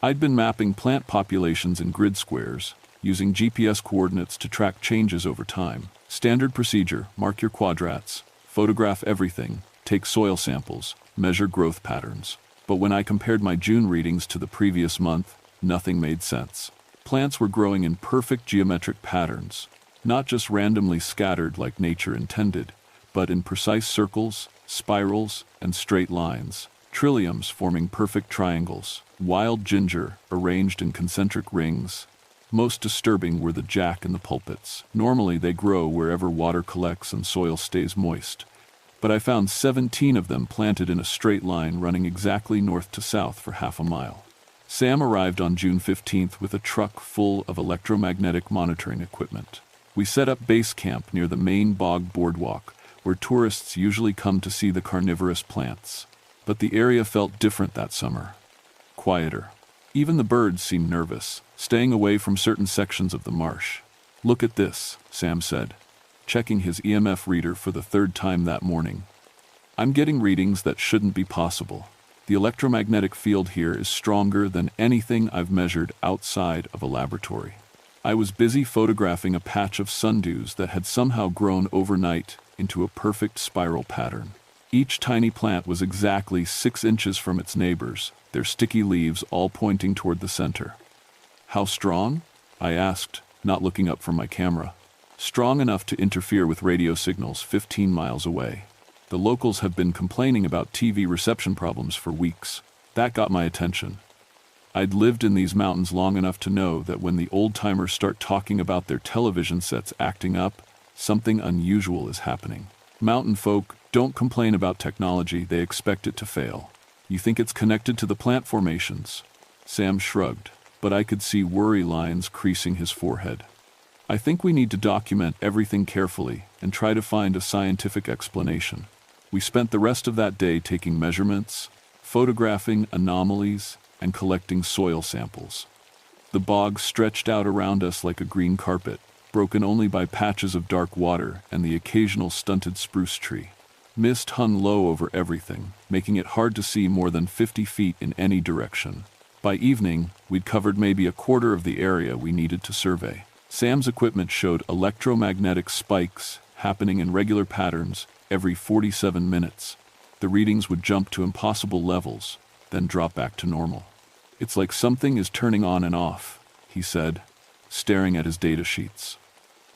I'd been mapping plant populations in grid squares, using GPS coordinates to track changes over time. Standard procedure: mark your quadrats, photograph everything, take soil samples, measure growth patterns. But when I compared my June readings to the previous month, nothing made sense. Plants were growing in perfect geometric patterns, not just randomly scattered like nature intended, but in precise circles, spirals, and straight lines. Trilliums forming perfect triangles, wild ginger arranged in concentric rings. Most disturbing were the jack and the pulpits. Normally they grow wherever water collects and soil stays moist, but I found 17 of them planted in a straight line running exactly north to south for half a mile. Sam arrived on June 15th with a truck full of electromagnetic monitoring equipment. We set up base camp near the main bog boardwalk, where tourists usually come to see the carnivorous plants. But the area felt different that summer. Quieter. Even the birds seemed nervous, staying away from certain sections of the marsh. "Look at this," Sam said, checking his EMF reader for the third time that morning. "I'm getting readings that shouldn't be possible. The electromagnetic field here is stronger than anything I've measured outside of a laboratory." I was busy photographing a patch of sundews that had somehow grown overnight into a perfect spiral pattern. Each tiny plant was exactly 6 inches from its neighbors, their sticky leaves all pointing toward the center. "How strong?" I asked, not looking up from my camera. "Strong enough to interfere with radio signals 15 miles away. The locals have been complaining about TV reception problems for weeks." That got my attention. I'd lived in these mountains long enough to know that when the old-timers start talking about their television sets acting up, something unusual is happening. Mountain folk don't complain about technology, they expect it to fail. "You think it's connected to the plant formations?" Sam shrugged, but I could see worry lines creasing his forehead. "I think we need to document everything carefully and try to find a scientific explanation." We spent the rest of that day taking measurements, photographing anomalies, and collecting soil samples. The bog stretched out around us like a green carpet, broken only by patches of dark water and the occasional stunted spruce tree. Mist hung low over everything, making it hard to see more than 50 feet in any direction. By evening, we'd covered maybe a quarter of the area we needed to survey. Sam's equipment showed electromagnetic spikes happening in regular patterns every 47 minutes. The readings would jump to impossible levels, then drop back to normal. "It's like something is turning on and off," he said, staring at his data sheets.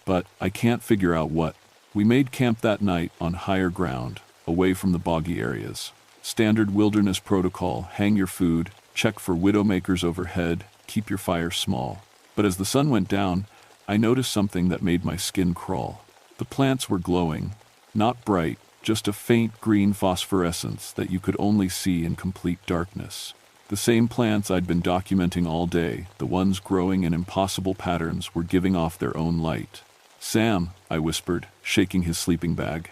"But I can't figure out what." We made camp that night on higher ground, away from the boggy areas. Standard wilderness protocol: hang your food, check for widowmakers overhead, keep your fire small. But as the sun went down, I noticed something that made my skin crawl. The plants were glowing, not bright, just a faint green phosphorescence that you could only see in complete darkness. The same plants I'd been documenting all day, the ones growing in impossible patterns, were giving off their own light. "Sam," I whispered, shaking his sleeping bag.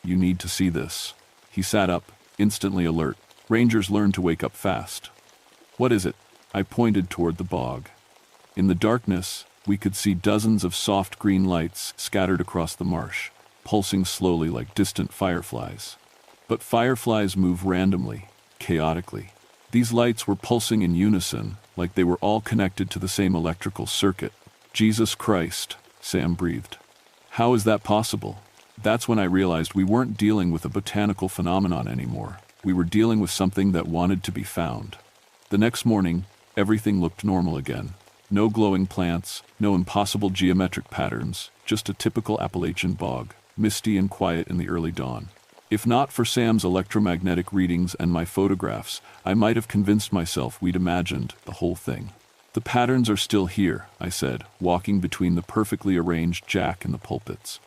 "You need to see this." He sat up, instantly alert. Rangers learn to wake up fast. "What is it?" I pointed toward the bog. In the darkness, we could see dozens of soft green lights scattered across the marsh, pulsing slowly like distant fireflies. But fireflies move randomly, chaotically. These lights were pulsing in unison, like they were all connected to the same electrical circuit. "Jesus Christ," Sam breathed. "How is that possible?" That's when I realized we weren't dealing with a botanical phenomenon anymore. We were dealing with something that wanted to be found. The next morning, everything looked normal again. No glowing plants, no impossible geometric patterns, just a typical Appalachian bog, misty and quiet in the early dawn. If not for Sam's electromagnetic readings and my photographs, I might have convinced myself we'd imagined the whole thing. "The patterns are still here," I said, walking between the perfectly arranged jack and the pulpits.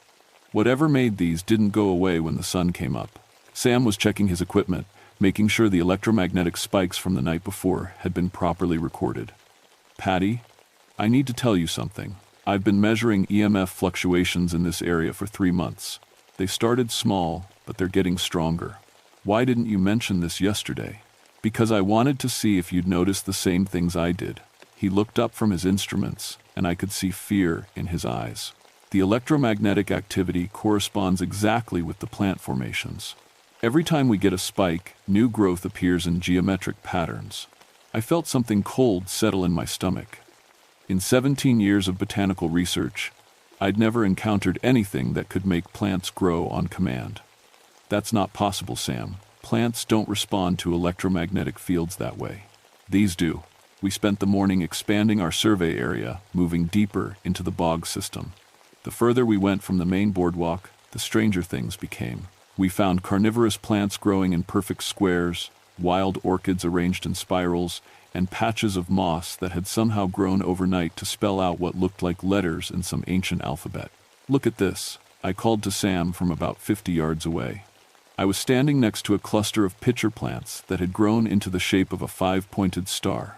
"Whatever made these didn't go away when the sun came up." Sam was checking his equipment, making sure the electromagnetic spikes from the night before had been properly recorded. "Patty, I need to tell you something. I've been measuring EMF fluctuations in this area for 3 months. They started small, but they're getting stronger. Why didn't you mention this yesterday?" "Because I wanted to see if you'd noticed the same things I did." He looked up from his instruments, and I could see fear in his eyes. The electromagnetic activity corresponds exactly with the plant formations. Every time we get a spike, new growth appears in geometric patterns. I felt something cold settle in my stomach. In 17 years of botanical research, I'd never encountered anything that could make plants grow on command. "That's not possible, Sam. Plants don't respond to electromagnetic fields that way." "These do." We spent the morning expanding our survey area, moving deeper into the bog system. The further we went from the main boardwalk, the stranger things became. We found carnivorous plants growing in perfect squares, wild orchids arranged in spirals, and patches of moss that had somehow grown overnight to spell out what looked like letters in some ancient alphabet. "Look at this," I called to Sam from about 50 yards away. I was standing next to a cluster of pitcher plants that had grown into the shape of a 5-pointed star.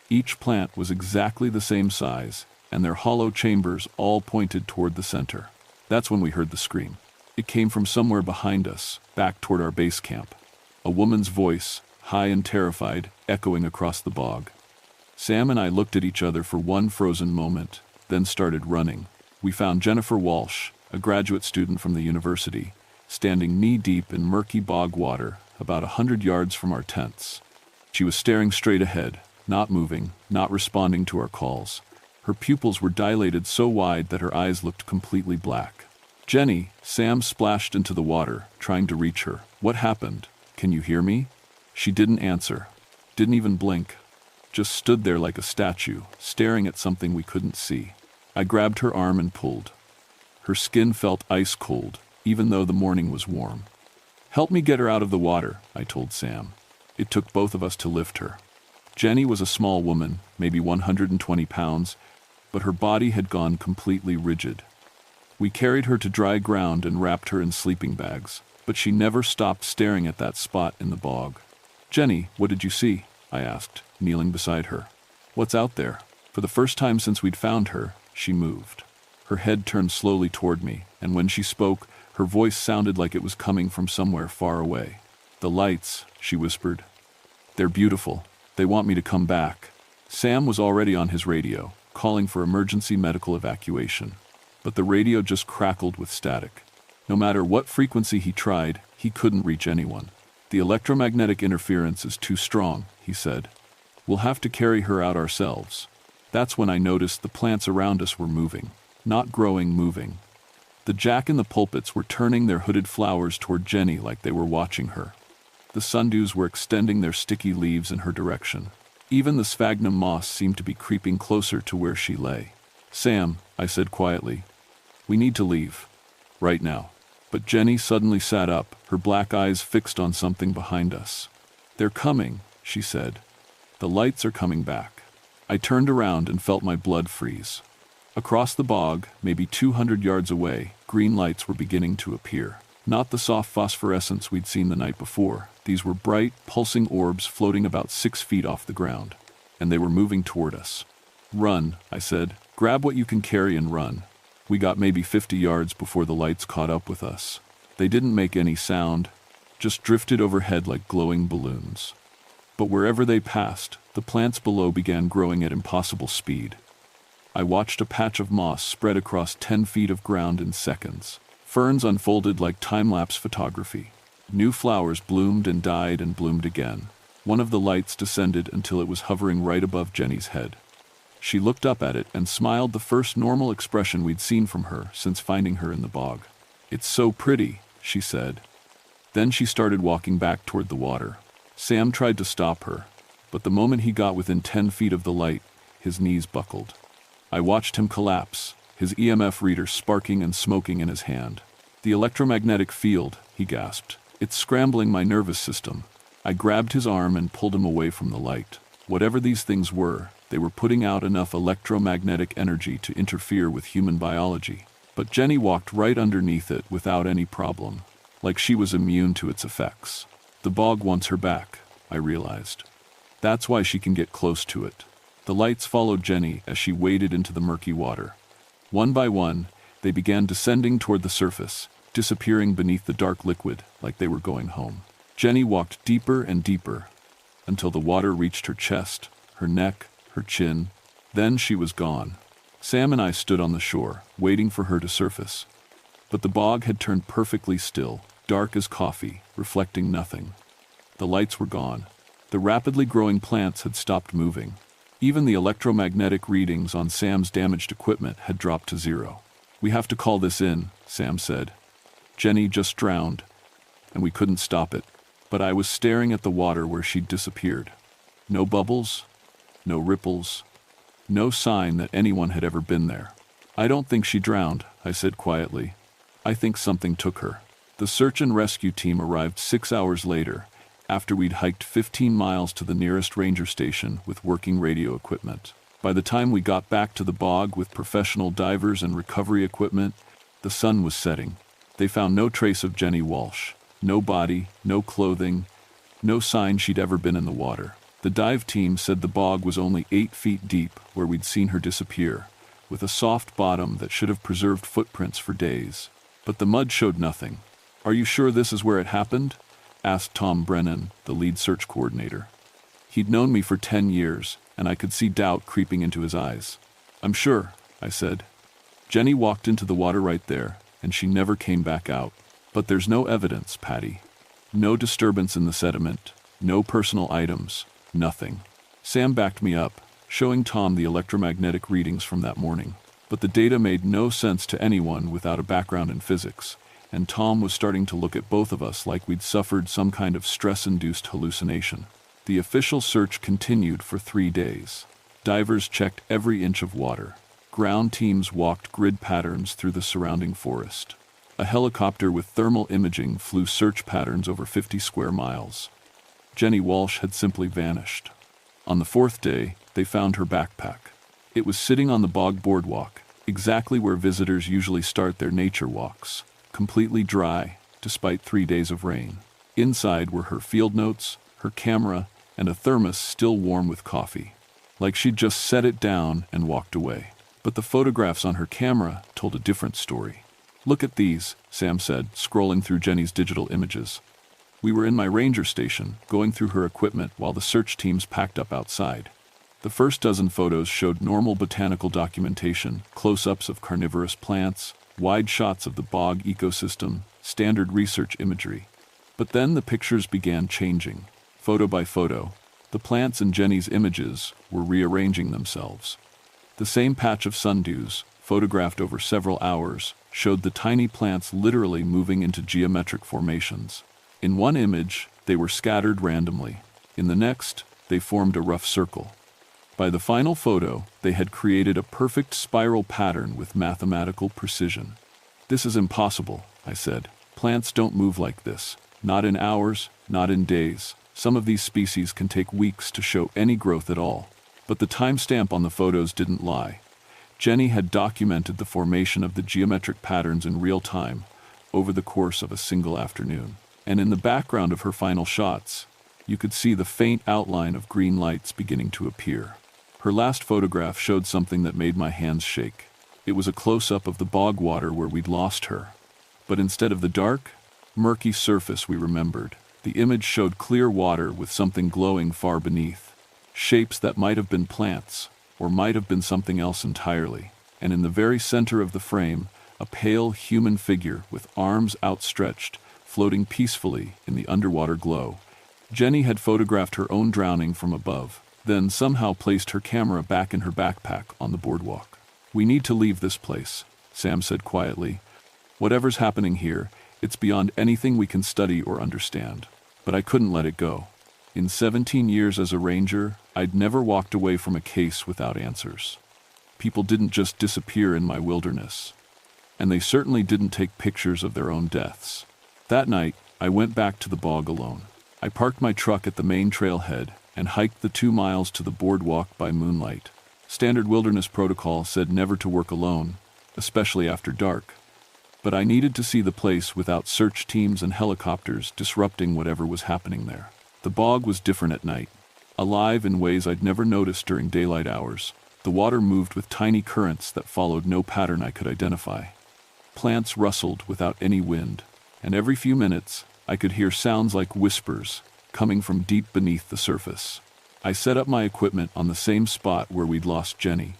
Each plant was exactly the same size, and their hollow chambers all pointed toward the center. That's when we heard the scream. It came from somewhere behind us, back toward our base camp. a woman's voice, high and terrified, echoing across the bog. Sam and I looked at each other for one frozen moment, then started running. We found Jennifer Walsh, a graduate student from the university, standing knee-deep in murky bog water about 100 yards from our tents. She was staring straight ahead, not moving, not responding to our calls. Her pupils were dilated so wide that her eyes looked completely black. "Jenny," Sam splashed into the water, trying to reach her. "What happened? Can you hear me?" She didn't answer, didn't even blink, just stood there like a statue, staring at something we couldn't see. I grabbed her arm and pulled. Her skin felt ice cold, even though the morning was warm. "Help me get her out of the water," I told Sam. It took both of us to lift her. Jenny was a small woman, maybe 120 pounds, but her body had gone completely rigid. We carried her to dry ground and wrapped her in sleeping bags, but she never stopped staring at that spot in the bog. "Jenny, what did you see?" I asked, kneeling beside her. "What's out there?" For the first time since we'd found her, she moved. Her head turned slowly toward me, and when she spoke, her voice sounded like it was coming from somewhere far away. "The lights," she whispered. "They're beautiful. They want me to come back." Sam was already on his radio, calling for emergency medical evacuation. But the radio just crackled with static. No matter what frequency he tried, he couldn't reach anyone. "The electromagnetic interference is too strong," he said. "We'll have to carry her out ourselves." That's when I noticed the plants around us were moving. Not growing, moving. The jack-in-the-pulpits were turning their hooded flowers toward Jenny like they were watching her. The sundews were extending their sticky leaves in her direction. Even the sphagnum moss seemed to be creeping closer to where she lay. "Sam," I said quietly, "we need to leave. Right now." But Jenny suddenly sat up, her black eyes fixed on something behind us. "They're coming," she said. "The lights are coming back." I turned around and felt my blood freeze. Across the bog, maybe 200 yards away, green lights were beginning to appear. Not the soft phosphorescence we'd seen the night before. These were bright, pulsing orbs floating about 6 feet off the ground. And they were moving toward us. "Run," I said. "Grab what you can carry and run." We got maybe 50 yards before the lights caught up with us. They didn't make any sound, just drifted overhead like glowing balloons. But wherever they passed, the plants below began growing at impossible speed. I watched a patch of moss spread across 10 feet of ground in seconds. Ferns unfolded like time-lapse photography. New flowers bloomed and died and bloomed again. One of the lights descended until it was hovering right above Jenny's head. She looked up at it and smiled, the first normal expression we'd seen from her since finding her in the bog. "It's so pretty," she said. Then she started walking back toward the water. Sam tried to stop her, but the moment he got within 10 feet of the light, his knees buckled. I watched him collapse, his EMF reader sparking and smoking in his hand. "The electromagnetic field," he gasped. "It's scrambling my nervous system." I grabbed his arm and pulled him away from the light. Whatever these things were, they were putting out enough electromagnetic energy to interfere with human biology. But Jenny walked right underneath it without any problem, like she was immune to its effects. The bog wants her back, I realized. That's why she can get close to it. The lights followed Jenny as she waded into the murky water. One by one, they began descending toward the surface, disappearing beneath the dark liquid like they were going home. Jenny walked deeper and deeper, until the water reached her chest, her neck, her chin. Then she was gone. Sam and I stood on the shore, waiting for her to surface. But the bog had turned perfectly still, dark as coffee, reflecting nothing. The lights were gone. The rapidly growing plants had stopped moving. Even the electromagnetic readings on Sam's damaged equipment had dropped to zero. "We have to call this in," Sam said. "Jenny just drowned, and we couldn't stop it." But I was staring at the water where she'd disappeared. No bubbles, no ripples, no sign that anyone had ever been there. "I don't think she drowned," I said quietly. "I think something took her." The search and rescue team arrived 6 hours later, after we'd hiked 15 miles to the nearest ranger station with working radio equipment. By the time we got back to the bog with professional divers and recovery equipment, the sun was setting. They found no trace of Jenny Walsh. No body, no clothing, no sign she'd ever been in the water. The dive team said the bog was only 8 feet deep where we'd seen her disappear, with a soft bottom that should have preserved footprints for days. But the mud showed nothing. "Are you sure this is where it happened?" asked Tom Brennan, the lead search coordinator. He'd known me for 10 years, and I could see doubt creeping into his eyes. "I'm sure," I said. "Jenny walked into the water right there, and she never came back out. But there's no evidence, Patty. No disturbance in the sediment, no personal items, nothing." Sam backed me up, showing Tom the electromagnetic readings from that morning. But the data made no sense to anyone without a background in physics, and Tom was starting to look at both of us like we'd suffered some kind of stress-induced hallucination. The official search continued for 3 days. Divers checked every inch of water. Ground teams walked grid patterns through the surrounding forest. A helicopter with thermal imaging flew search patterns over 50 square miles. Jenny Walsh had simply vanished. On the 4th day, they found her backpack. It was sitting on the bog boardwalk, exactly where visitors usually start their nature walks, completely dry, despite 3 days of rain. Inside were her field notes, her camera, and a thermos still warm with coffee. Like she'd just set it down and walked away. But the photographs on her camera told a different story. "Look at these," Sam said, scrolling through Jenny's digital images. We were in my ranger station, going through her equipment while the search teams packed up outside. The first dozen photos showed normal botanical documentation, close-ups of carnivorous plants, wide shots of the bog ecosystem, standard research imagery. But then the pictures began changing. Photo by photo, the plants in Jenny's images were rearranging themselves. The same patch of sundews, photographed over several hours, showed the tiny plants literally moving into geometric formations. In one image, they were scattered randomly. In the next, they formed a rough circle. By the final photo, they had created a perfect spiral pattern with mathematical precision. "This is impossible," I said. "Plants don't move like this. Not in hours, not in days. Some of these species can take weeks to show any growth at all." But the timestamp on the photos didn't lie. Jenny had documented the formation of the geometric patterns in real time over the course of a single afternoon. And in the background of her final shots, you could see the faint outline of green lights beginning to appear. Her last photograph showed something that made my hands shake. It was a close-up of the bog water where we'd lost her. But instead of the dark, murky surface we remembered, the image showed clear water with something glowing far beneath. Shapes that might have been plants, or might have been something else entirely. And in the very center of the frame, a pale human figure with arms outstretched, floating peacefully in the underwater glow. Jenny had photographed her own drowning from above, then somehow placed her camera back in her backpack on the boardwalk. "We need to leave this place," Sam said quietly. "Whatever's happening here, it's beyond anything we can study or understand." But I couldn't let it go. In 17 years as a ranger, I'd never walked away from a case without answers. People didn't just disappear in my wilderness. And they certainly didn't take pictures of their own deaths. That night, I went back to the bog alone. I parked my truck at the main trailhead and hiked the 2 miles to the boardwalk by moonlight. Standard wilderness protocol said never to work alone, especially after dark. But I needed to see the place without search teams and helicopters disrupting whatever was happening there. The bog was different at night, alive in ways I'd never noticed during daylight hours. The water moved with tiny currents that followed no pattern I could identify. Plants rustled without any wind, and every few minutes I could hear sounds like whispers coming from deep beneath the surface. I set up my equipment on the same spot where we'd lost Jenny.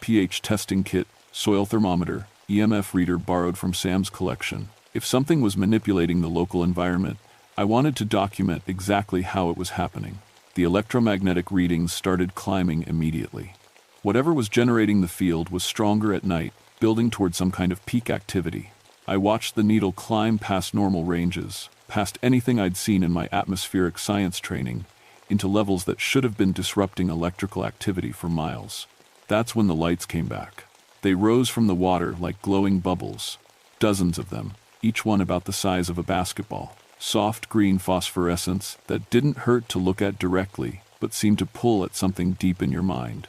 pH testing kit, soil thermometer, EMF reader borrowed from Sam's collection. If something was manipulating the local environment, I wanted to document exactly how it was happening. The electromagnetic readings started climbing immediately. Whatever was generating the field was stronger at night, building toward some kind of peak activity. I watched the needle climb past normal ranges, past anything I'd seen in my atmospheric science training, into levels that should have been disrupting electrical activity for miles. That's when the lights came back. They rose from the water like glowing bubbles, dozens of them, each one about the size of a basketball. Soft green phosphorescence that didn't hurt to look at directly, but seemed to pull at something deep in your mind.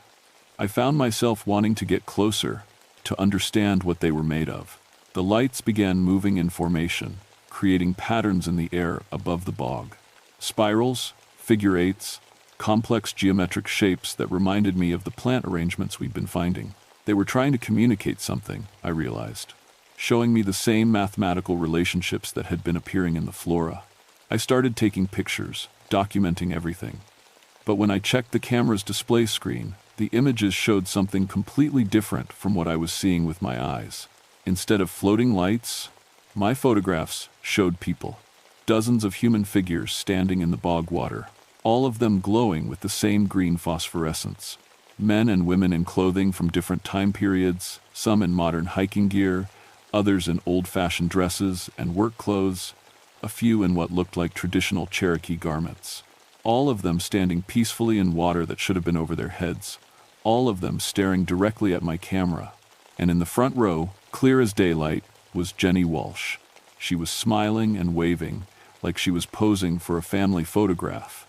I found myself wanting to get closer, to understand what they were made of. The lights began moving in formation, creating patterns in the air above the bog. Spirals, figure eights, complex geometric shapes that reminded me of the plant arrangements we'd been finding. They were trying to communicate something, I realized, showing me the same mathematical relationships that had been appearing in the flora. I started taking pictures, documenting everything. But when I checked the camera's display screen, the images showed something completely different from what I was seeing with my eyes. Instead of floating lights, my photographs showed people. Dozens of human figures standing in the bog water, all of them glowing with the same green phosphorescence. Men and women in clothing from different time periods, some in modern hiking gear, others in old-fashioned dresses and work clothes, a few in what looked like traditional Cherokee garments. All of them standing peacefully in water that should have been over their heads, all of them staring directly at my camera. And in the front row, clear as daylight, was Jenny Walsh. She was smiling and waving, like she was posing for a family photograph.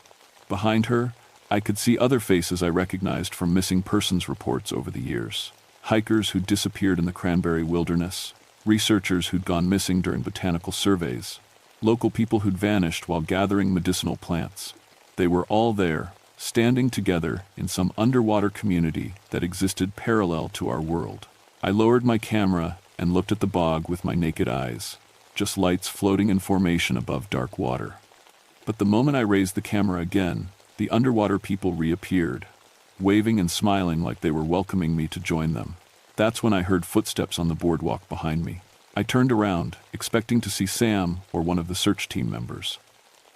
Behind her, I could see other faces I recognized from missing persons reports over the years. Hikers who'd disappeared in the cranberry wilderness, researchers who'd gone missing during botanical surveys, local people who'd vanished while gathering medicinal plants. They were all there, standing together in some underwater community that existed parallel to our world. I lowered my camera and looked at the bog with my naked eyes, just lights floating in formation above dark water. But the moment I raised the camera again, the underwater people reappeared, waving and smiling like they were welcoming me to join them. That's when I heard footsteps on the boardwalk behind me. I turned around, expecting to see Sam or one of the search team members.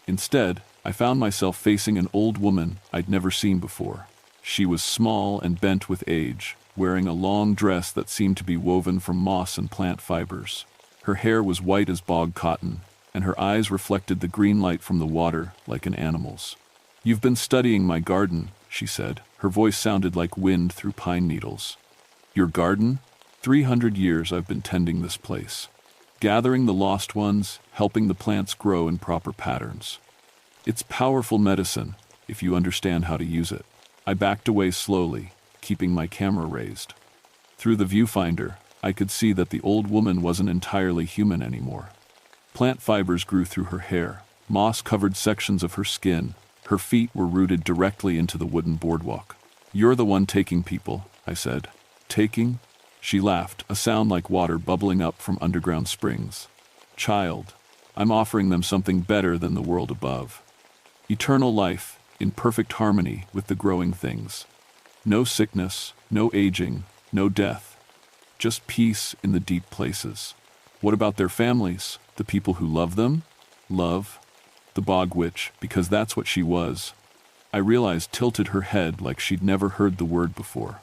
Instead, I found myself facing an old woman I'd never seen before. She was small and bent with age, wearing a long dress that seemed to be woven from moss and plant fibers. Her hair was white as bog cotton, and her eyes reflected the green light from the water like an animal's. "You've been studying my garden," she said. Her voice sounded like wind through pine needles. "Your garden? 300 years I've been tending this place. Gathering the lost ones, helping the plants grow in proper patterns. It's powerful medicine, if you understand how to use it." I backed away slowly, keeping my camera raised. Through the viewfinder, I could see that the old woman wasn't entirely human anymore. Plant fibers grew through her hair, moss covered sections of her skin. Her feet were rooted directly into the wooden boardwalk. "You're the one taking people," I said. "Taking?" She laughed, a sound like water bubbling up from underground springs. "Child, I'm offering them something better than the world above. Eternal life, in perfect harmony with the growing things. No sickness, no aging, no death. Just peace in the deep places." "What about their families, the people who love them?" "Love?" The bog witch, because that's what she was, I realized, tilted her head like she'd never heard the word before.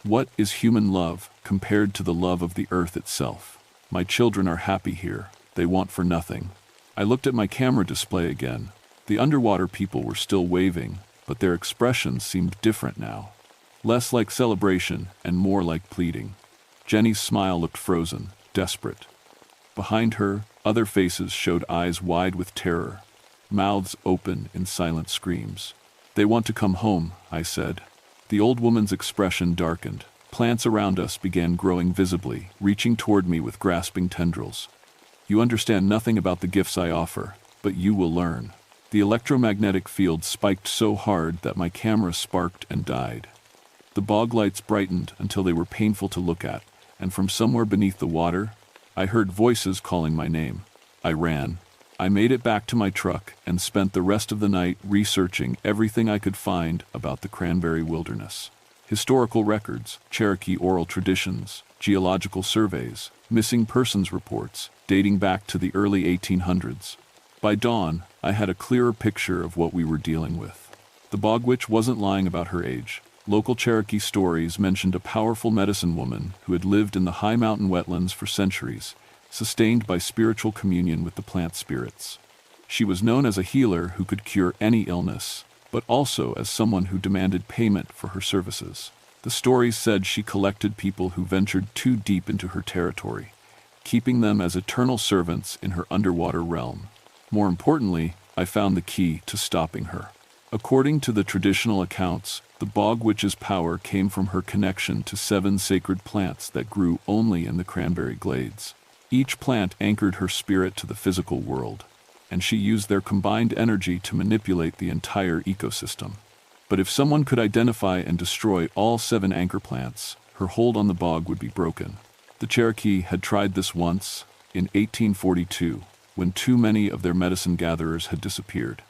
"What is human love compared to the love of the earth itself? My children are happy here. They want for nothing." I looked at my camera display again. The underwater people were still waving, but their expressions seemed different now. Less like celebration and more like pleading. Jenny's smile looked frozen, desperate. Behind her, other faces showed eyes wide with terror, mouths open in silent screams. "They want to come home," I said. The old woman's expression darkened. Plants around us began growing visibly, reaching toward me with grasping tendrils. "You understand nothing about the gifts I offer, but you will learn." The electromagnetic field spiked so hard that my camera sparked and died. The bog lights brightened until they were painful to look at, and from somewhere beneath the water, I heard voices calling my name. I ran. I made it back to my truck and spent the rest of the night researching everything I could find about the cranberry wilderness. Historical records, Cherokee oral traditions, geological surveys, missing persons reports dating back to the early 1800s. By dawn, I had a clearer picture of what we were dealing with. The bog witch wasn't lying about her age. Local Cherokee stories mentioned a powerful medicine woman who had lived in the high mountain wetlands for centuries, sustained by spiritual communion with the plant spirits. She was known as a healer who could cure any illness, but also as someone who demanded payment for her services. The stories said she collected people who ventured too deep into her territory, keeping them as eternal servants in her underwater realm. More importantly, I found the key to stopping her. According to the traditional accounts, the bog witch's power came from her connection to 7 sacred plants that grew only in the cranberry glades. Each plant anchored her spirit to the physical world, and she used their combined energy to manipulate the entire ecosystem. But if someone could identify and destroy all 7 anchor plants, her hold on the bog would be broken. The Cherokee had tried this once, in 1842, when too many of their medicine gatherers had disappeared.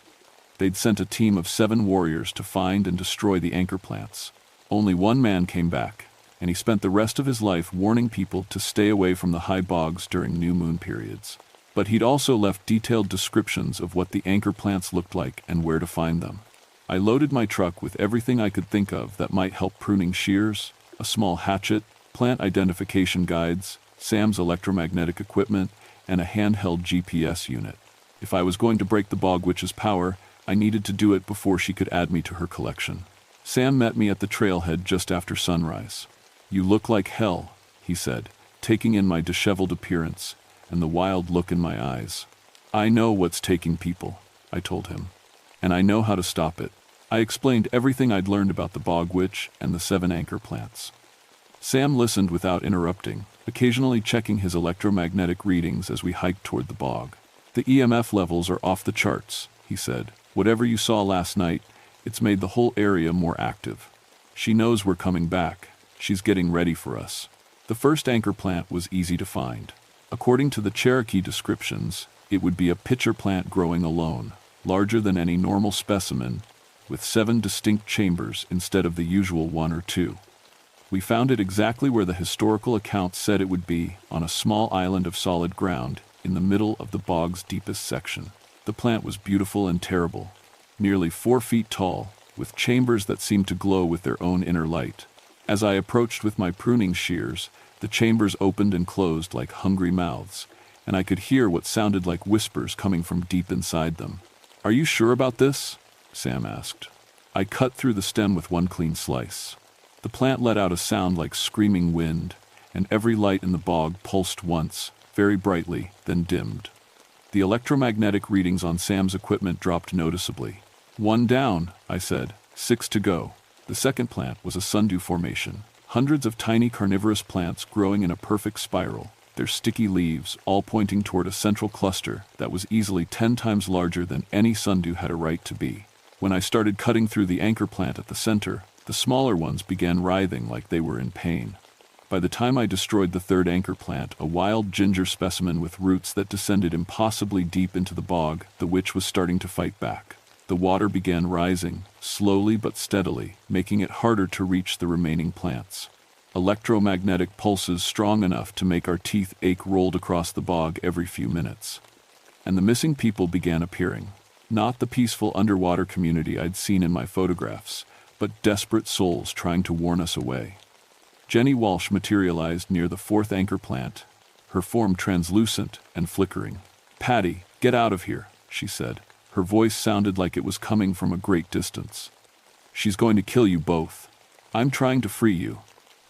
They'd sent a team of 7 warriors to find and destroy the anchor plants. Only one man came back, and he spent the rest of his life warning people to stay away from the high bogs during new moon periods. But he'd also left detailed descriptions of what the anchor plants looked like and where to find them. I loaded my truck with everything I could think of that might help: pruning shears, a small hatchet, plant identification guides, Sam's electromagnetic equipment, and a handheld GPS unit. If I was going to break the bog witch's power, I needed to do it before she could add me to her collection. Sam met me at the trailhead just after sunrise. "You look like hell," he said, taking in my disheveled appearance and the wild look in my eyes. "I know what's taking people," I told him, "and I know how to stop it." I explained everything I'd learned about the bog witch and the 7 anchor plants. Sam listened without interrupting, occasionally checking his electromagnetic readings as we hiked toward the bog. "The EMF levels are off the charts," he said. "Whatever you saw last night, it's made the whole area more active. She knows we're coming back. She's getting ready for us." The first anchor plant was easy to find. According to the Cherokee descriptions, it would be a pitcher plant growing alone, larger than any normal specimen, with 7 distinct chambers instead of the usual 1 or 2. We found it exactly where the historical accounts said it would be, on a small island of solid ground, in the middle of the bog's deepest section. The plant was beautiful and terrible, nearly 4 feet tall, with chambers that seemed to glow with their own inner light. As I approached with my pruning shears, the chambers opened and closed like hungry mouths, and I could hear what sounded like whispers coming from deep inside them. "Are you sure about this?" Sam asked. I cut through the stem with one clean slice. The plant let out a sound like screaming wind, and every light in the bog pulsed once, very brightly, then dimmed. The electromagnetic readings on Sam's equipment dropped noticeably. "1 down," I said. 6 to go." The second plant was a sundew formation. Hundreds of tiny carnivorous plants growing in a perfect spiral, their sticky leaves all pointing toward a central cluster that was easily 10 times larger than any sundew had a right to be. When I started cutting through the anchor plant at the center, the smaller ones began writhing like they were in pain. By the time I destroyed the third anchor plant, a wild ginger specimen with roots that descended impossibly deep into the bog, the witch was starting to fight back. The water began rising, slowly but steadily, making it harder to reach the remaining plants. Electromagnetic pulses strong enough to make our teeth ache rolled across the bog every few minutes. And the missing people began appearing. Not the peaceful underwater community I'd seen in my photographs, but desperate souls trying to warn us away. Jenny Walsh materialized near the 4th anchor plant, her form translucent and flickering. "Patty, get out of here," she said. Her voice sounded like it was coming from a great distance. "She's going to kill you both." "I'm trying to free you,"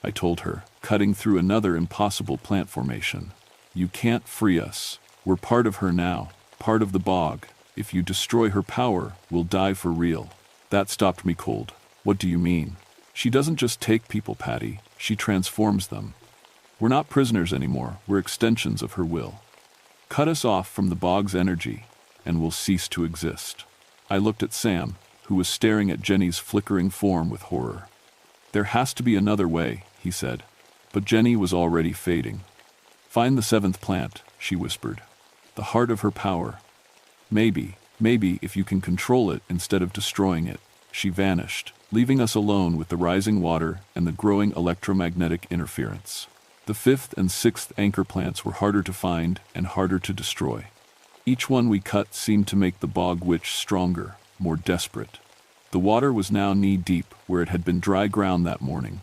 I told her, cutting through another impossible plant formation. "You can't free us. We're part of her now, part of the bog. If you destroy her power, we'll die for real." That stopped me cold. "What do you mean?" "She doesn't just take people, Patty. She transforms them. We're not prisoners anymore. We're extensions of her will. Cut us off from the bog's energy, and we'll cease to exist." I looked at Sam, who was staring at Jenny's flickering form with horror. "There has to be another way," he said. But Jenny was already fading. "Find the 7th plant," she whispered. "The heart of her power. Maybe if you can control it instead of destroying it." She vanished, leaving us alone with the rising water and the growing electromagnetic interference. The 5th and 6th anchor plants were harder to find and harder to destroy. Each one we cut seemed to make the bog witch stronger, more desperate. The water was now knee-deep where it had been dry ground that morning.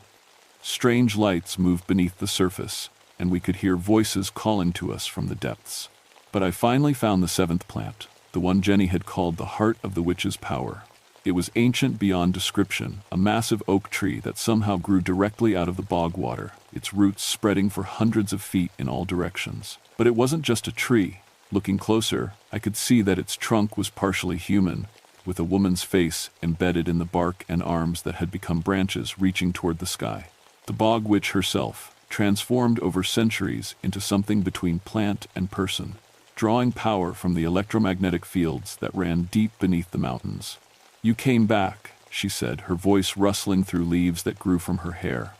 Strange lights moved beneath the surface, and we could hear voices calling to us from the depths. But I finally found the 7th plant, the one Jenny had called the heart of the witch's power. It was ancient beyond description, a massive oak tree that somehow grew directly out of the bog water, its roots spreading for hundreds of feet in all directions. But it wasn't just a tree. Looking closer, I could see that its trunk was partially human, with a woman's face embedded in the bark and arms that had become branches reaching toward the sky. The bog witch herself, transformed over centuries into something between plant and person, drawing power from the electromagnetic fields that ran deep beneath the mountains. "You came back," she said, her voice rustling through leaves that grew from her hair.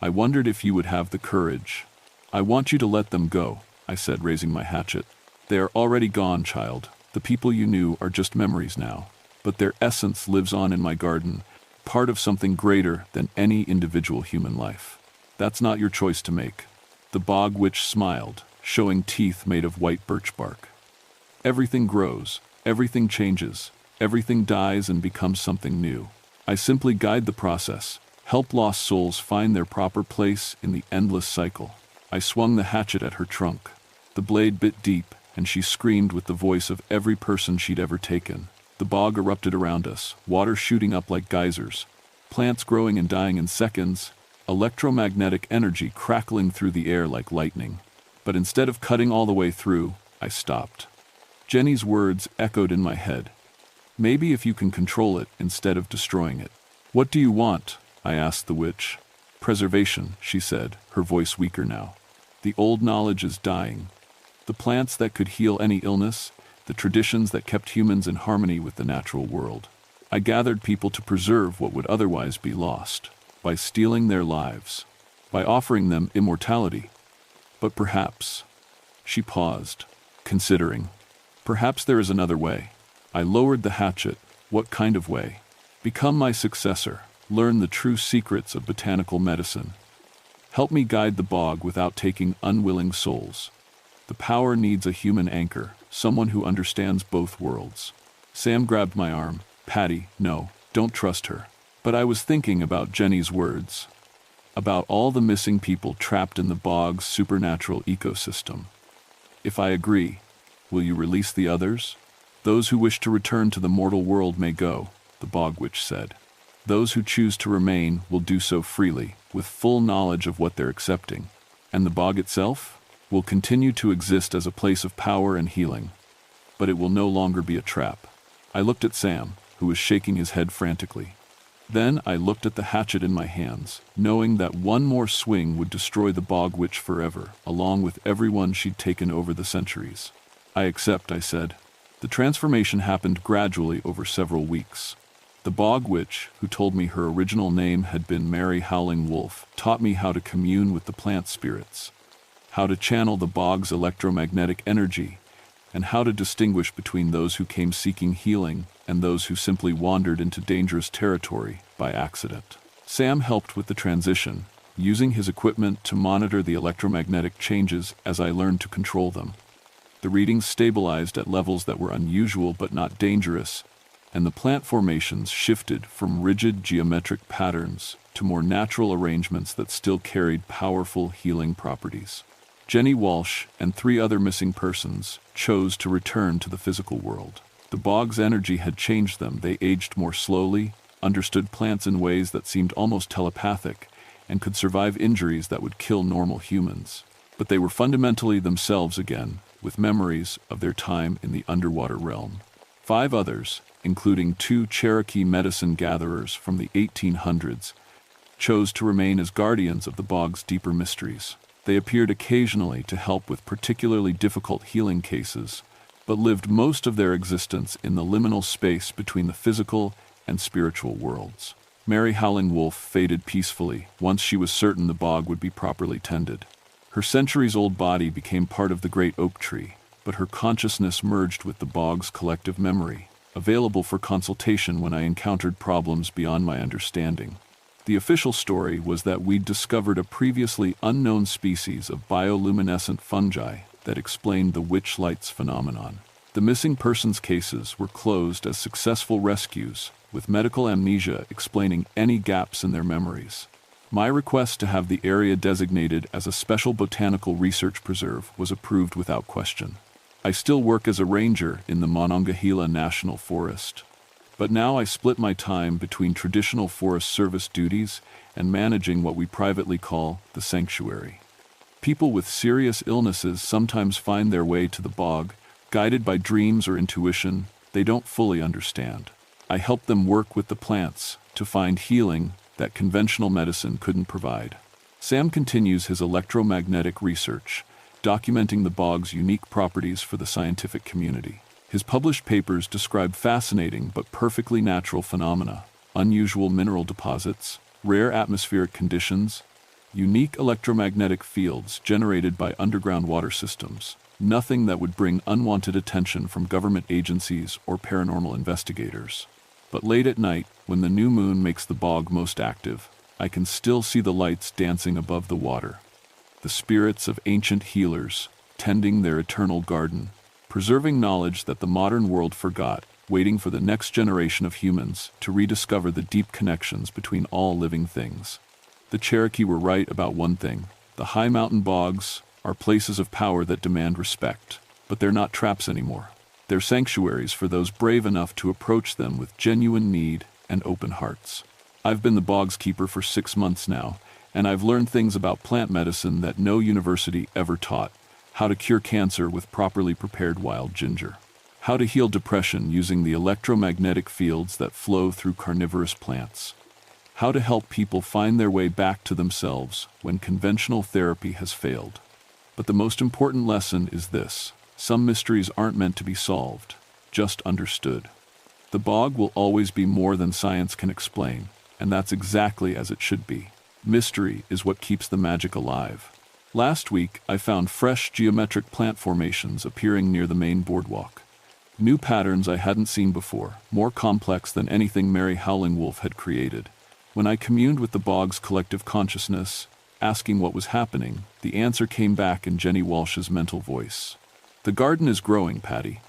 "I wondered if you would have the courage." "I want you to let them go," I said, raising my hatchet. They are already gone, child. The people you knew are just memories now. But their essence lives on in my garden, part of something greater than any individual human life. That's not your choice to make. The bog witch smiled, showing teeth made of white birch bark. Everything grows, everything changes, everything dies and becomes something new. I simply guide the process, help lost souls find their proper place in the endless cycle. I swung the hatchet at her trunk. The blade bit deep, and she screamed with the voice of every person she'd ever taken. The bog erupted around us, water shooting up like geysers, plants growing and dying in seconds, electromagnetic energy crackling through the air like lightning. But instead of cutting all the way through, I stopped. Jenny's words echoed in my head. Maybe if you can control it instead of destroying it. What do you want? I asked the witch. Preservation, she said, her voice weaker now. The old knowledge is dying. The plants that could heal any illness, the traditions that kept humans in harmony with the natural world. I gathered people to preserve what would otherwise be lost, by stealing their lives, by offering them immortality. But perhaps, she paused, considering, perhaps there is another way. I lowered the hatchet. What kind of way? Become my successor, learn the true secrets of botanical medicine. Help me guide the bog without taking unwilling souls. The power needs a human anchor, someone who understands both worlds. Sam grabbed my arm. Patty, no, don't trust her. But I was thinking about Jenny's words, about all the missing people trapped in the bog's supernatural ecosystem. If I agree, will you release the others? Those who wish to return to the mortal world may go, the bog witch said. Those who choose to remain will do so freely, with full knowledge of what they're accepting. And the bog itself will continue to exist as a place of power and healing. But it will no longer be a trap. I looked at Sam, who was shaking his head frantically. Then I looked at the hatchet in my hands, knowing that one more swing would destroy the bog witch forever, along with everyone she'd taken over the centuries. I accept, I said. The transformation happened gradually over several weeks. The bog witch, who told me her original name had been Mary Howling Wolf, taught me how to commune with the plant spirits, how to channel the bog's electromagnetic energy, and how to distinguish between those who came seeking healing and those who simply wandered into dangerous territory by accident. Sam helped with the transition, using his equipment to monitor the electromagnetic changes as I learned to control them. The readings stabilized at levels that were unusual but not dangerous, and the plant formations shifted from rigid geometric patterns to more natural arrangements that still carried powerful healing properties. Jenny Walsh and 3 other missing persons chose to return to the physical world. The bog's energy had changed them. They aged more slowly, understood plants in ways that seemed almost telepathic, and could survive injuries that would kill normal humans. But they were fundamentally themselves again, with memories of their time in the underwater realm. 5 others, including 2 Cherokee medicine gatherers from the 1800s, chose to remain as guardians of the bog's deeper mysteries. They appeared occasionally to help with particularly difficult healing cases, but lived most of their existence in the liminal space between the physical and spiritual worlds. Mary Howling Wolf faded peacefully once she was certain the bog would be properly tended. Her centuries-old body became part of the great oak tree, but her consciousness merged with the bog's collective memory, available for consultation when I encountered problems beyond my understanding. The official story was that we'd discovered a previously unknown species of bioluminescent fungi that explained the witch lights phenomenon. The missing persons cases were closed as successful rescues, with medical amnesia explaining any gaps in their memories. My request to have the area designated as a special botanical research preserve was approved without question. I still work as a ranger in the Monongahela National Forest, but now I split my time between traditional Forest Service duties and managing what we privately call the sanctuary. People with serious illnesses sometimes find their way to the bog, guided by dreams or intuition they don't fully understand. I help them work with the plants to find healing that conventional medicine couldn't provide. Sam continues his electromagnetic research, documenting the bog's unique properties for the scientific community. His published papers describe fascinating but perfectly natural phenomena, unusual mineral deposits, rare atmospheric conditions, unique electromagnetic fields generated by underground water systems. Nothing that would bring unwanted attention from government agencies or paranormal investigators. But late at night, when the new moon makes the bog most active, I can still see the lights dancing above the water. The spirits of ancient healers, tending their eternal garden, preserving knowledge that the modern world forgot, waiting for the next generation of humans to rediscover the deep connections between all living things. The Cherokee were right about one thing. The high mountain bogs are places of power that demand respect, but they're not traps anymore. They're sanctuaries for those brave enough to approach them with genuine need and open hearts. I've been the bog's keeper for 6 months now, and I've learned things about plant medicine that no university ever taught. How to cure cancer with properly prepared wild ginger. How to heal depression using the electromagnetic fields that flow through carnivorous plants. How to help people find their way back to themselves when conventional therapy has failed. But the most important lesson is this: some mysteries aren't meant to be solved, just understood. The bog will always be more than science can explain, and that's exactly as it should be. Mystery is what keeps the magic alive. Last week, I found fresh geometric plant formations appearing near the main boardwalk. New patterns I hadn't seen before, more complex than anything Mary Howling Wolf had created. When I communed with the bog's collective consciousness, asking what was happening, the answer came back in Jenny Walsh's mental voice. The garden is growing, Patty.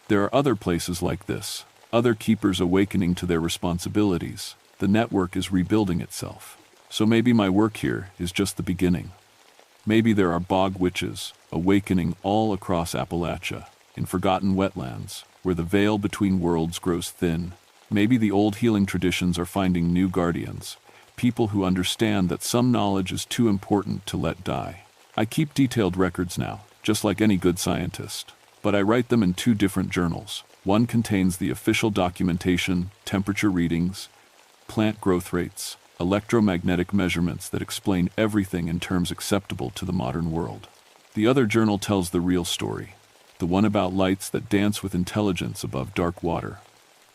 There are other places like this, other keepers awakening to their responsibilities. The network is rebuilding itself. So maybe my work here is just the beginning. Maybe there are bog witches awakening all across Appalachia, in forgotten wetlands, where the veil between worlds grows thin. Maybe the old healing traditions are finding new guardians, people who understand that some knowledge is too important to let die. I keep detailed records now, just like any good scientist, but I write them in 2 different journals. One contains the official documentation, temperature readings, plant growth rates, electromagnetic measurements that explain everything in terms acceptable to the modern world. The other journal tells the real story, the one about lights that dance with intelligence above dark water,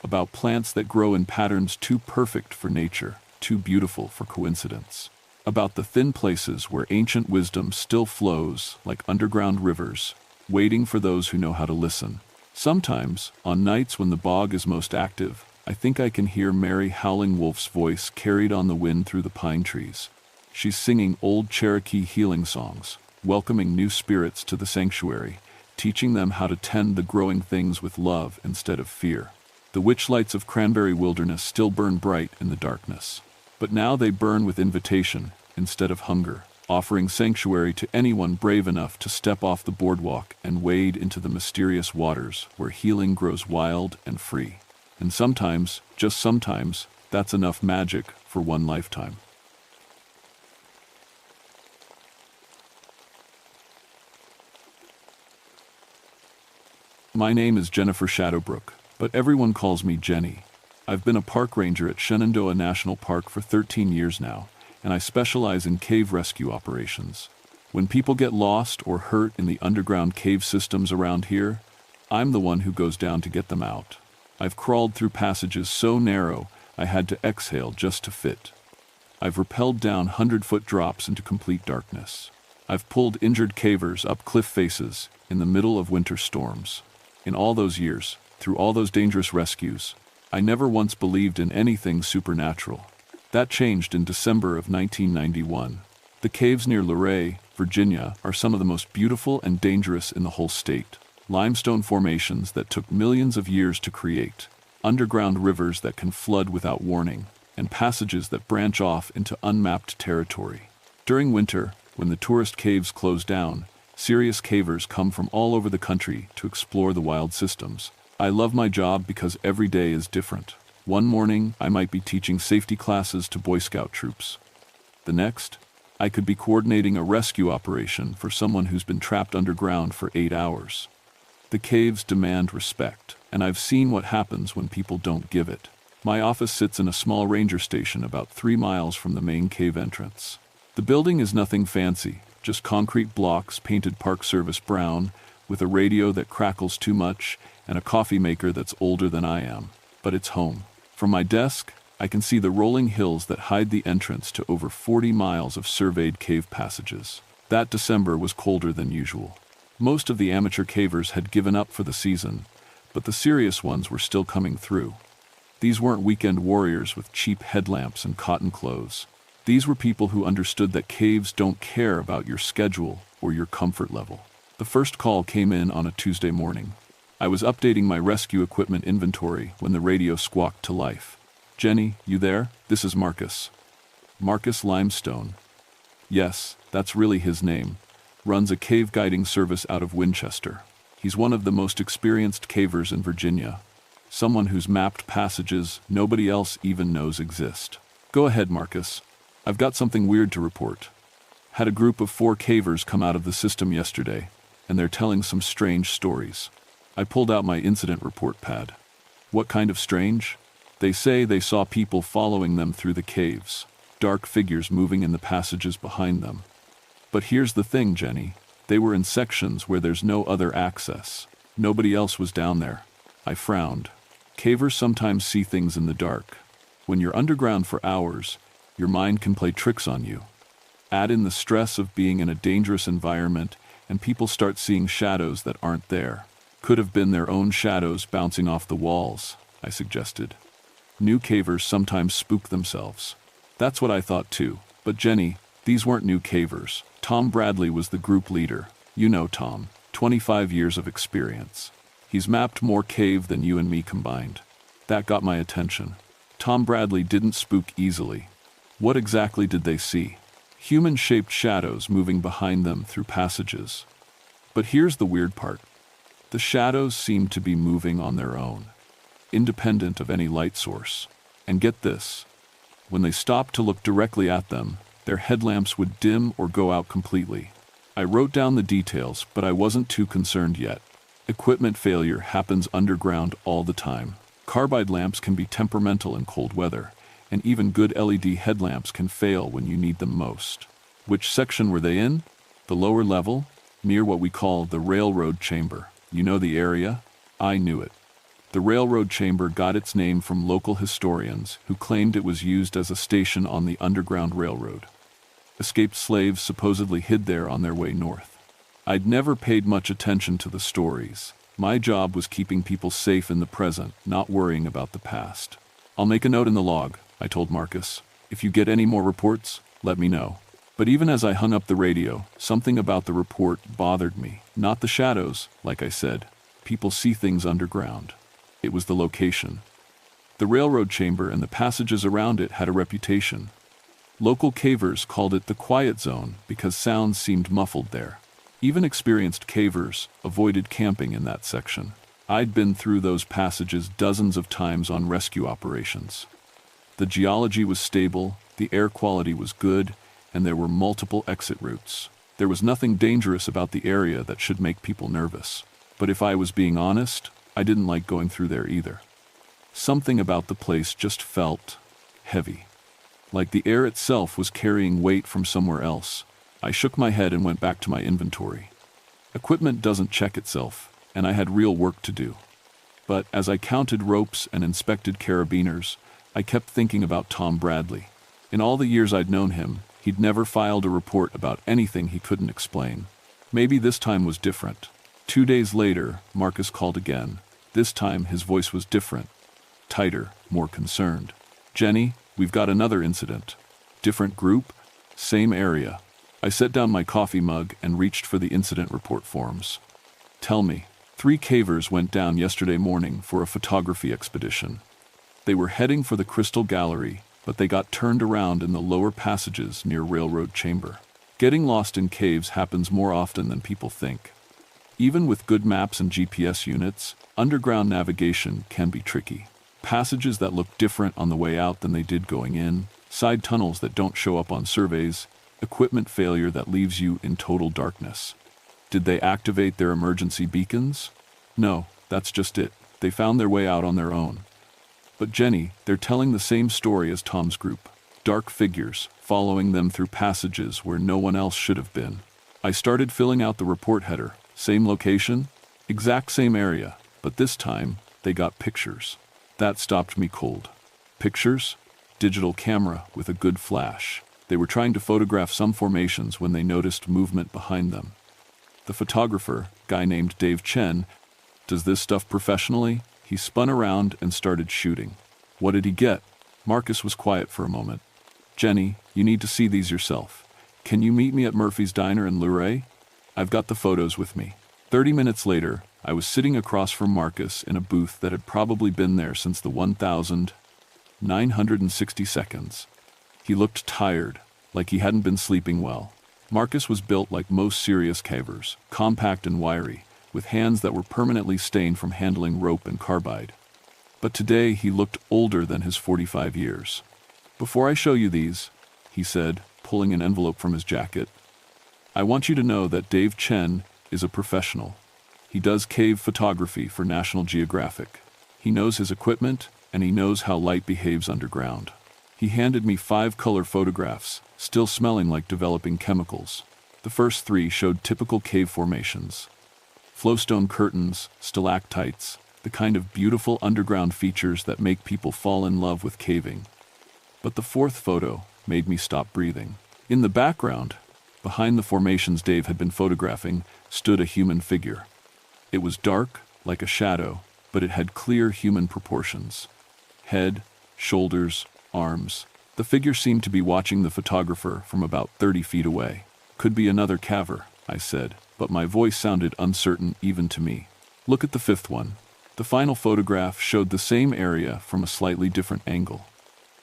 about plants that grow in patterns too perfect for nature, too beautiful for coincidence, about the thin places where ancient wisdom still flows like underground rivers, waiting for those who know how to listen. Sometimes, on nights when the bog is most active, I think I can hear Mary Howling Wolf's voice carried on the wind through the pine trees. She's singing old Cherokee healing songs, welcoming new spirits to the sanctuary, teaching them how to tend the growing things with love instead of fear. The witch lights of Cranberry Wilderness still burn bright in the darkness, but now they burn with invitation instead of hunger, offering sanctuary to anyone brave enough to step off the boardwalk and wade into the mysterious waters where healing grows wild and free. And sometimes, just sometimes, that's enough magic for one lifetime. My name is Jennifer Shadowbrook, but everyone calls me Jenny. I've been a park ranger at Shenandoah National Park for 13 years now, and I specialize in cave rescue operations. When people get lost or hurt in the underground cave systems around here, I'm the one who goes down to get them out. I've crawled through passages so narrow I had to exhale just to fit. I've rappelled down 100-foot drops into complete darkness. I've pulled injured cavers up cliff faces in the middle of winter storms. In all those years, through all those dangerous rescues, I never once believed in anything supernatural. That changed in December of 1991. The caves near Luray, Virginia, are some of the most beautiful and dangerous in the whole state. Limestone formations that took millions of years to create, underground rivers that can flood without warning, and passages that branch off into unmapped territory. During winter, when the tourist caves close down, serious cavers come from all over the country to explore the wild systems. I love my job because every day is different. One morning, I might be teaching safety classes to Boy Scout troops. The next, I could be coordinating a rescue operation for someone who's been trapped underground for 8 hours. The caves demand respect, and I've seen what happens when people don't give it. My office sits in a small ranger station about 3 miles from the main cave entrance. The building is nothing fancy, just concrete blocks painted Park Service brown, with a radio that crackles too much and a coffee maker that's older than I am. But it's home. From my desk, I can see the rolling hills that hide the entrance to over 40 miles of surveyed cave passages. That December was colder than usual. Most of the amateur cavers had given up for the season, but the serious ones were still coming through. These weren't weekend warriors with cheap headlamps and cotton clothes. These were people who understood that caves don't care about your schedule or your comfort level. The first call came in on a Tuesday morning. I was updating my rescue equipment inventory when the radio squawked to life. "Jenny, you there? This is Marcus." Marcus Limestone. Yes, that's really his name. Runs a cave guiding service out of Winchester. He's one of the most experienced cavers in Virginia. Someone who's mapped passages nobody else even knows exist. "Go ahead, Marcus. I've got something weird to report. Had a group of 4 cavers come out of the system yesterday, and they're telling some strange stories." I pulled out my incident report pad. "What kind of strange?" "They say they saw people following them through the caves, dark figures moving in the passages behind them. But here's the thing, Jenny. They were in sections where there's no other access. Nobody else was down there." I frowned. Cavers sometimes see things in the dark. When you're underground for hours, your mind can play tricks on you. Add in the stress of being in a dangerous environment, and people start seeing shadows that aren't there. "Could have been their own shadows bouncing off the walls," I suggested. "New cavers sometimes spook themselves." That's what I thought too. But Jenny, these weren't new cavers. Tom Bradley was the group leader. You know Tom, 25 years of experience. He's mapped more cave than you and me combined. That got my attention. Tom Bradley didn't spook easily. What exactly did they see? Human-shaped shadows moving behind them through passages. But here's the weird part. The shadows seemed to be moving on their own, independent of any light source. And get this, when they stopped to look directly at them, their headlamps would dim or go out completely. I wrote down the details, but I wasn't too concerned yet. Equipment failure happens underground all the time. Carbide lamps can be temperamental in cold weather, and even good LED headlamps can fail when you need them most. Which section were they in? The lower level, near what we call the railroad chamber. You know the area? I knew it. The railroad chamber got its name from local historians who claimed it was used as a station on the Underground Railroad. Escaped slaves supposedly hid there on their way north. I'd never paid much attention to the stories. My job was keeping people safe in the present, not worrying about the past. "I'll make a note in the log," I told Marcus. "If you get any more reports, let me know." But even as I hung up the radio, something about the report bothered me. Not the shadows, like I said. People see things underground. It was the location. The railroad chamber and the passages around it had a reputation. Local cavers called it the quiet zone because sounds seemed muffled there. Even experienced cavers avoided camping in that section. I'd been through those passages dozens of times on rescue operations. The geology was stable, the air quality was good, and there were multiple exit routes. There was nothing dangerous about the area that should make people nervous. But if I was being honest, I didn't like going through there either. Something about the place just felt heavy. Like the air itself was carrying weight from somewhere else. I shook my head and went back to my inventory. Equipment doesn't check itself, and I had real work to do. But as I counted ropes and inspected carabiners, I kept thinking about Tom Bradley. In all the years I'd known him, he'd never filed a report about anything he couldn't explain. Maybe this time was different. 2 days later, Marcus called again. This time his voice was different, tighter, more concerned. "Jenny, we've got another incident. Different group, same area." I set down my coffee mug and reached for the incident report forms. "Tell me." 3 cavers went down yesterday morning for a photography expedition. They were heading for the Crystal Gallery, but they got turned around in the lower passages near Railroad Chamber. Getting lost in caves happens more often than people think. Even with good maps and GPS units, underground navigation can be tricky. Passages that look different on the way out than they did going in, side tunnels that don't show up on surveys, equipment failure that leaves you in total darkness. Did they activate their emergency beacons? No, that's just it. They found their way out on their own. But Jenny, they're telling the same story as Tom's group. Dark figures, following them through passages where no one else should have been. I started filling out the report header. Same location, exact same area, but this time, they got pictures. That stopped me cold. Pictures? Digital camera with a good flash. They were trying to photograph some formations when they noticed movement behind them. The photographer, guy named Dave Chen, does this stuff professionally. He spun around and started shooting. What did he get? Marcus was quiet for a moment. Jenny, you need to see these yourself. Can you meet me at Murphy's Diner in Luray? I've got the photos with me. 30 minutes later, I was sitting across from Marcus in a booth that had probably been there since the 1960 seconds. He looked tired, like he hadn't been sleeping well. Marcus was built like most serious cavers, compact and wiry, with hands that were permanently stained from handling rope and carbide. But today he looked older than his 45 years. Before I show you these, he said, pulling an envelope from his jacket, I want you to know that Dave Chen is a professional. He does cave photography for National Geographic. He knows his equipment, and he knows how light behaves underground. He handed me 5 color photographs, still smelling like developing chemicals. The first 3 showed typical cave formations. Flowstone curtains, stalactites, the kind of beautiful underground features that make people fall in love with caving. But the 4th photo made me stop breathing. In the background, behind the formations Dave had been photographing, stood a human figure. It was dark, like a shadow, but it had clear human proportions. Head, shoulders, arms. The figure seemed to be watching the photographer from about 30 feet away. Could be another caver, I said, but my voice sounded uncertain even to me. Look at the 5th one. The final photograph showed the same area from a slightly different angle.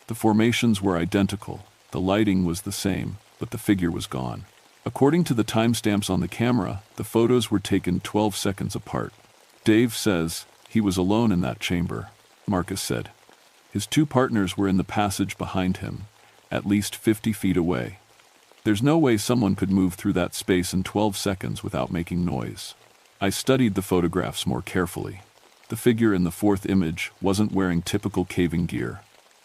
The formations were identical, the lighting was the same, but the figure was gone. According to the timestamps on the camera, the photos were taken 12 seconds apart. Dave says he was alone in that chamber, Marcus said. His 2 partners were in the passage behind him, at least 50 feet away. There's no way someone could move through that space in 12 seconds without making noise. I studied the photographs more carefully. The figure in the 4th image wasn't wearing typical caving gear.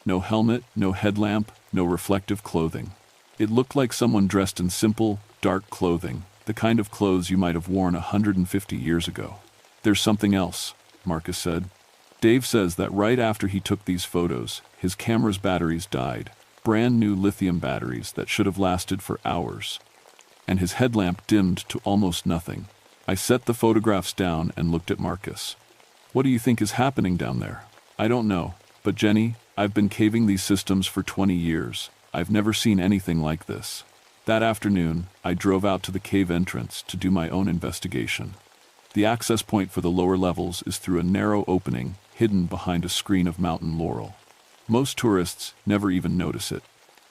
No helmet, no headlamp, no reflective clothing. It looked like someone dressed in simple, dark clothing, the kind of clothes you might have worn 150 years ago. There's something else, Marcus said. Dave says that right after he took these photos, his camera's batteries died, brand new lithium batteries that should have lasted for hours. And his headlamp dimmed to almost nothing. I set the photographs down and looked at Marcus. What do you think is happening down there? I don't know, but Jenny, I've been caving these systems for 20 years. I've never seen anything like this. That afternoon, I drove out to the cave entrance to do my own investigation. The access point for the lower levels is through a narrow opening hidden behind a screen of mountain laurel. Most tourists never even notice it,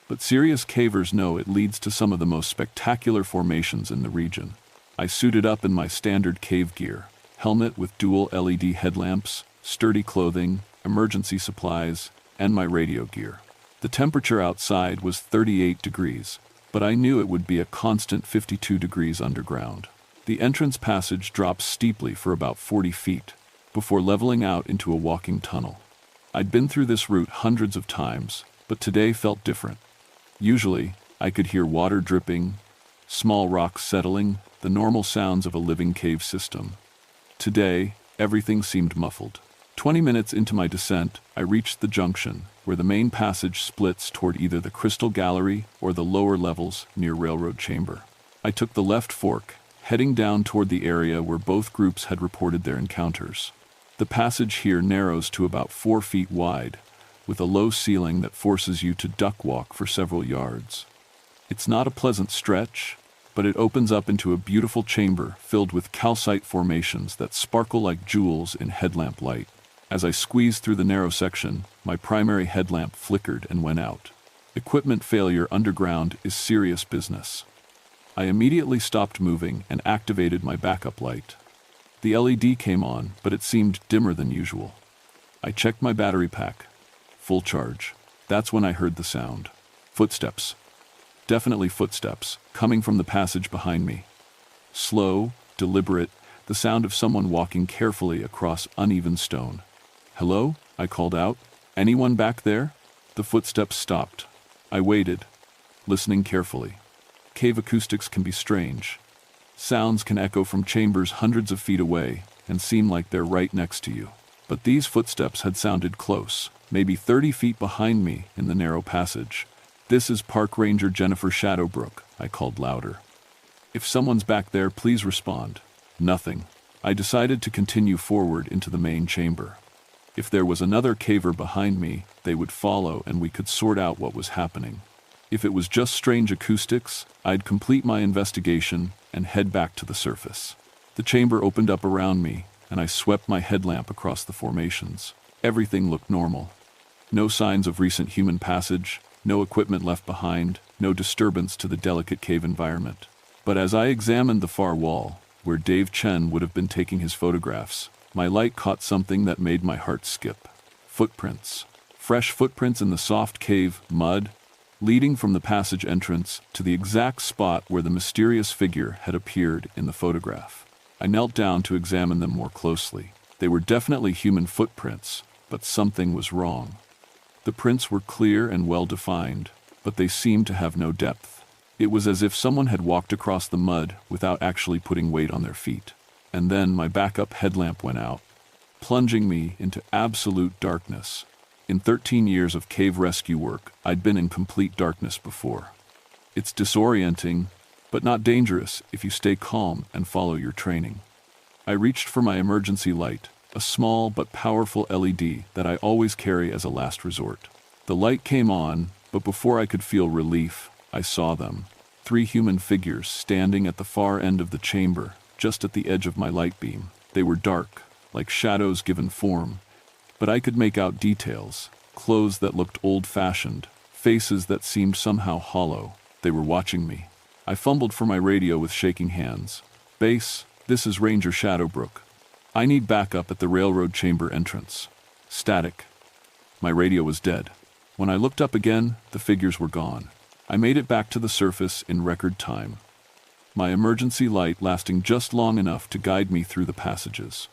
but serious cavers know it leads to some of the most spectacular formations in the region. I suited up in my standard cave gear, helmet with dual LED headlamps, sturdy clothing, emergency supplies, and my radio gear. The temperature outside was 38 degrees, but I knew it would be a constant 52 degrees underground. The entrance passage drops steeply for about 40 feet, before leveling out into a walking tunnel. I'd been through this route hundreds of times, but today felt different. Usually, I could hear water dripping, small rocks settling, the normal sounds of a living cave system. Today, everything seemed muffled. 20 minutes into my descent, I reached the junction, where the main passage splits toward either the Crystal Gallery or the lower levels near Railroad Chamber. I took the left fork, heading down toward the area where both groups had reported their encounters. The passage here narrows to about 4 feet wide, with a low ceiling that forces you to duck walk for several yards. It's not a pleasant stretch, but it opens up into a beautiful chamber filled with calcite formations that sparkle like jewels in headlamp light. As I squeezed through the narrow section, my primary headlamp flickered and went out. Equipment failure underground is serious business. I immediately stopped moving and activated my backup light. The LED came on, but it seemed dimmer than usual. I checked my battery pack. Full charge. That's when I heard the sound. Footsteps. Definitely footsteps, coming from the passage behind me. Slow, deliberate, the sound of someone walking carefully across uneven stone. "Hello?" I called out. "Anyone back there?" The footsteps stopped. I waited, listening carefully. Cave acoustics can be strange. Sounds can echo from chambers hundreds of feet away and seem like they're right next to you. But these footsteps had sounded close, maybe 30 feet behind me in the narrow passage. "This is Park Ranger Jennifer Shadowbrook," I called louder. If someone's back there, please respond. Nothing. I decided to continue forward into the main chamber. If there was another caver behind me, they would follow and we could sort out what was happening. If it was just strange acoustics, I'd complete my investigation and head back to the surface. The chamber opened up around me, and I swept my headlamp across the formations. Everything looked normal. No signs of recent human passage, no equipment left behind, no disturbance to the delicate cave environment. But as I examined the far wall, where Dave Chen would have been taking his photographs, my light caught something that made my heart skip. Footprints. Fresh footprints in the soft cave mud, leading from the passage entrance to the exact spot where the mysterious figure had appeared in the photograph. I knelt down to examine them more closely. They were definitely human footprints, but something was wrong. The prints were clear and well-defined, but they seemed to have no depth. It was as if someone had walked across the mud without actually putting weight on their feet. And then my backup headlamp went out, plunging me into absolute darkness. In 13 years of cave rescue work, I'd been in complete darkness before. It's disorienting, but not dangerous if you stay calm and follow your training. I reached for my emergency light, a small but powerful LED that I always carry as a last resort. The light came on, but before I could feel relief, I saw them. 3 human figures standing at the far end of the chamber, just at the edge of my light beam. They were dark, like shadows given form, but I could make out details, clothes that looked old-fashioned, faces that seemed somehow hollow. They were watching me. I fumbled for my radio with shaking hands. "Base, this is Ranger Shadowbrook. I need backup at the railroad chamber entrance." Static. My radio was dead. When I looked up again, the figures were gone. I made it back to the surface in record time, my emergency light lasting just long enough to guide me through the passages.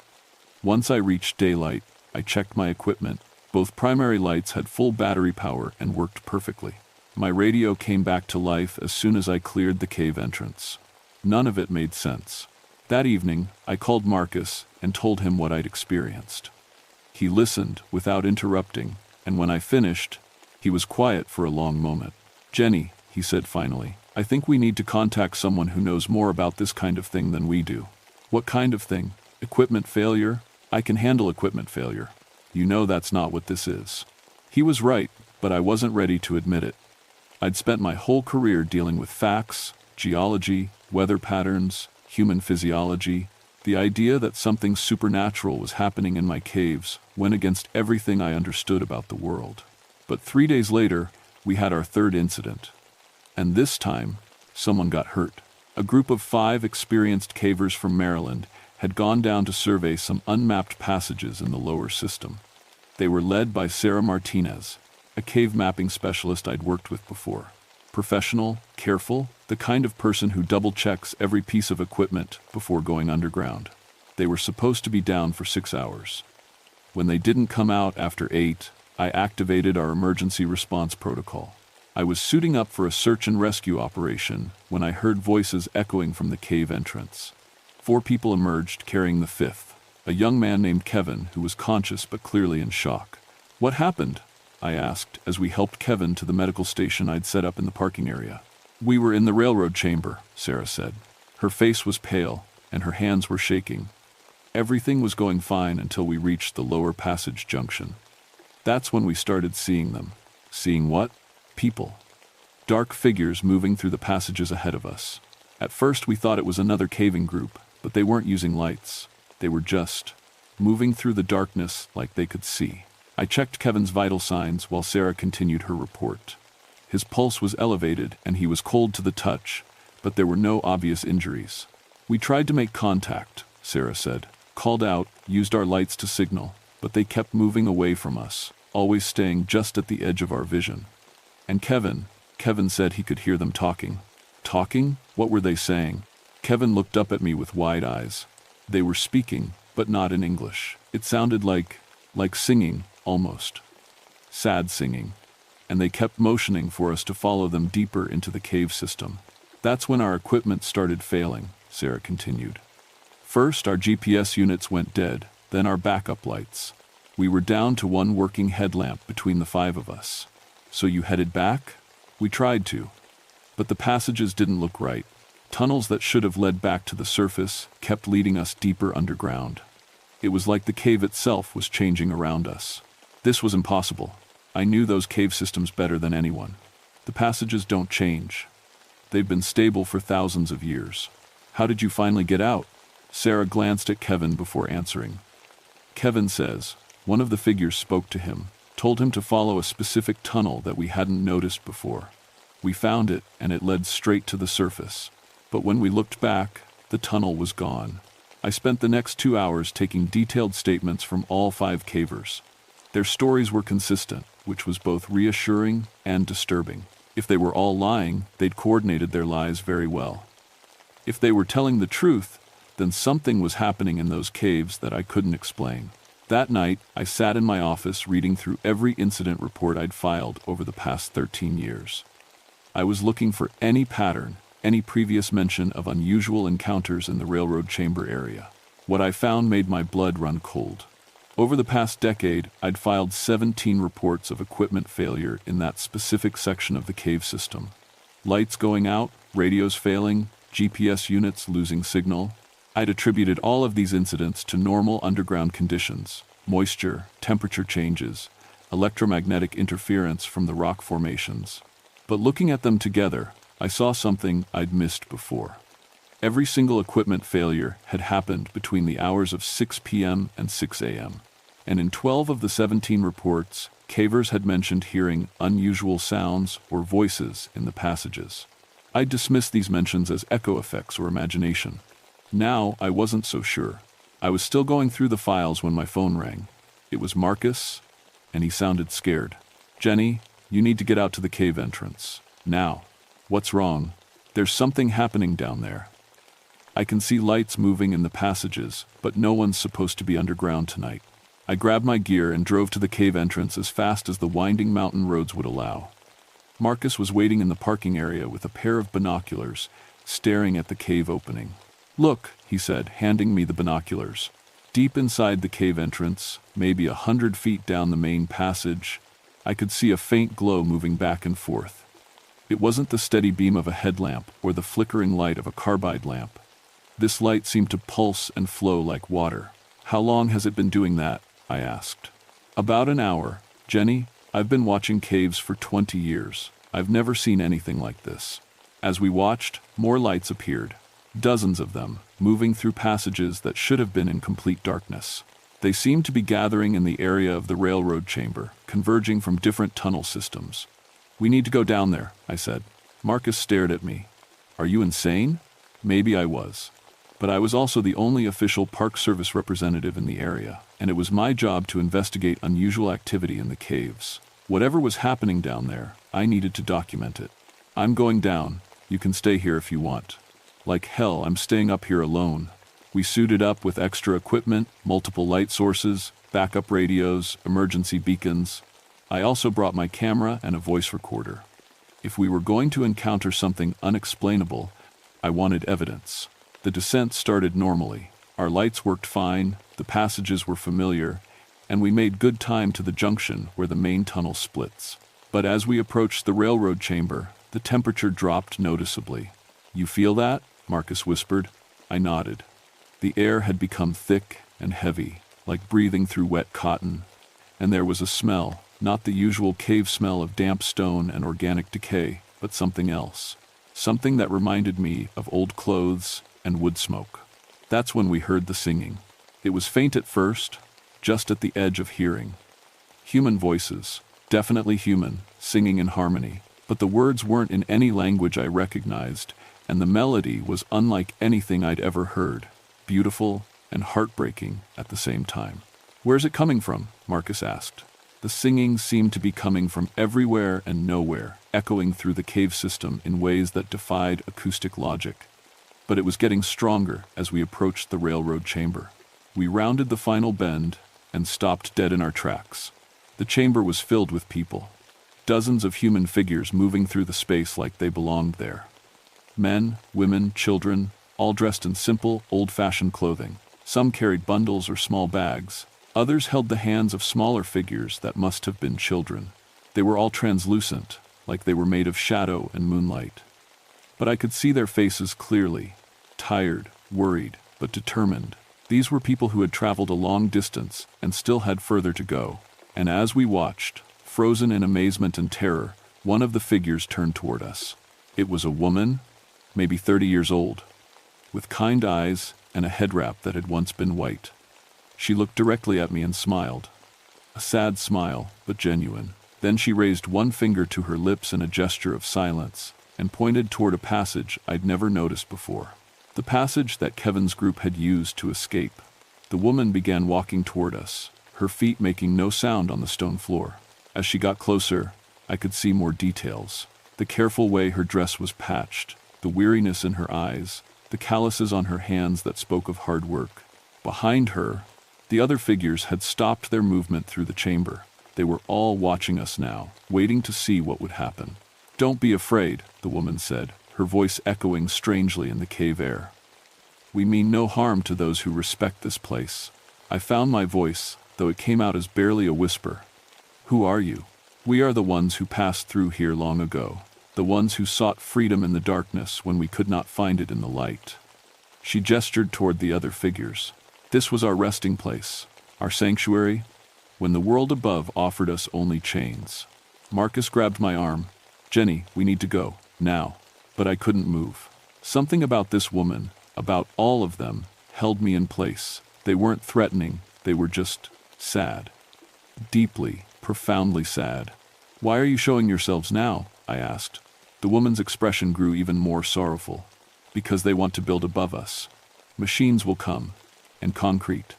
Once I reached daylight, I checked my equipment. Both primary lights had full battery power and worked perfectly. My radio came back to life as soon as I cleared the cave entrance. None of it made sense. That evening, I called Marcus and told him what I'd experienced. He listened without interrupting, and when I finished, he was quiet for a long moment. "Jenny," he said finally, "I think we need to contact someone who knows more about this kind of thing than we do." "What kind of thing? Equipment failure? I can handle equipment failure. You know that's not what this is." He was right, but I wasn't ready to admit it. I'd spent my whole career dealing with facts, geology, weather patterns, human physiology. The idea that something supernatural was happening in my caves went against everything I understood about the world. But 3 days later, we had our third incident. And this time, someone got hurt. A group of 5 experienced cavers from Maryland had gone down to survey some unmapped passages in the lower system. They were led by Sarah Martinez, a cave mapping specialist I'd worked with before. Professional, careful, the kind of person who double-checks every piece of equipment before going underground. They were supposed to be down for 6 hours. When they didn't come out after 8, I activated our emergency response protocol. I was suiting up for a search and rescue operation when I heard voices echoing from the cave entrance. 4 people emerged carrying the 5th, a young man named Kevin who was conscious but clearly in shock. "What happened?" I asked as we helped Kevin to the medical station I'd set up in the parking area. "We were in the railroad chamber," Sarah said. Her face was pale, and her hands were shaking. "Everything was going fine until we reached the lower passage junction. That's when we started seeing them." "Seeing what?" "People. Dark figures moving through the passages ahead of us. At first we thought it was another caving group, but they weren't using lights. They were just moving through the darkness like they could see." I checked Kevin's vital signs while Sarah continued her report. His pulse was elevated and he was cold to the touch, but there were no obvious injuries. "We tried to make contact," Sarah said. "Called out, used our lights to signal, but they kept moving away from us, always staying just at the edge of our vision." "And Kevin said he could hear them talking." "Talking? What were they saying?" Kevin looked up at me with wide eyes. "They were speaking, but not in English. It sounded like singing, almost. Sad singing. And they kept motioning for us to follow them deeper into the cave system. That's when our equipment started failing," Sarah continued. "First, our GPS units went dead, then our backup lights. We were down to 1 working headlamp between the 5 of us." "So you headed back?" "We tried to. But the passages didn't look right. Tunnels that should have led back to the surface kept leading us deeper underground. It was like the cave itself was changing around us. This was impossible. I knew those cave systems better than anyone. The passages don't change. They've been stable for thousands of years. How did you finally get out? Sarah glanced at Kevin before answering. Kevin says, one of the figures spoke to him, told him to follow a specific tunnel that we hadn't noticed before. We found it, and it led straight to the surface. But when we looked back, the tunnel was gone. I spent the next 2 hours taking detailed statements from all 5 cavers. Their stories were consistent, which was both reassuring and disturbing. If they were all lying, they'd coordinated their lies very well. If they were telling the truth, then something was happening in those caves that I couldn't explain. That night, I sat in my office reading through every incident report I'd filed over the past 13 years. I was looking for any pattern, any previous mention of unusual encounters in the railroad chamber area. What I found made my blood run cold. Over the past decade, I'd filed 17 reports of equipment failure in that specific section of the cave system. Lights going out, radios failing, GPS units losing signal. I'd attributed all of these incidents to normal underground conditions, moisture, temperature changes, electromagnetic interference from the rock formations. But looking at them together, I saw something I'd missed before. Every single equipment failure had happened between the hours of 6 p.m. and 6 a.m. And in 12 of the 17 reports, cavers had mentioned hearing unusual sounds or voices in the passages. I dismissed these mentions as echo effects or imagination. Now I wasn't so sure. I was still going through the files when my phone rang. It was Marcus, and he sounded scared. "Jenny, you need to get out to the cave entrance. Now." "What's wrong?" "There's something happening down there. I can see lights moving in the passages, but no one's supposed to be underground tonight." I grabbed my gear and drove to the cave entrance as fast as the winding mountain roads would allow. Marcus was waiting in the parking area with a pair of binoculars, staring at the cave opening. "Look," he said, handing me the binoculars. Deep inside the cave entrance, maybe 100 feet down the main passage, I could see a faint glow moving back and forth. It wasn't the steady beam of a headlamp or the flickering light of a carbide lamp. This light seemed to pulse and flow like water. "How long has it been doing that?" I asked. "About an hour. Jenny, I've been watching caves for 20 years. I've never seen anything like this." As we watched, more lights appeared. Dozens of them, moving through passages that should have been in complete darkness. They seemed to be gathering in the area of the railroad chamber, converging from different tunnel systems. "We need to go down there," I said. Marcus stared at me. "Are you insane?" Maybe I was. But I was also the only official Park Service representative in the area, and it was my job to investigate unusual activity in the caves. Whatever was happening down there, I needed to document it. "I'm going down. You can stay here if you want." Like hell, I'm staying up here alone. We suited up with extra equipment, multiple light sources, backup radios, emergency beacons. I also brought my camera and a voice recorder. If we were going to encounter something unexplainable, I wanted evidence. The descent started normally. Our lights worked fine, the passages were familiar, and we made good time to the junction where the main tunnel splits. But as we approached the railroad chamber, the temperature dropped noticeably. "You feel that?" Marcus whispered. I nodded. The air had become thick and heavy, like breathing through wet cotton, and there was a smell, not the usual cave smell of damp stone and organic decay, but something else. Something that reminded me of old clothes and wood smoke. That's when we heard the singing. It was faint at first, just at the edge of hearing. Human voices, definitely human, singing in harmony, but the words weren't in any language I recognized, and the melody was unlike anything I'd ever heard, beautiful and heartbreaking at the same time. "Where's it coming from?" Marcus asked. The singing seemed to be coming from everywhere and nowhere, echoing through the cave system in ways that defied acoustic logic. But it was getting stronger as we approached the railroad chamber. We rounded the final bend and stopped dead in our tracks. The chamber was filled with people. Dozens of human figures moving through the space like they belonged there. Men, women, children, all dressed in simple, old-fashioned clothing. Some carried bundles or small bags. Others held the hands of smaller figures that must have been children. They were all translucent, like they were made of shadow and moonlight. but I could see their faces clearly. Tired, worried, but determined. These were people who had traveled a long distance and still had further to go. And as we watched, frozen in amazement and terror, one of the figures turned toward us. It was a woman, maybe 30 years old, with kind eyes and a head wrap that had once been white. She looked directly at me and smiled. A sad smile, but genuine. Then she raised one finger to her lips in a gesture of silence and pointed toward a passage I'd never noticed before. The passage that Kevin's group had used to escape. The woman began walking toward us, her feet making no sound on the stone floor. As she got closer, I could see more details. The careful way her dress was patched, the weariness in her eyes, the calluses on her hands that spoke of hard work. Behind her, the other figures had stopped their movement through the chamber. They were all watching us now, waiting to see what would happen. "Don't be afraid," the woman said, her voice echoing strangely in the cave air. "We mean no harm to those who respect this place." I found my voice, though it came out as barely a whisper. "Who are you?" "We are the ones who passed through here long ago, the ones who sought freedom in the darkness when we could not find it in the light." She gestured toward the other figures. "This was our resting place, our sanctuary, when the world above offered us only chains." Marcus grabbed my arm. "Jenny, we need to go, now." But I couldn't move. Something about this woman, about all of them, held me in place. They weren't threatening, they were just sad. Deeply, profoundly sad. "Why are you showing yourselves now?" I asked. The woman's expression grew even more sorrowful. "Because they want to build above us. Machines will come, and concrete,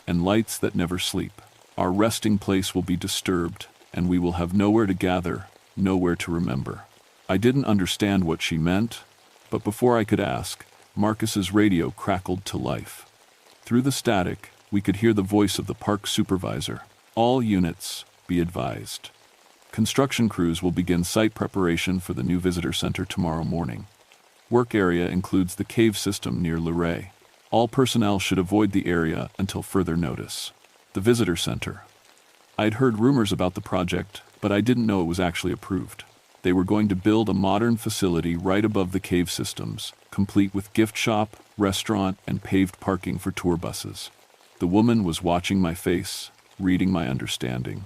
and lights that never sleep. Our resting place will be disturbed, and we will have nowhere to gather, nowhere to remember." I didn't understand what she meant, but before I could ask, Marcus's radio crackled to life. Through the static, we could hear the voice of the park supervisor. "All units, be advised. Construction crews will begin site preparation for the new visitor center tomorrow morning. Work area includes the cave system near Luray. All personnel should avoid the area until further notice." The visitor center. I'd heard rumors about the project, but I didn't know it was actually approved. They were going to build a modern facility right above the cave systems, complete with gift shop, restaurant, and paved parking for tour buses. The woman was watching my face, reading my understanding.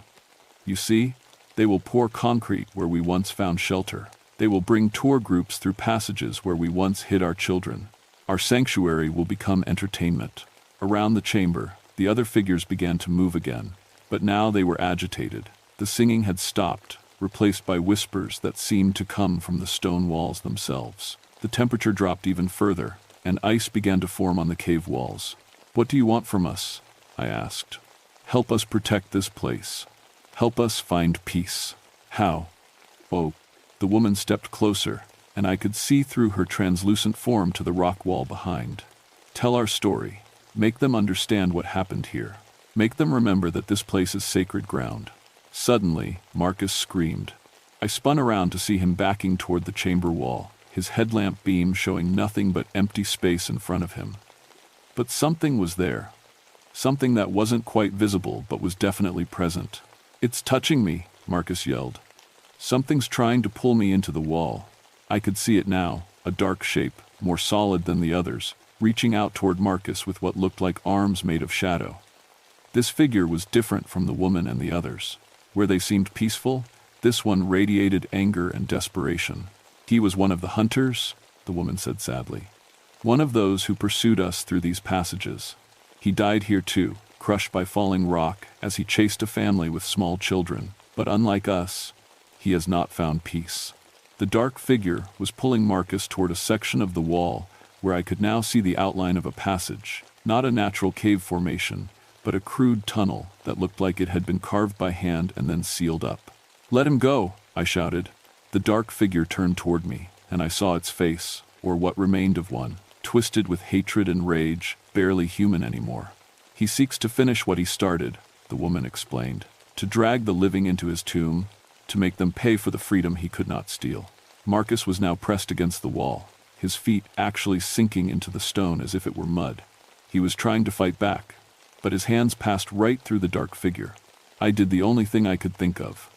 "You see, they will pour concrete where we once found shelter. They will bring tour groups through passages where we once hid our children. Our sanctuary will become entertainment." Around the chamber, the other figures began to move again, but now they were agitated. The singing had stopped, replaced by whispers that seemed to come from the stone walls themselves. The temperature dropped even further, and ice began to form on the cave walls. "What do you want from us?" I asked. "Help us protect this place. Help us find peace." "How?" "Oh." The woman stepped closer, and I could see through her translucent form to the rock wall behind. "Tell our story. Make them understand what happened here. Make them remember that this place is sacred ground." Suddenly, Marcus screamed. I spun around to see him backing toward the chamber wall, his headlamp beam showing nothing but empty space in front of him. But something was there. Something that wasn't quite visible but was definitely present. "It's touching me," Marcus yelled. "Something's trying to pull me into the wall." I could see it now, a dark shape, more solid than the others, reaching out toward Marcus with what looked like arms made of shadow. This figure was different from the woman and the others. Where they seemed peaceful, this one radiated anger and desperation. "He was one of the hunters," the woman said sadly. "One of those who pursued us through these passages. He died here too, crushed by falling rock as he chased a family with small children. But unlike us, he has not found peace." The dark figure was pulling Marcus toward a section of the wall where I could now see the outline of a passage, not a natural cave formation, but a crude tunnel that looked like it had been carved by hand and then sealed up. "Let him go," I shouted. The dark figure turned toward me, and I saw its face, or what remained of one, twisted with hatred and rage, barely human anymore. "He seeks to finish what he started," the woman explained, "to drag the living into his tomb, to make them pay for the freedom he could not steal." Marcus was now pressed against the wall, his feet actually sinking into the stone as if it were mud. He was trying to fight back, but his hands passed right through the dark figure. I did the only thing I could think of.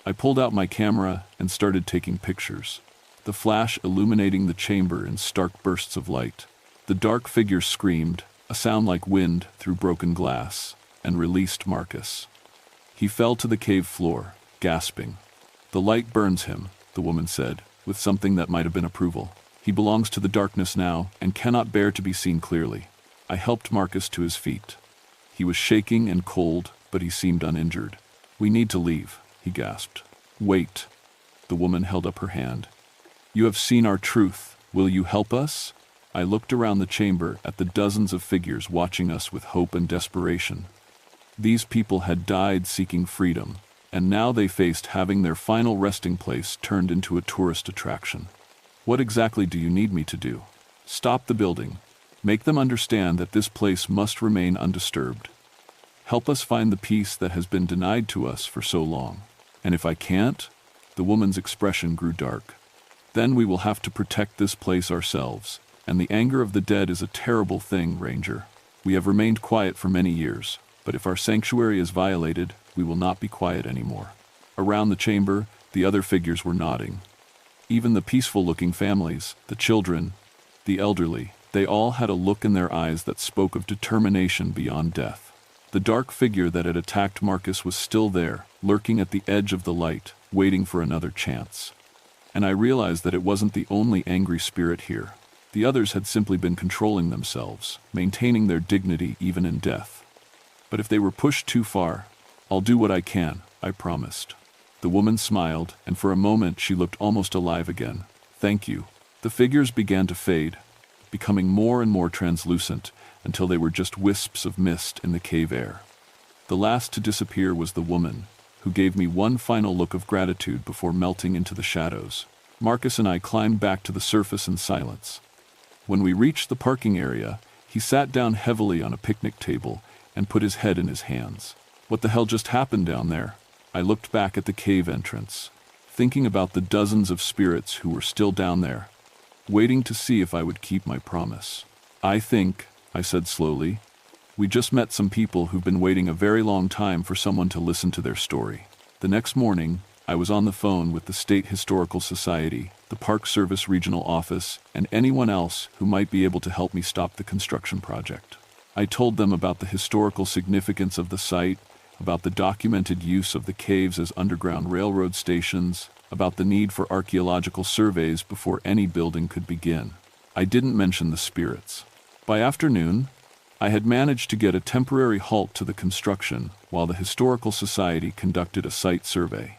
I pulled out my camera and started taking pictures. the flash illuminating the chamber in stark bursts of light. The dark figure screamed, a sound like wind through broken glass, and released Marcus. He fell to the cave floor, gasping. "The light burns him," the woman said, with something that might have been approval. "He belongs to the darkness now and cannot bear to be seen clearly." I helped Marcus to his feet. He was shaking and cold, but he seemed uninjured. "We need to leave," he gasped. "Wait." The woman held up her hand. "You have seen our truth. Will you help us?" I looked around the chamber at the dozens of figures watching us with hope and desperation. These people had died seeking freedom, and now they faced having their final resting place turned into a tourist attraction. "What exactly do you need me to do?" "Stop the building. Make them understand that this place must remain undisturbed. Help us find the peace that has been denied to us for so long. And if I can't," the woman's expression grew dark, "then we will have to protect this place ourselves. And the anger of the dead is a terrible thing, Ranger. We have remained quiet for many years, but if our sanctuary is violated, we will not be quiet anymore." Around the chamber, the other figures were nodding. Even the peaceful-looking families, the children, the elderly, they all had a look in their eyes that spoke of determination beyond death. The dark figure that had attacked Marcus was still there, lurking at the edge of the light, waiting for another chance. And I realized that it wasn't the only angry spirit here. The others had simply been controlling themselves, maintaining their dignity even in death. "But if they were pushed too far, I'll do what I can," I promised. The woman smiled, and for a moment she looked almost alive again. "Thank you." The figures began to fade, becoming more and more translucent until they were just wisps of mist in the cave air. The last to disappear was the woman, who gave me one final look of gratitude before melting into the shadows. Marcus and I climbed back to the surface in silence. When we reached the parking area, he sat down heavily on a picnic table and put his head in his hands. "What the hell just happened down there?" I looked back at the cave entrance, thinking about the dozens of spirits who were still down there, waiting to see if I would keep my promise. I said slowly, "we just met some people who've been waiting a very long time for someone to listen to their story." The next morning, I was on the phone with the State Historical Society, the Park Service Regional Office, and anyone else who might be able to help me stop the construction project. I told them about the historical significance of the site, about the documented use of the caves as underground railroad stations, about the need for archaeological surveys before any building could begin. I didn't mention the spirits. By afternoon, I had managed to get a temporary halt to the construction while the Historical Society conducted a site survey.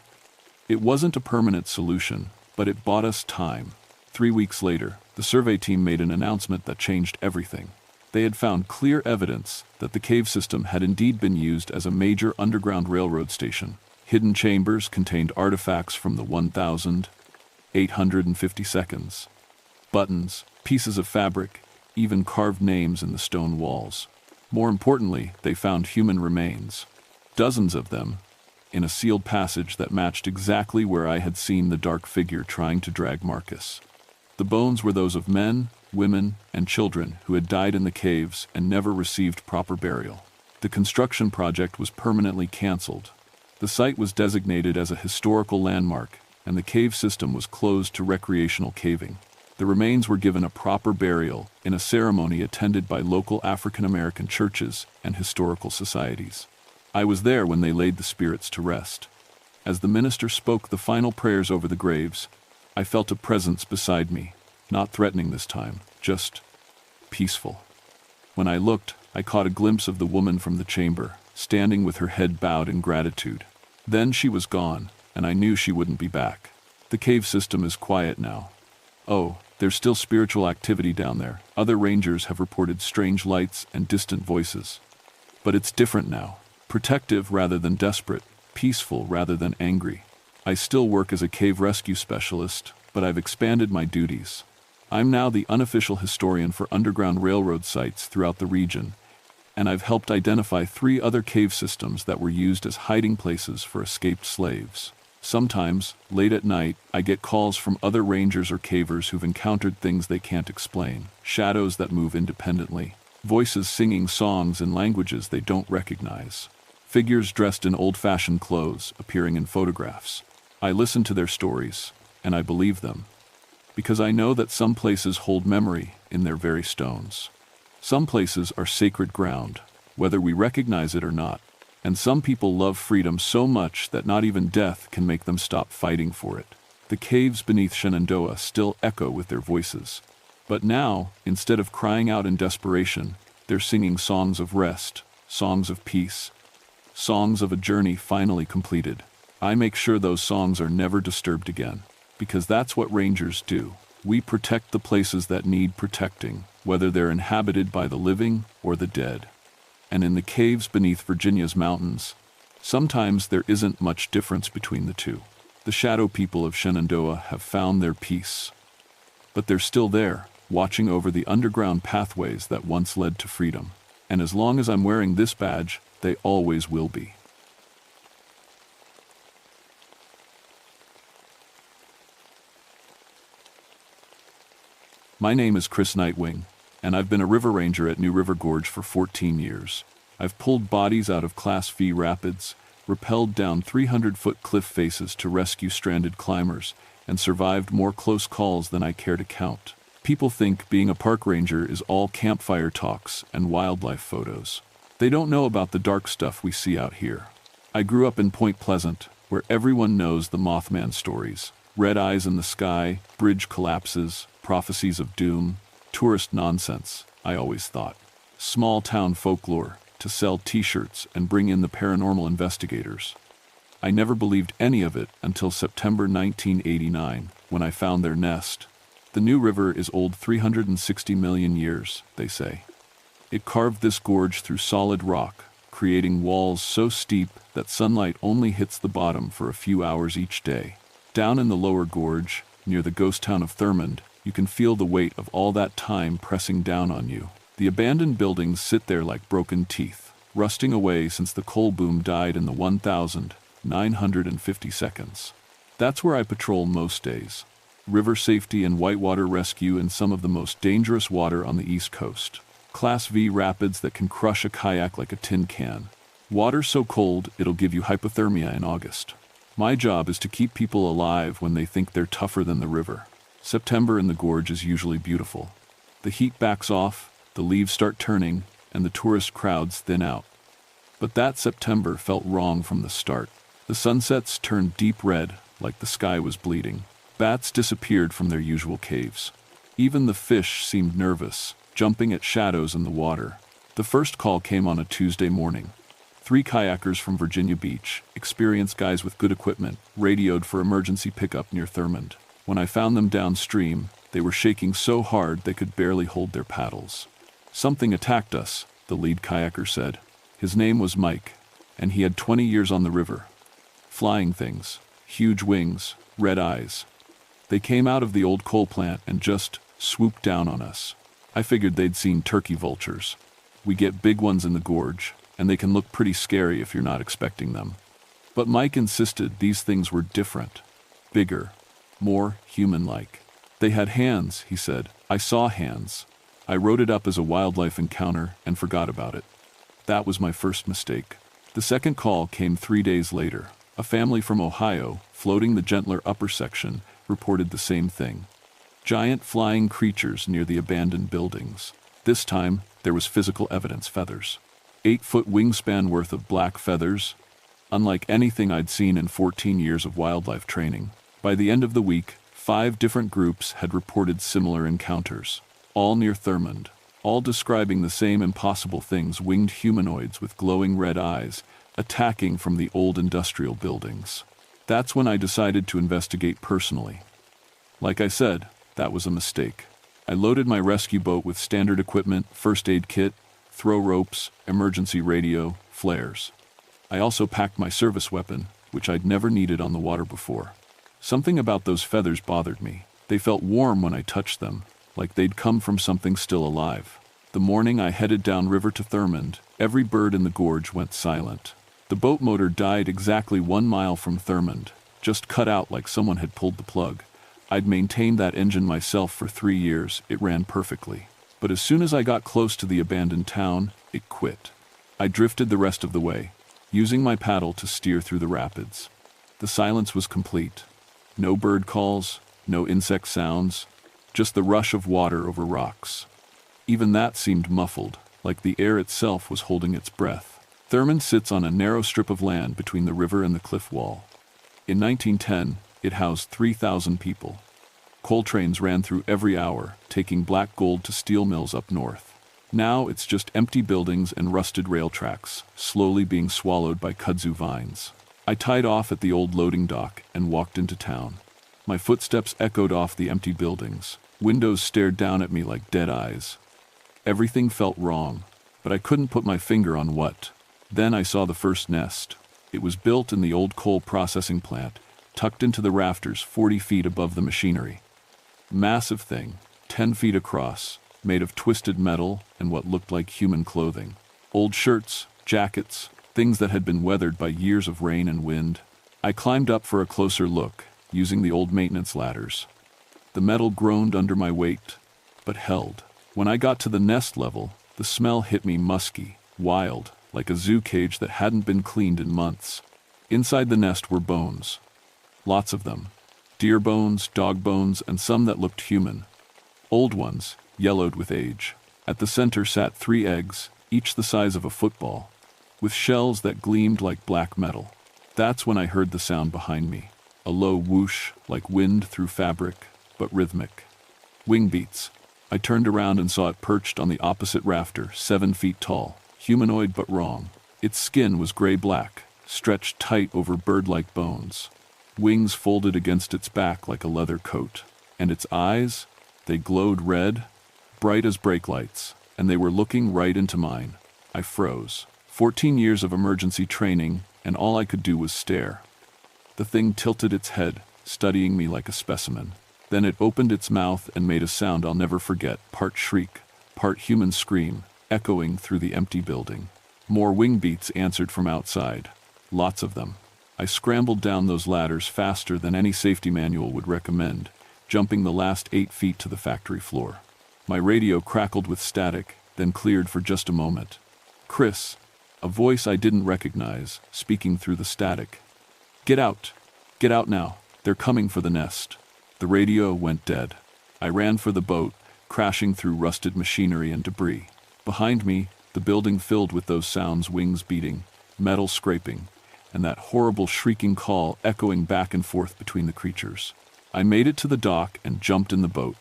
It wasn't a permanent solution, but it bought us time. 3 weeks later, the survey team made an announcement that changed everything. They had found clear evidence that the cave system had indeed been used as a major underground railroad station. Hidden chambers contained artifacts from the 1852. Buttons, pieces of fabric, even carved names in the stone walls. More importantly, they found human remains. Dozens of them, in a sealed passage that matched exactly where I had seen the dark figure trying to drag Marcus. The bones were those of men, women, and children who had died in the caves and never received proper burial. The construction project was permanently canceled. The site was designated as a historical landmark, and the cave system was closed to recreational caving. The remains were given a proper burial in a ceremony attended by local African American churches and historical societies. I was there when they laid the spirits to rest. As the minister spoke the final prayers over the graves, I felt a presence beside me, not threatening this time, just peaceful. When I looked, I caught a glimpse of the woman from the chamber, standing with her head bowed in gratitude. Then she was gone, and I knew she wouldn't be back. The cave system is quiet now. Oh, there's still spiritual activity down there. Other rangers have reported strange lights and distant voices. But it's different now. Protective rather than desperate, peaceful rather than angry. I still work as a cave rescue specialist, but I've expanded my duties. I'm now the unofficial historian for underground railroad sites throughout the region, and I've helped identify 3 other cave systems that were used as hiding places for escaped slaves. Sometimes, late at night, I get calls from other rangers or cavers who've encountered things they can't explain, shadows that move independently, voices singing songs in languages they don't recognize, figures dressed in old-fashioned clothes appearing in photographs. I listen to their stories, and I believe them. because I know that some places hold memory in their very stones. Some places are sacred ground, whether we recognize it or not, and some people love freedom so much that not even death can make them stop fighting for it. The caves beneath Shenandoah still echo with their voices. But now, instead of crying out in desperation, they're singing songs of rest, songs of peace, songs of a journey finally completed. I make sure those songs are never disturbed again, because that's what rangers do. We protect the places that need protecting, whether they're inhabited by the living or the dead. And in the caves beneath Virginia's mountains, sometimes there isn't much difference between the two. The shadow people of Shenandoah have found their peace. But they're still there, watching over the underground pathways that once led to freedom. And as long as I'm wearing this badge, they always will be. My name is Chris Nightwing, and I've been a river ranger at New River Gorge for 14 years. I've pulled bodies out of Class V rapids, rappelled down 300-foot cliff faces to rescue stranded climbers, and survived more close calls than I care to count. People think being a park ranger is all campfire talks and wildlife photos. They don't know about the dark stuff we see out here. I grew up in Point Pleasant, where everyone knows the Mothman stories. Red eyes in the sky, bridge collapses, prophecies of doom, tourist nonsense, I always thought. Small town folklore to sell t-shirts and bring in the paranormal investigators. I never believed any of it until September 1989, when I found their nest. The New River is old 360 million years, they say. It carved this gorge through solid rock, creating walls so steep that sunlight only hits the bottom for a few hours each day. Down in the lower gorge, near the ghost town of Thurmond, you can feel the weight of all that time pressing down on you. The abandoned buildings sit there like broken teeth, rusting away since the coal boom died in the 1,950 seconds. That's where I patrol most days. River safety and whitewater rescue in some of the most dangerous water on the East Coast. Class V rapids that can crush a kayak like a tin can. Water so cold it'll give you hypothermia in August. My job is to keep people alive when they think they're tougher than the river. September in the gorge is usually beautiful. The heat backs off, the leaves start turning, and the tourist crowds thin out. But that September felt wrong from the start. The sunsets turned deep red, like the sky was bleeding. Bats disappeared from their usual caves. Even the fish seemed nervous, jumping at shadows in the water. The first call came on a Tuesday morning. 3 kayakers from Virginia Beach, experienced guys with good equipment, radioed for emergency pickup near Thurmond. When I found them downstream, they were shaking so hard they could barely hold their paddles. Something attacked us, the lead kayaker said. His name was Mike, and he had 20 years on the river. Flying things, huge wings, red eyes. They came out of the old coal plant and just swooped down on us. I figured they'd seen turkey vultures. We get big ones in the gorge, and they can look pretty scary if you're not expecting them. But Mike insisted these things were different, bigger, more human-like. They had hands, he said. I saw hands. I wrote it up as a wildlife encounter and forgot about it. That was my first mistake. The second call came 3 days later. A family from Ohio, floating the gentler upper section, reported the same thing. Giant flying creatures near the abandoned buildings. This time, there was physical evidence: feathers. 8-foot wingspan worth of black feathers, unlike anything I'd seen in 14 years of wildlife training. By the end of the week, 5 different groups had reported similar encounters, all near Thurmond, all describing the same impossible things: winged humanoids with glowing red eyes, attacking from the old industrial buildings. That's when I decided to investigate personally. Like I said, that was a mistake. I loaded my rescue boat with standard equipment, first aid kit, throw ropes, emergency radio, flares. I also packed my service weapon, which I'd never needed on the water before. Something about those feathers bothered me. They felt warm when I touched them, like they'd come from something still alive. The morning I headed downriver to Thurmond, every bird in the gorge went silent. The boat motor died exactly 1 mile from Thurmond, just cut out like someone had pulled the plug. I'd maintained that engine myself for 3 years. It ran perfectly. But as soon as I got close to the abandoned town, it quit. I drifted the rest of the way, using my paddle to steer through the rapids. The silence was complete. No bird calls, No insect sounds, just the rush of water over rocks. Even that seemed muffled, like the air itself was holding its breath. Thurmond sits on a narrow strip of land between the river and the cliff wall. In 1910, it housed 3,000 people. Coal trains ran through every hour, taking black gold to steel mills up north. Now it's just empty buildings and rusted rail tracks, slowly being swallowed by kudzu vines. I tied off at the old loading dock and walked into town. My footsteps echoed off the empty buildings. Windows stared down at me like dead eyes. Everything felt wrong, but I couldn't put my finger on what. Then I saw the first nest. It was built in the old coal processing plant, tucked into the rafters 40 feet above the machinery. Massive thing, 10 feet across, made of twisted metal and what looked like human clothing. Old shirts, jackets, things that had been weathered by years of rain and wind. I climbed up for a closer look, using the old maintenance ladders. The metal groaned under my weight, but held. When I got to the nest level, the smell hit me musky, wild, like a zoo cage that hadn't been cleaned in months. Inside the nest were bones. Lots of them. Deer bones, dog bones, and some that looked human. Old ones, yellowed with age. At the center sat 3 eggs, each the size of a football, with shells that gleamed like black metal. That's when I heard the sound behind me. A low whoosh, like wind through fabric, but rhythmic. Wing beats. I turned around and saw it perched on the opposite rafter, 7 feet tall. Humanoid but wrong. Its skin was gray-black, stretched tight over bird-like bones. Wings folded against its back like a leather coat. And its eyes? They glowed red, bright as brake lights, and they were looking right into mine. I froze. 14 years of emergency training, and all I could do was stare. The thing tilted its head, studying me like a specimen. Then it opened its mouth and made a sound I'll never forget, part shriek, part human scream, echoing through the empty building. More wing beats answered from outside. Lots of them. I scrambled down those ladders faster than any safety manual would recommend, jumping the last 8 feet to the factory floor. My radio crackled with static, then cleared for just a moment. Chris, a voice I didn't recognize, speaking through the static. Get out! Get out now! They're coming for the nest. The radio went dead. I ran for the boat, crashing through rusted machinery and debris. Behind me, the building filled with those sounds, wings beating, metal scraping, and that horrible shrieking call echoing back and forth between the creatures. I made it to the dock and jumped in the boat.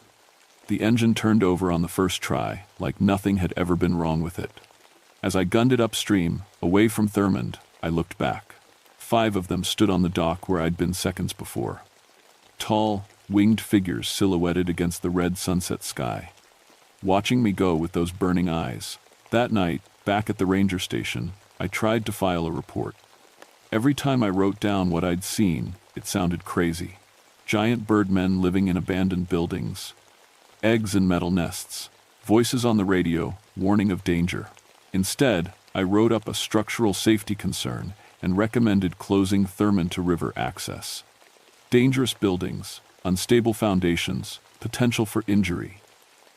The engine turned over on the first try, like nothing had ever been wrong with it. As I gunned it upstream, away from Thurmond, I looked back. 5 of them stood on the dock where I'd been seconds before. Tall, winged figures silhouetted against the red sunset sky, watching me go with those burning eyes. That night, back at the ranger station, I tried to file a report. Every time I wrote down what I'd seen, it sounded crazy. Giant birdmen living in abandoned buildings, eggs in metal nests, voices on the radio, warning of danger. Instead, I wrote up a structural safety concern and recommended closing Thurmond to river access. Dangerous buildings, unstable foundations, potential for injury.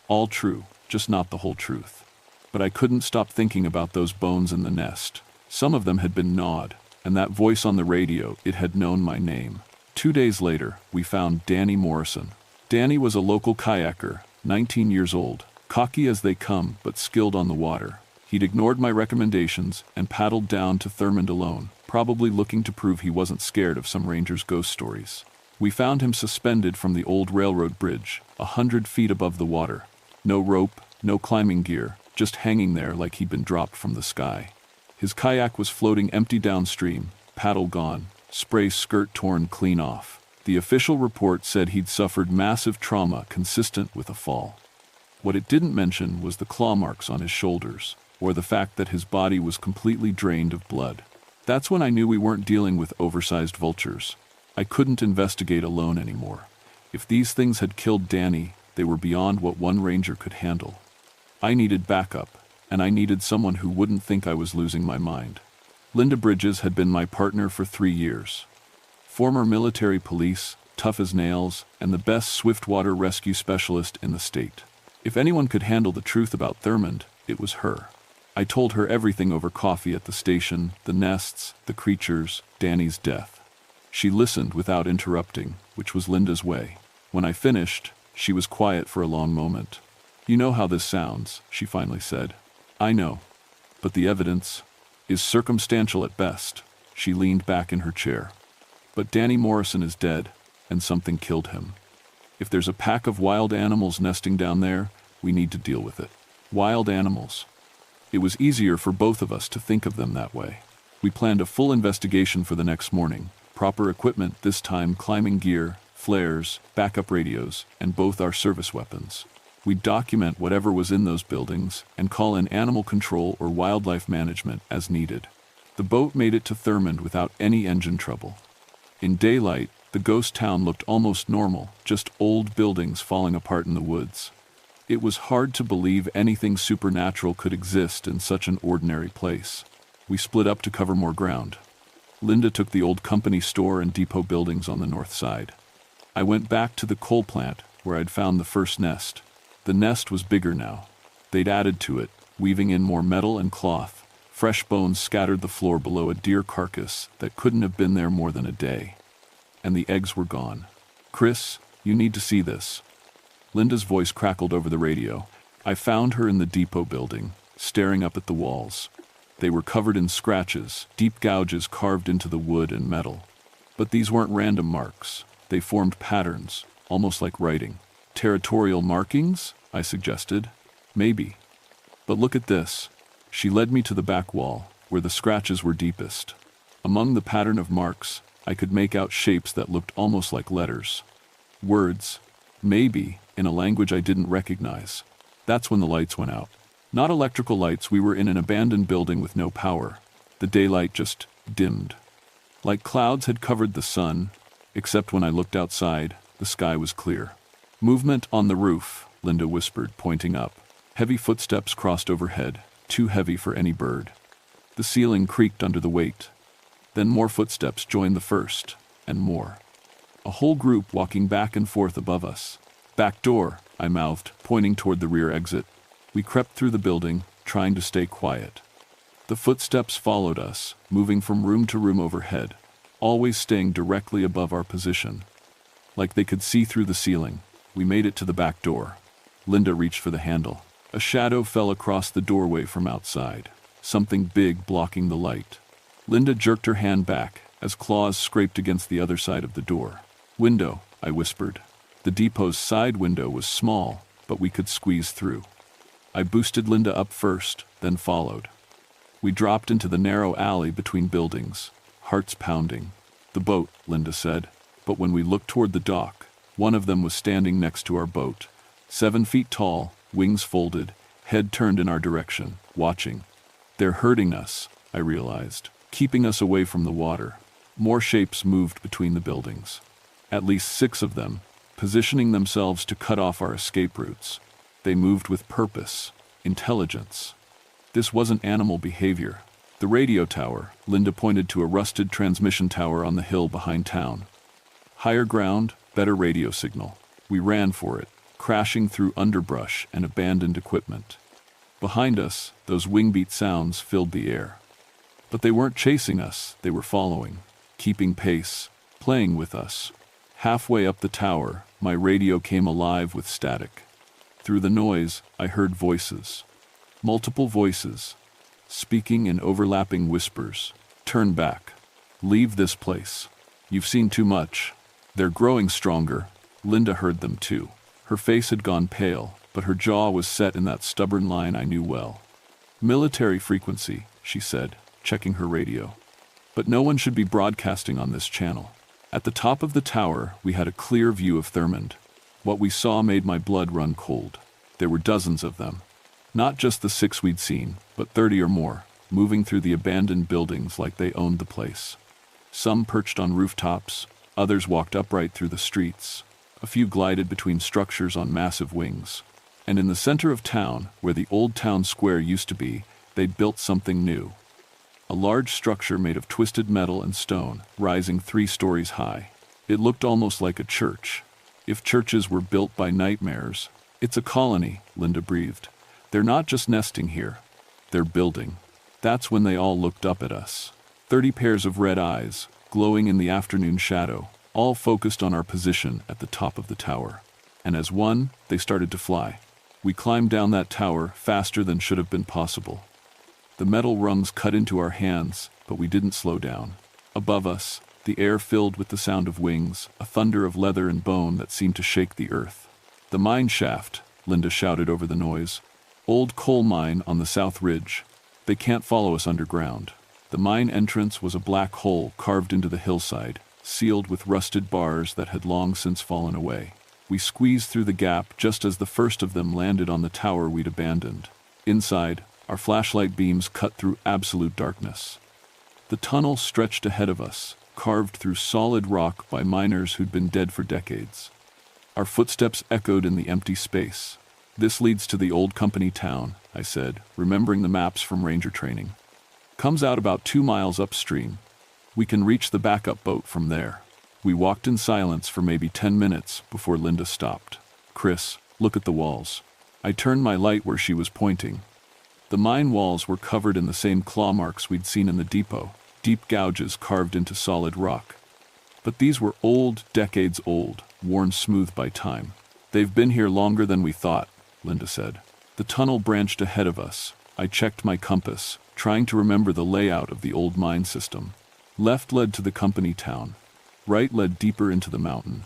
All true, just not the whole truth. But I couldn't stop thinking about those bones in the nest. Some of them had been gnawed, and that voice on the radio, it had known my name. 2 days later, we found Danny Morrison. Danny was a local kayaker, 19 years old, cocky as they come, but skilled on the water. He'd ignored my recommendations and paddled down to Thurmond alone, probably looking to prove he wasn't scared of some ranger's ghost stories. We found him suspended from the old railroad bridge, 100 feet above the water. No rope, no climbing gear, just hanging there like he'd been dropped from the sky. His kayak was floating empty downstream, paddle gone, spray skirt torn clean off. The official report said he'd suffered massive trauma consistent with a fall. What it didn't mention was the claw marks on his shoulders, or the fact that his body was completely drained of blood. That's when I knew we weren't dealing with oversized vultures. I couldn't investigate alone anymore. If these things had killed Danny, they were beyond what one ranger could handle. I needed backup, and I needed someone who wouldn't think I was losing my mind. Linda Bridges had been my partner for 3 years. Former military police, tough as nails, and the best swiftwater rescue specialist in the state. If anyone could handle the truth about Thurmond, it was her. I told her everything over coffee at the station, the nests, the creatures, Danny's death. She listened without interrupting, which was Linda's way. When I finished, she was quiet for a long moment. "You know how this sounds," she finally said. "I know. But the evidence is circumstantial at best." She leaned back in her chair. "But Danny Morrison is dead, and something killed him. If there's a pack of wild animals nesting down there, we need to deal with it." Wild animals. It was easier for both of us to think of them that way. We planned a full investigation for the next morning. Proper equipment, this time climbing gear, flares, backup radios, and both our service weapons. We'd document whatever was in those buildings and call in animal control or wildlife management as needed. The boat made it to Thurmond without any engine trouble. In daylight, the ghost town looked almost normal, just old buildings falling apart in the woods. It was hard to believe anything supernatural could exist in such an ordinary place. We split up to cover more ground. Linda took the old company store and depot buildings on the north side. I went back to the coal plant where I'd found the first nest. The nest was bigger now. They'd added to it, weaving in more metal and cloth. Fresh bones scattered the floor below a deer carcass that couldn't have been there more than a day. And the eggs were gone. "Chris, you need to see this." Linda's voice crackled over the radio. I found her in the depot building, staring up at the walls. They were covered in scratches, deep gouges carved into the wood and metal. But these weren't random marks. They formed patterns, almost like writing. "Territorial markings?" I suggested. "Maybe. But look at this." She led me to the back wall, where the scratches were deepest. Among the pattern of marks, I could make out shapes that looked almost like letters. Words. "Maybe," in a language I didn't recognize. That's when the lights went out. Not electrical lights, we were in an abandoned building with no power. The daylight just dimmed. Like clouds had covered the sun, except when I looked outside, the sky was clear. "Movement on the roof," Linda whispered, pointing up. Heavy footsteps crossed overhead, too heavy for any bird. The ceiling creaked under the weight. Then more footsteps joined the first, and more. A whole group walking back and forth above us. "Back door," I mouthed, pointing toward the rear exit. We crept through the building, trying to stay quiet. The footsteps followed us, moving from room to room overhead, always staying directly above our position. Like they could see through the ceiling. We made it to the back door. Linda reached for the handle. A shadow fell across the doorway from outside, something big blocking the light. Linda jerked her hand back as claws scraped against the other side of the door. "Window," I whispered. The depot's side window was small, but we could squeeze through. I boosted Linda up first, then followed. We dropped into the narrow alley between buildings, hearts pounding. "The boat," Linda said. But when we looked toward the dock, one of them was standing next to our boat, 7 feet tall, wings folded, head turned in our direction, watching. "They're hurting us," I realized, "keeping us away from the water." More shapes moved between the buildings. At least 6 of them, positioning themselves to cut off our escape routes. They moved with purpose, intelligence. This wasn't animal behavior. The radio tower, Linda pointed to a rusted transmission tower on the hill behind town. Higher ground, better radio signal. We ran for it, crashing through underbrush and abandoned equipment. Behind us, those wingbeat sounds filled the air. But they weren't chasing us, they were following, keeping pace, playing with us. Halfway up the tower, my radio came alive with static. Through the noise, I heard voices. Multiple voices, speaking in overlapping whispers. "Turn back. Leave this place. You've seen too much." "They're growing stronger." Linda heard them too. Her face had gone pale, but her jaw was set in that stubborn line I knew well. "Military frequency," she said, checking her radio. "But no one should be broadcasting on this channel." At the top of the tower, we had a clear view of Thurmond. What we saw made my blood run cold. There were dozens of them. Not just the 6 we'd seen, but 30 or more, moving through the abandoned buildings like they owned the place. Some perched on rooftops, others walked upright through the streets. A few glided between structures on massive wings. And in the center of town, where the old town square used to be, they'd built something new. A large structure made of twisted metal and stone, rising 3 stories high. It looked almost like a church. If churches were built by nightmares, it's a colony, Linda breathed. They're not just nesting here. They're building. That's when they all looked up at us. 30 pairs of red eyes, glowing in the afternoon shadow, all focused on our position at the top of the tower. And as one, they started to fly. We climbed down that tower faster than should have been possible. The metal rungs cut into our hands, but we didn't slow down. Above us, the air filled with the sound of wings, a thunder of leather and bone that seemed to shake the earth. "The mine shaft," Linda shouted over the noise. "Old coal mine on the south ridge. They can't follow us underground." The mine entrance was a black hole carved into the hillside, sealed with rusted bars that had long since fallen away. We squeezed through the gap just as the first of them landed on the tower we'd abandoned. Inside, our flashlight beams cut through absolute darkness. The tunnel stretched ahead of us, carved through solid rock by miners who'd been dead for decades. Our footsteps echoed in the empty space. "This leads to the old company town," I said, remembering the maps from ranger training. "Comes out about 2 miles upstream. We can reach the backup boat from there." We walked in silence for maybe 10 minutes before Linda stopped. "Chris, look at the walls." I turned my light where she was pointing. The mine walls were covered in the same claw marks we'd seen in the depot, deep gouges carved into solid rock. But these were old, decades old, worn smooth by time. "They've been here longer than we thought," Linda said. The tunnel branched ahead of us. I checked my compass, trying to remember the layout of the old mine system. Left led to the company town. Right led deeper into the mountain.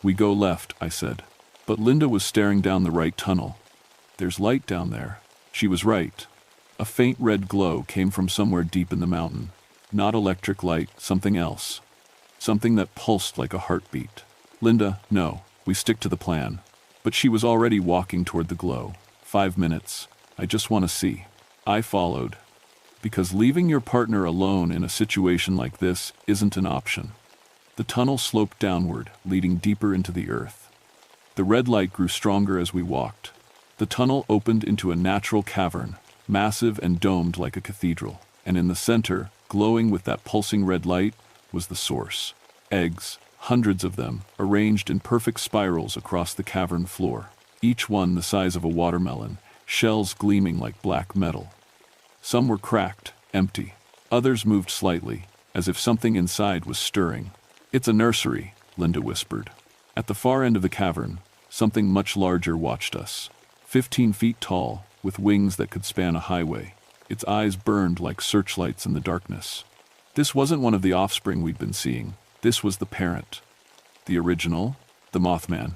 "We go left," I said. But Linda was staring down the right tunnel. "There's light down there." She was right. A faint red glow came from somewhere deep in the mountain. Not electric light, something else. Something that pulsed like a heartbeat. "Linda, no, we stick to the plan." But she was already walking toward the glow. 5 minutes. "I just want to see." I followed. Because leaving your partner alone in a situation like this isn't an option. The tunnel sloped downward, leading deeper into the earth. The red light grew stronger as we walked. The tunnel opened into a natural cavern, massive and domed like a cathedral, and in the center, glowing with that pulsing red light, was the source. Eggs, hundreds of them, arranged in perfect spirals across the cavern floor, each one the size of a watermelon, shells gleaming like black metal. Some were cracked, empty. Others moved slightly, as if something inside was stirring. "It's a nursery," Linda whispered. At the far end of the cavern, something much larger watched us. 15 feet tall, with wings that could span a highway. Its eyes burned like searchlights in the darkness. This wasn't one of the offspring we'd been seeing. This was the parent. The original, the Mothman.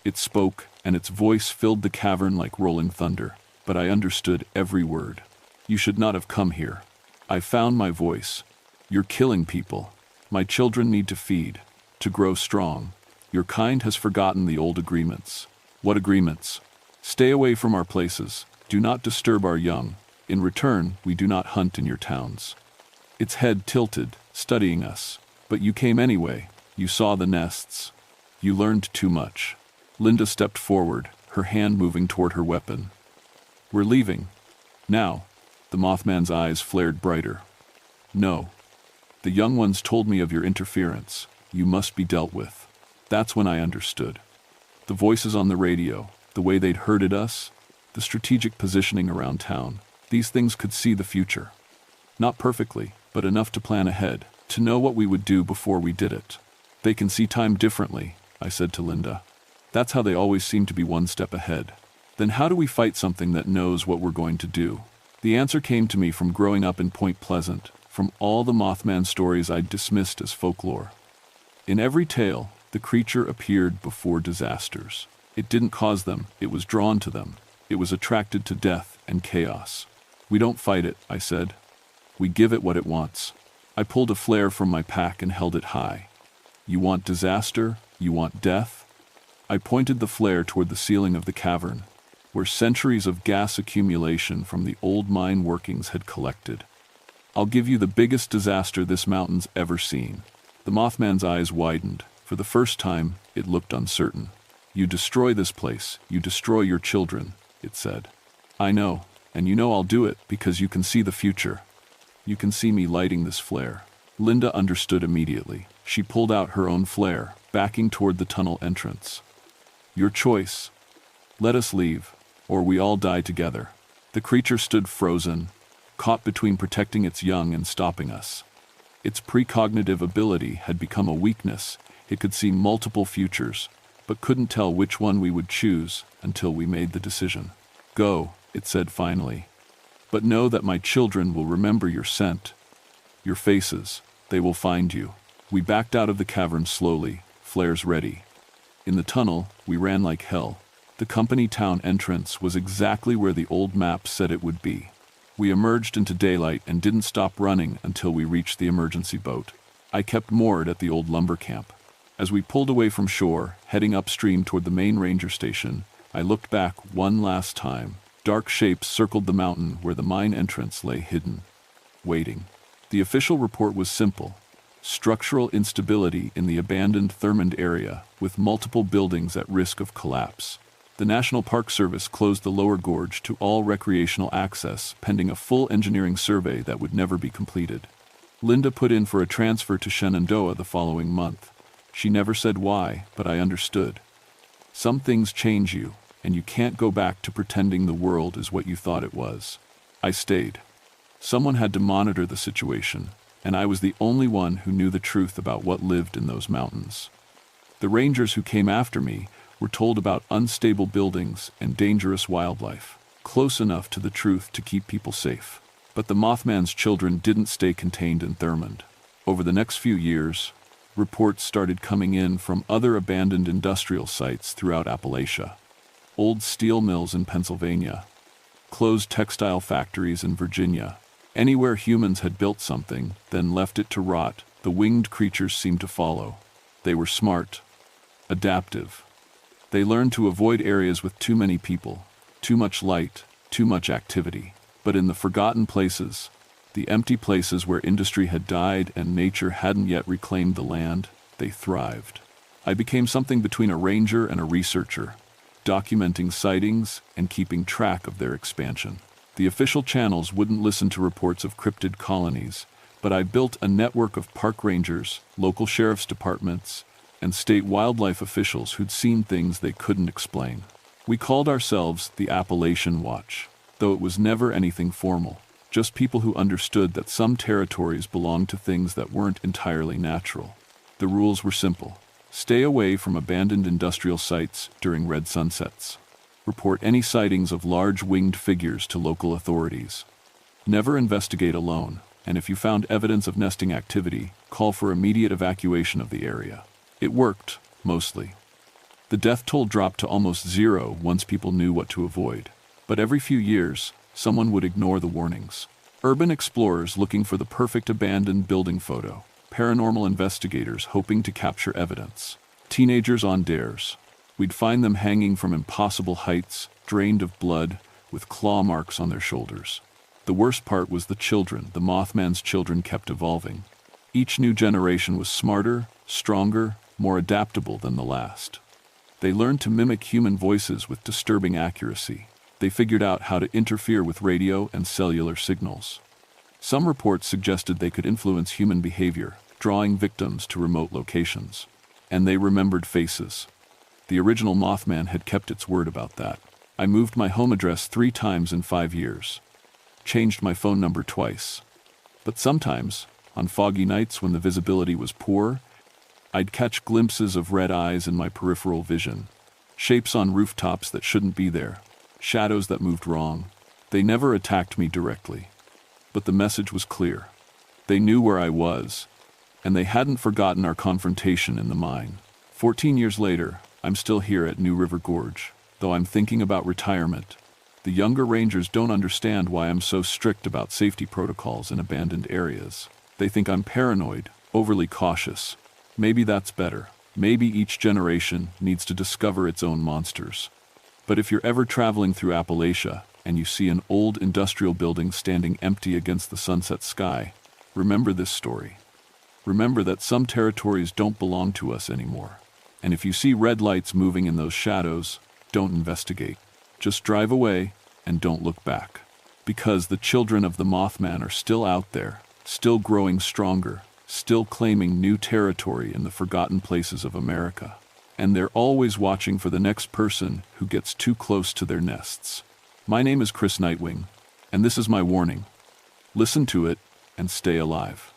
It spoke, and its voice filled the cavern like rolling thunder. But I understood every word. "You should not have come here. I found my voice. You're killing people. My children need to feed, to grow strong. Your kind has forgotten the old agreements." "What agreements?" "Stay away from our places. Do not disturb our young. In return, we do not hunt in your towns." Its head tilted, studying us. "But you came anyway. You saw the nests. You learned too much." Linda stepped forward, her hand moving toward her weapon. "We're leaving. Now." The Mothman's eyes flared brighter. "No. The young ones told me of your interference. You must be dealt with." That's when I understood. The voices on the radio, the way they'd herded us, the strategic positioning around town. These things could see the future. Not perfectly, but enough to plan ahead, to know what we would do before we did it. "They can see time differently," I said to Linda. "That's how they always seem to be one step ahead." "Then how do we fight something that knows what we're going to do?" The answer came to me from growing up in Point Pleasant, from all the Mothman stories I'd dismissed as folklore. In every tale, the creature appeared before disasters. It didn't cause them, it was drawn to them. It was attracted to death and chaos. "We don't fight it," I said. "We give it what it wants." I pulled a flare from my pack and held it high. "You want disaster? You want death?" I pointed the flare toward the ceiling of the cavern, where centuries of gas accumulation from the old mine workings had collected. "I'll give you the biggest disaster this mountain's ever seen." The Mothman's eyes widened. For the first time, it looked uncertain. "You destroy this place, you destroy your children," it said. "I know, and you know I'll do it because you can see the future. You can see me lighting this flare." Linda understood immediately. She pulled out her own flare, backing toward the tunnel entrance. "Your choice. Let us leave, or we all die together." The creature stood frozen, caught between protecting its young and stopping us. Its precognitive ability had become a weakness, It could see multiple futures, but couldn't tell which one we would choose until we made the decision. Go, it said finally. But know that my children will remember your scent, your faces. They will find you. We backed out of the cavern slowly, flares ready. In the tunnel, we ran like hell. The company town entrance was exactly where the old map said it would be. We emerged into daylight and didn't stop running until we reached the emergency boat. I kept moored at the old lumber camp. As we pulled away from shore, heading upstream toward the main ranger station, I looked back one last time. Dark shapes circled the mountain where the mine entrance lay hidden, waiting. The official report was simple: structural instability in the abandoned Thurmond area, with multiple buildings at risk of collapse. The National Park Service closed the lower gorge to all recreational access, pending a full engineering survey that would never be completed. Linda put in for a transfer to Shenandoah the following month. She never said why, but I understood. Some things change you, and you can't go back to pretending the world is what you thought it was. I stayed. Someone had to monitor the situation, and I was the only one who knew the truth about what lived in those mountains. The rangers who came after me were told about unstable buildings and dangerous wildlife, close enough to the truth to keep people safe. But the Mothman's children didn't stay contained in Thurmond. Over the next few years, reports started coming in from other abandoned industrial sites throughout Appalachia. Old steel mills in Pennsylvania, closed textile factories in Virginia. Anywhere humans had built something, then left it to rot, the winged creatures seemed to follow. They were smart, adaptive. They learned to avoid areas with too many people, too much light, too much activity. But in the forgotten places, the empty places where industry had died and nature hadn't yet reclaimed the land, they thrived. I became something between a ranger and a researcher, documenting sightings and keeping track of their expansion. The official channels wouldn't listen to reports of cryptid colonies, but I built a network of park rangers, local sheriff's departments, and state wildlife officials who'd seen things they couldn't explain. We called ourselves the Appalachian Watch, though it was never anything formal, just people who understood that some territories belonged to things that weren't entirely natural. The rules were simple: stay away from abandoned industrial sites during red sunsets. Report any sightings of large winged figures to local authorities. Never investigate alone, and if you found evidence of nesting activity, call for immediate evacuation of the area. It worked, mostly. The death toll dropped to almost zero once people knew what to avoid. But every few years, someone would ignore the warnings. Urban explorers looking for the perfect abandoned building photo. Paranormal investigators hoping to capture evidence. Teenagers on dares. We'd find them hanging from impossible heights, drained of blood, with claw marks on their shoulders. The worst part was the children. The Mothman's children kept evolving. Each new generation was smarter, stronger, more adaptable than the last. They learned to mimic human voices with disturbing accuracy. They figured out how to interfere with radio and cellular signals. Some reports suggested they could influence human behavior, drawing victims to remote locations. And they remembered faces. The original Mothman had kept its word about that. I moved my home address 3 times in 5 years. Changed my phone number twice. But sometimes, on foggy nights when the visibility was poor, I'd catch glimpses of red eyes in my peripheral vision. Shapes on rooftops that shouldn't be there. Shadows that moved wrong. They never attacked me directly. But the message was clear. They knew where I was, and they hadn't forgotten our confrontation in the mine. 14 years later, I'm still here at New River Gorge, though I'm thinking about retirement. The younger rangers don't understand why I'm so strict about safety protocols in abandoned areas. They think I'm paranoid, overly cautious. Maybe that's better. Maybe each generation needs to discover its own monsters. But if you're ever traveling through Appalachia and you see an old industrial building standing empty against the sunset sky, remember this story. Remember that some territories don't belong to us anymore. And if you see red lights moving in those shadows, don't investigate. Just drive away and don't look back. Because the children of the Mothman are still out there, still growing stronger, still claiming new territory in the forgotten places of America. And they're always watching for the next person who gets too close to their nests. My name is Chris Nightwing, and this is my warning. Listen to it and stay alive.